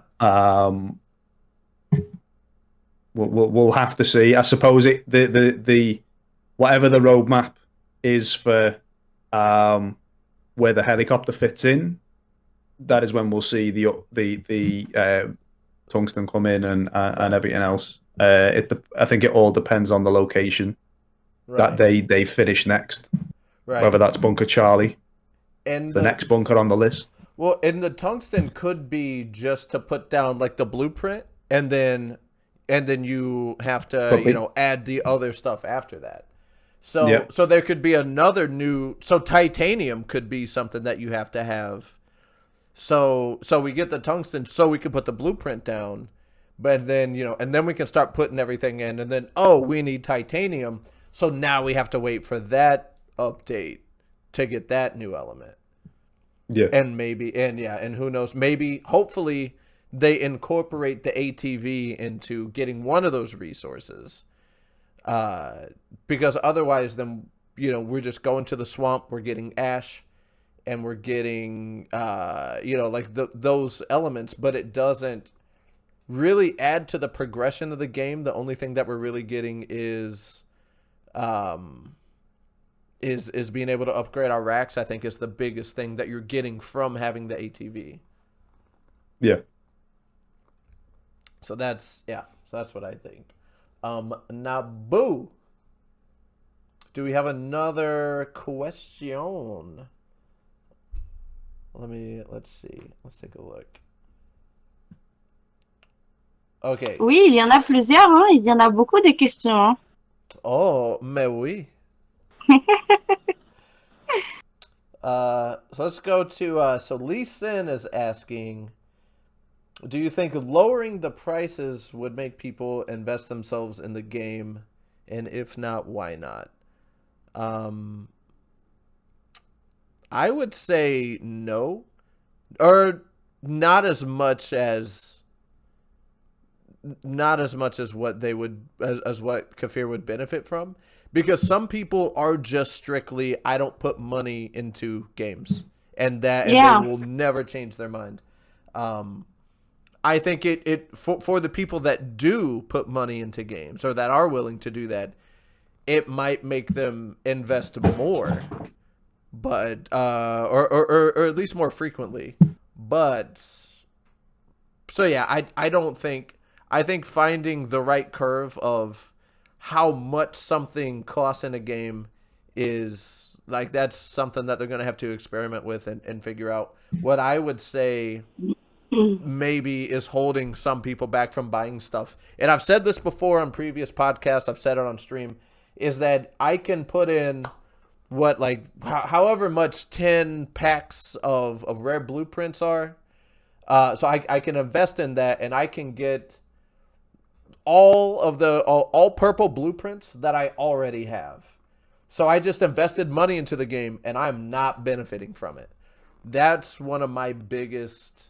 We'll have to see. I suppose the whatever the roadmap is for where the helicopter fits in, that is when we'll see the tungsten come in and everything else. I think it all depends on the location that they finish next. Right. Whether that's Bunker Charlie, and it's the next bunker on the list. Well, and the tungsten could be just to put down like the blueprint, and then you have to add the other stuff after that. So so there could be another new. So titanium could be something that you have to have. So we get the tungsten, so we can put the blueprint down, but then and then we can start putting everything in, and then we need titanium. So now we have to wait for that update to get that new element. Yeah. And who knows, maybe hopefully they incorporate the ATV into getting one of those resources. Because otherwise then, we're just going to the swamp, we're getting ash, and we're getting, those elements, but it doesn't really add to the progression of the game. The only thing that we're really getting is being able to upgrade our racks. I think is the biggest thing that you're getting from having the ATV. Yeah. So that's what I think. Now, Boo, do we have another question? Let's see. Let's take a look. Okay. Oui, il y en a plusieurs, hein. Il y en a beaucoup de questions, hein. Oh, mais oui. So let's go to so Lee Sin is asking, do you think lowering the prices would make people invest themselves in the game, and if not, why not? I would say no, or not as much as what they would as what Kafir would benefit from, because some people are just strictly, I don't put money into games, and they will never change their mind. I think it for the people that do put money into games, or that are willing to do that, it might make them invest more, but or at least more frequently. But so yeah, I think finding the right curve of how much something costs in a game is like, that's something that they're going to have to experiment with and figure out. What I would say maybe is holding some people back from buying stuff, and I've said this before on previous podcasts, I've said it on stream, is that I can put in however much 10 packs of rare blueprints are, so I can invest in that, and I can get all purple blueprints that I already have. So I just invested money into the game, and I'm not benefiting from it. That's one of my biggest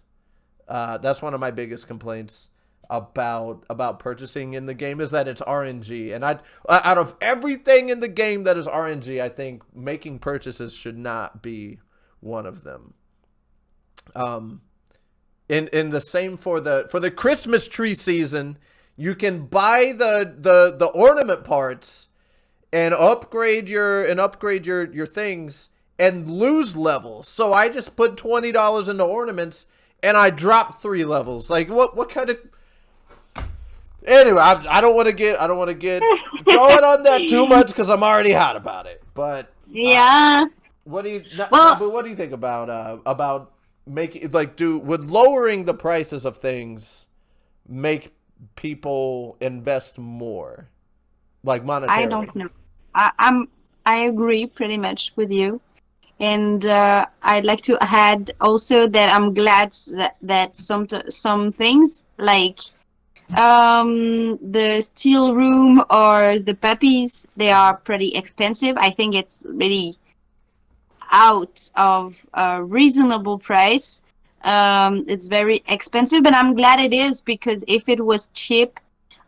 complaints about purchasing in the game, is that it's RNG. And out of everything in the game that is RNG, I think making purchases should not be one of them. In the same for the Christmas tree season, you can buy the ornament parts and upgrade your things and lose levels. So I just put $20 into ornaments and I dropped 3 levels. Like what kind of... Anyway, I don't want to get going on that too much because I'm already hot about it. But yeah. What do you think about making, like, would lowering the prices of things make people invest more, like monetarily? I don't know. I agree pretty much with you, and I'd like to add also that I'm glad that some things like the steel room or the puppies, they are pretty expensive. I think it's really out of a reasonable price. It's very expensive, but I'm glad it is, because if it was cheap,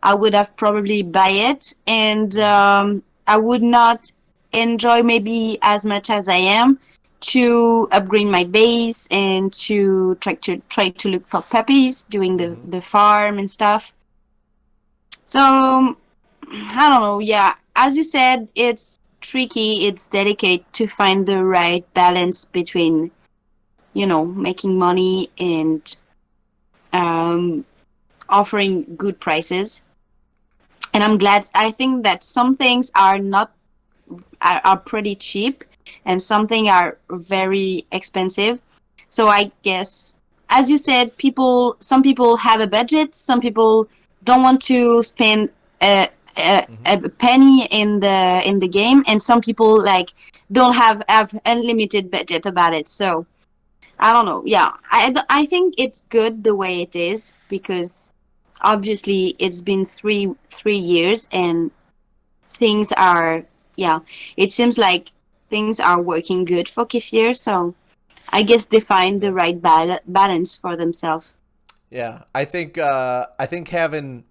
I would have probably buy it, and I would not enjoy maybe as much as I am to upgrade my base and to try to look for puppies, doing the farm and stuff. So I don't know. Yeah, as you said, it's tricky. It's delicate to find the right balance between, making money and offering good prices. And I'm glad. I think that some things are pretty cheap, and some things are very expensive. So I guess, as you said, some people have a budget. Some people don't want to spend a penny in the game, and some people don't have unlimited budget about it. So I don't know. Yeah, I think it's good the way it is, because obviously it's been three years and things are, it seems like things are working good for Kefir. So I guess they find the right balance for themselves. Yeah, I think having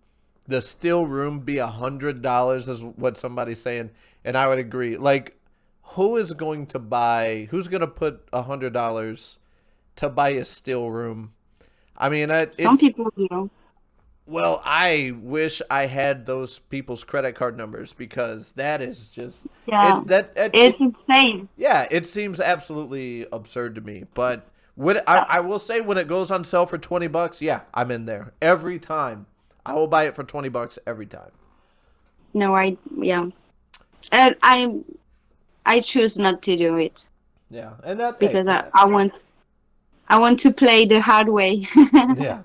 the steel room be $100 is what somebody's saying, and I would agree. Like, who's going to put $100 to buy a steel room? I mean, some people do. Well, I wish I had those people's credit card numbers, because that is just it's insane. Yeah, it seems absolutely absurd to me. But I will say, when it goes on sale for $20, yeah, I'm in there every time. I will buy it for $20 every time. No, I choose not to do it. Yeah, and that's because I want to play the hard way. Yeah.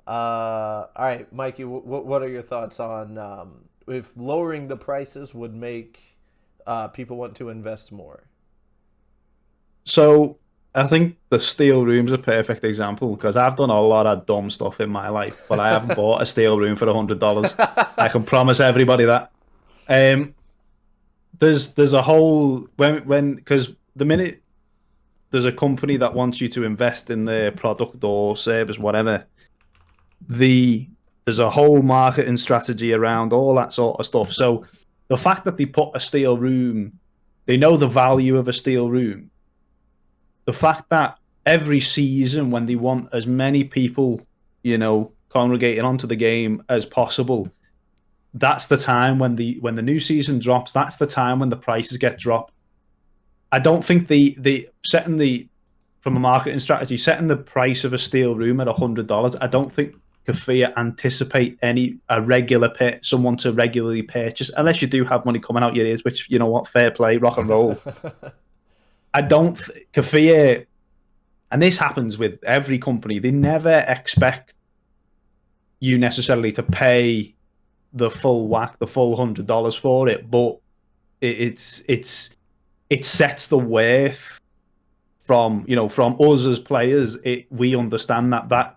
All right, Mikey, what are your thoughts on if lowering the prices would make people want to invest more? So I think the steel room's a perfect example, because I've done a lot of dumb stuff in my life, but I haven't bought a steel room for $100. I can promise everybody that. There's a whole because the minute there's a company that wants you to invest in their product or service, whatever, there's a whole marketing strategy around all that sort of stuff. So the fact that they put a steel room, they know the value of a steel room. The fact that every season, when they want as many people, congregating onto the game as possible, that's the time when the new season drops. That's the time when the prices get dropped. I don't think from a marketing strategy, setting the price of a steel room at $100. I don't think Kefir anticipate someone to regularly purchase, unless you do have money coming out your ears, which, fair play, rock and roll. I don't Kefir, and this happens with every company, they never expect you necessarily to pay the full whack, the full $100 for it, but it sets the worth from us as players. We understand that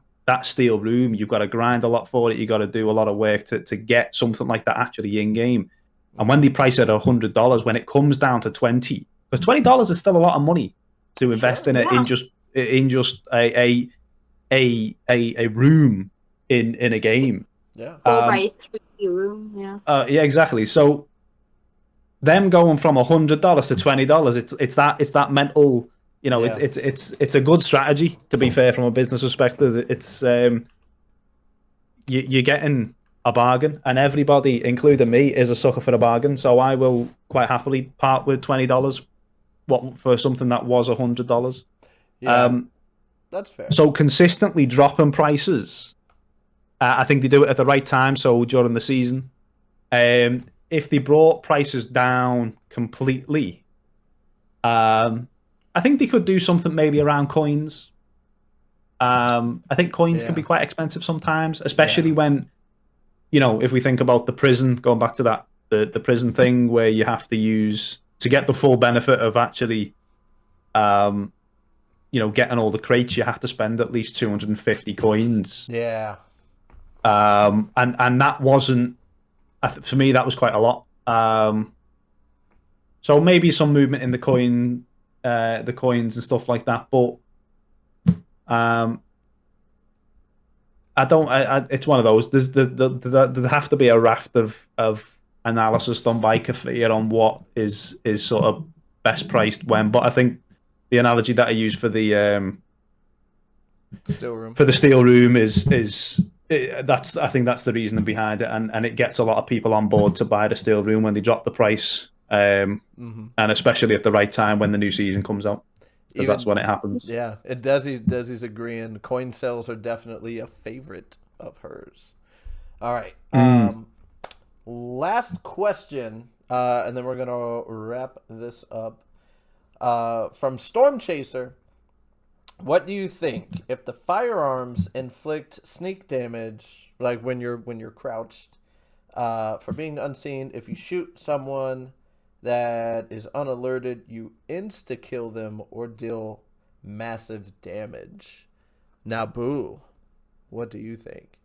steel room, you've got to grind a lot for it, you've got to do a lot of work to get something like that actually in game. And when they price it at $100, when it comes down to $20, because $20 is still a lot of money to invest in it, in just a room in a game. Yeah. 4x3 room. Yeah. Yeah, exactly. So them going from $100 to $20, it's that mental. It's a good strategy, to be fair, from a business perspective. It's you're getting a bargain, and everybody, including me, is a sucker for a bargain. So I will quite happily part with $20 for something that was $100. Yeah, that's fair. So consistently dropping prices, I think they do it at the right time. So during the season, if they brought prices down completely, I think they could do something maybe around coins. I think coins can be quite expensive sometimes, especially when, if we think about the prison, going back to that, the prison thing where you have to use, to get the full benefit of actually, getting all the crates, you have to spend at least 250 coins. Yeah. And that wasn't, for me, that was quite a lot. So maybe some movement in the coins and stuff like that, but it's one of those. There have to be a raft of analysis done by Kafir on what is sort of best priced when. But I think the analogy that I use for the steel room is I think that's the reasoning behind it, and it gets a lot of people on board to buy the steel room when they drop the price, and especially at the right time when the new season comes out. Because that's when it happens. Yeah, Desi's agreeing. Coin sales are definitely a favorite of hers. All right. Last question, and then we're going to wrap this up. From Storm Chaser, what do you think if the firearms inflict sneak damage, like when you're crouched, for being unseen? If you shoot someone that is unalerted, you insta-kill them or deal massive damage. Now, Boo, what do you think?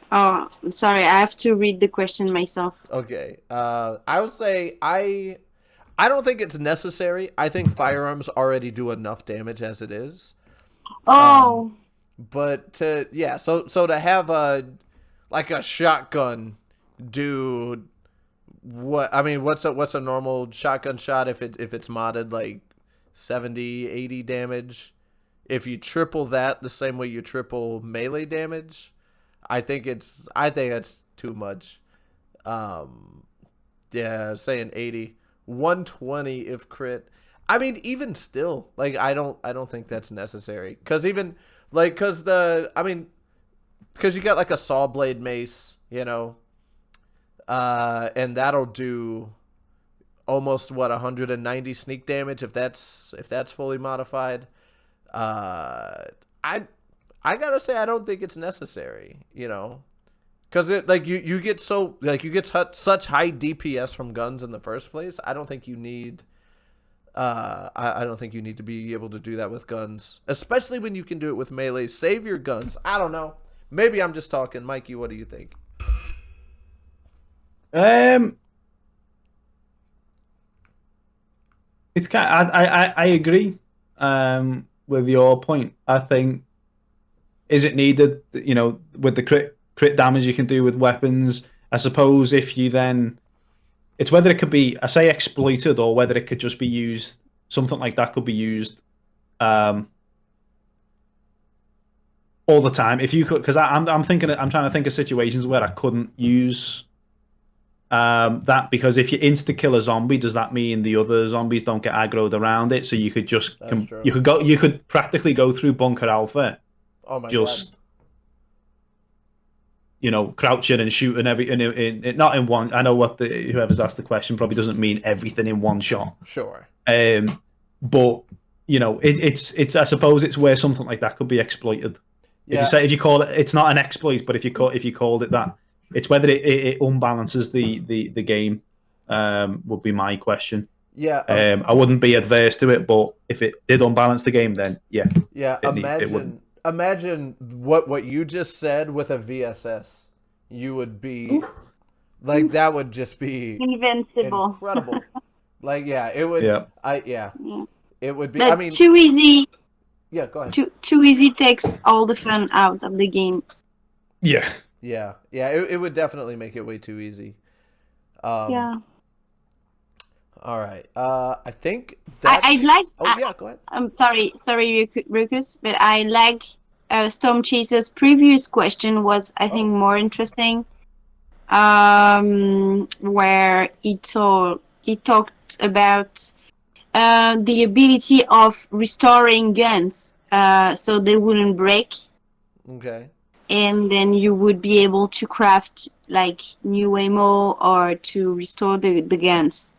Oh, I'm sorry. I have to read the question myself. Okay. I would say I don't think it's necessary. I think firearms already do enough damage as it is. Oh. But so to have a shotgun do what's a normal shotgun shot if it's modded, like 70, 80 damage? If you triple that the same way you triple melee damage, I think that's too much. Saying 80, 120 if crit. I mean, even still, like I don't think that's necessary, because you got like a saw blade mace, and that'll do almost 190 sneak damage if that's fully modified. I gotta say I don't think it's necessary, because you get such high DPS from guns in the first place. I don't think you need. I don't think you need to be able to do that with guns, especially when you can do it with melee. Save your guns. I don't know. Maybe I'm just talking. Mikey, what do you think? It's I agree with your point. I think, is it needed? With the crit damage you can do with weapons. I suppose if you then, it's whether it could be, I say exploited, or whether it could just be used. Something like that could be used all the time. If you could, because I'm trying to think of situations where I couldn't use that, because if you insta kill a zombie, does that mean the other zombies don't get aggroed around it? So you could just you could practically go through Bunker Alpha, God. Crouching and shooting not in one. I know what whoever's asked the question probably doesn't mean everything in one shot. Sure. But it's I suppose it's where something like that could be exploited. Yeah. If you call it, it's not an exploit, but if you called it that, it's whether it unbalances the game. Would be my question. Yeah. I wouldn't be adverse to it, but if it did unbalance the game, then yeah. Yeah. Imagine what you just said with a VSS. You would be like, that would just be invincible. Incredible. It would. Yeah. It would be. But too easy. Yeah, go ahead. Too easy takes all the fun out of the game. Yeah. Yeah. It would definitely make it way too easy. Yeah. All right. I think that's... I'd like... yeah, go ahead. I'm sorry, Rukus, but I like Storm Chaser's previous question was, I think, more interesting. Where he talked about the ability of restoring guns, so they wouldn't break. Okay. And then you would be able to craft like new ammo or to restore the guns.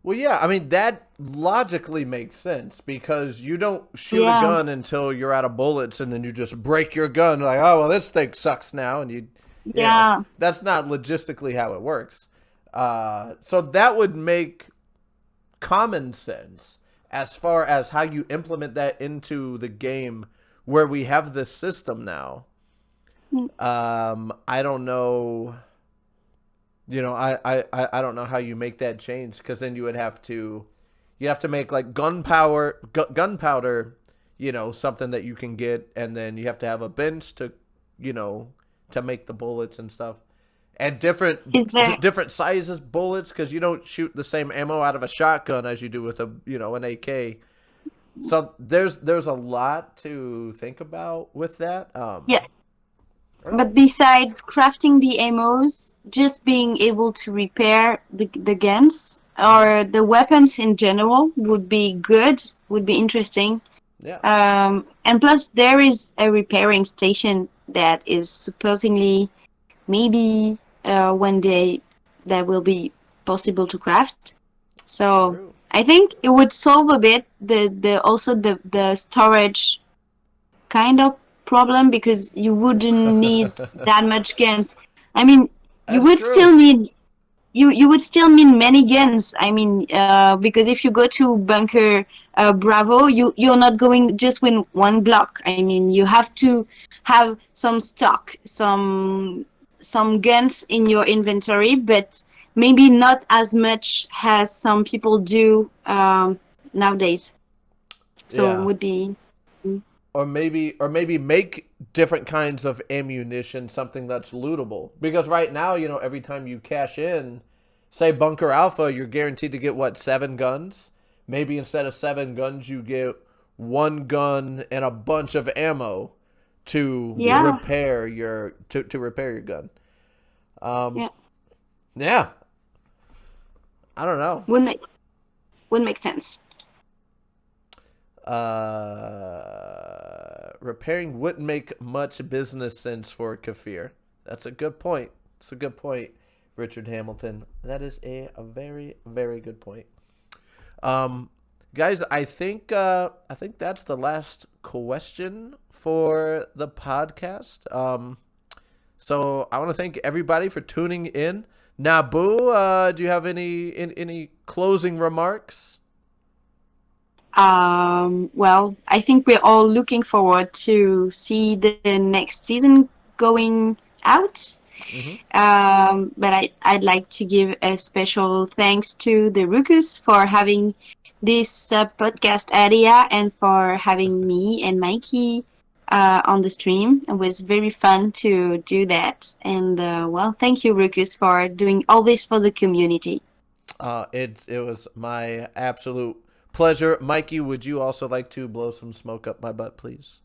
Well, yeah, I mean, that logically makes sense because you don't shoot a Yeah. gun until you're out of bullets and then you just break your gun like, oh, well, this thing sucks now. And you know, Yeah. that's not logistically how it works. So that would make common sense as far as how you implement that into the game where we have this system now. I don't know. You know, I don't know how you make that change because then you have to make like gunpowder, you know, something that you can get, and then you have to have a bench to, you know, to make the bullets and stuff, and different sizes bullets because you don't shoot the same ammo out of a shotgun as you do with an AK. So there's a lot to think about with that. Yeah. But beside crafting the ammos, just being able to repair the guns or the weapons in general would be good, would be interesting. Yeah. And plus, there is a repairing station that is supposedly maybe one day that will be possible to craft. So True. I think it would solve a bit the storage kind of problem because you wouldn't need that much guns. I mean, you would still need you would still need many guns. I mean, because if you go to bunker Bravo, you're not going just with one block. I mean, you have to have some stock, some guns in your inventory, but maybe not as much as some people do nowadays. So Yeah. it would be. Or maybe make different kinds of ammunition something that's lootable. Because right now, you know, every time you cash in, say Bunker Alpha, you're guaranteed to get 7 guns. Maybe instead of 7 guns, you get 1 gun and a bunch of ammo to repair your to repair your gun. Yeah. I don't know. Would make sense. Repairing wouldn't make much business sense for Kafir. That's a good point. It's a good point, Richard Hamilton. That is a very, very good point. Guys, I think that's the last question for the podcast. So I want to thank everybody for tuning in. Nabu, do you have any closing remarks? Well, I think we're all looking forward to see the next season going out. Mm-hmm. But I'd like to give a special thanks to the Rukus for having this podcast idea and for having me and Mikey on the stream. It was very fun to do that. And well, thank you, Rukus, for doing all this for the community. It was my absolute pleasure. Mikey, would you also like to blow some smoke up my butt, please?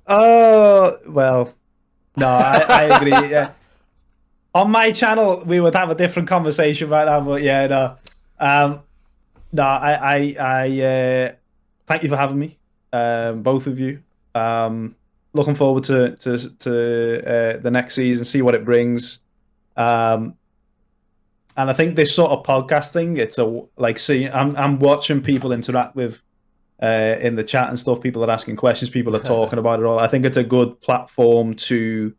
Oh, well, no, I agree. Yeah. On my channel, we would have a different conversation right now, but yeah, no. No, I thank you for having me, both of you. Looking forward to the next season, see what it brings. And I think this sort of podcast thing, it's I'm watching people interact with in the chat and stuff. People are asking questions, people are talking about it all. I think it's a good platform to,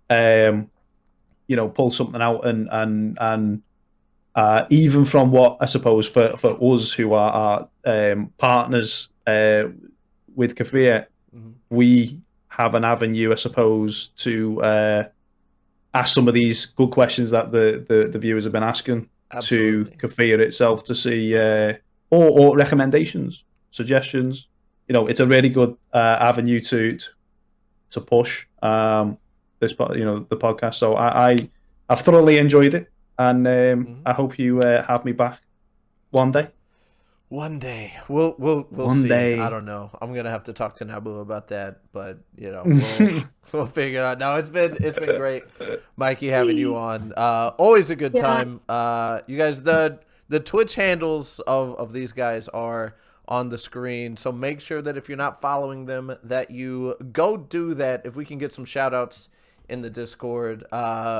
pull something out and even from what I suppose for us who are partners with Kafir, we have an avenue, I suppose, to ask some of these good questions that the viewers have been asking. Absolutely. To Kafir itself to see or recommendations, suggestions. It's a really good avenue to push this, the podcast. So I've thoroughly enjoyed it, and I hope you have me back one day. One day we'll One see. day. I don't know. I'm gonna have to talk to Nabu about that, but we'll figure it out. No, it's been great, Mikey, having you on. Always a good time. You guys, the Twitch handles of these guys are on the screen, so make sure that if you're not following them, that you go do that. If we can get some shout outs in the Discord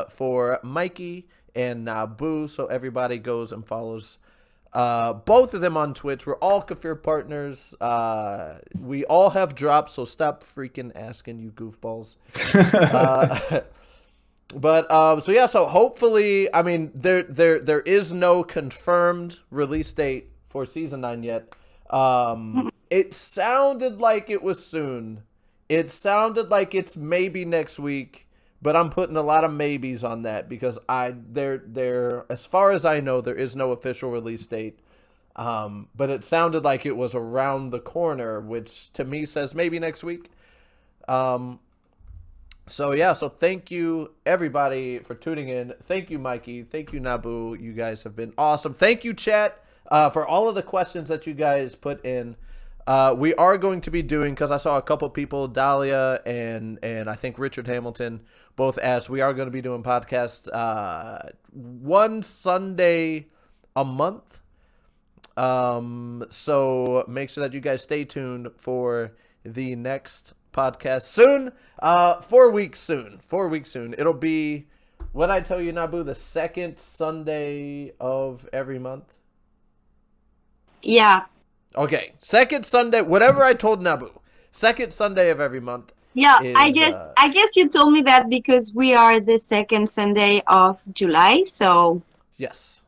for Mikey and Nabu, so everybody goes and follows both of them on Twitch. We're all Kafir partners. We all have drops, so stop freaking asking, you goofballs. So hopefully, I mean, there is no confirmed release date for season 9 yet. It sounded like it was soon. It sounded like it's maybe next week. But I'm putting a lot of maybes on that because there as far as I know, there is no official release date. But it sounded like it was around the corner, which to me says maybe next week. So thank you everybody for tuning in. Thank you, Mikey. Thank you, Nabu. You guys have been awesome. Thank you, chat, for all of the questions that you guys put in. We are going to be doing, because I saw a couple people, Dahlia and I think Richard Hamilton, both asked, we are going to be doing podcasts one Sunday a month. So make sure that you guys stay tuned for the next podcast soon. 4 weeks soon. 4 weeks soon. It'll be, what I tell you, Nabu, the second Sunday of every month? Yeah. Okay, second Sunday, whatever I told Nabu, second Sunday of every month. Yeah, is, I guess you told me that because we are the second Sunday of July, so yes,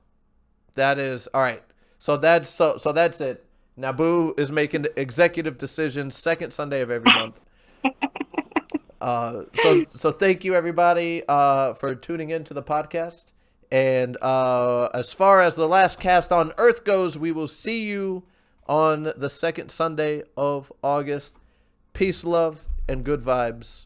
that is all right. So that's it. Nabu is making executive decisions second Sunday of every month. So thank you everybody for tuning in to the podcast. And as far as the last cast on Earth goes, we will see you on the second Sunday of August. Peace, love, and good vibes.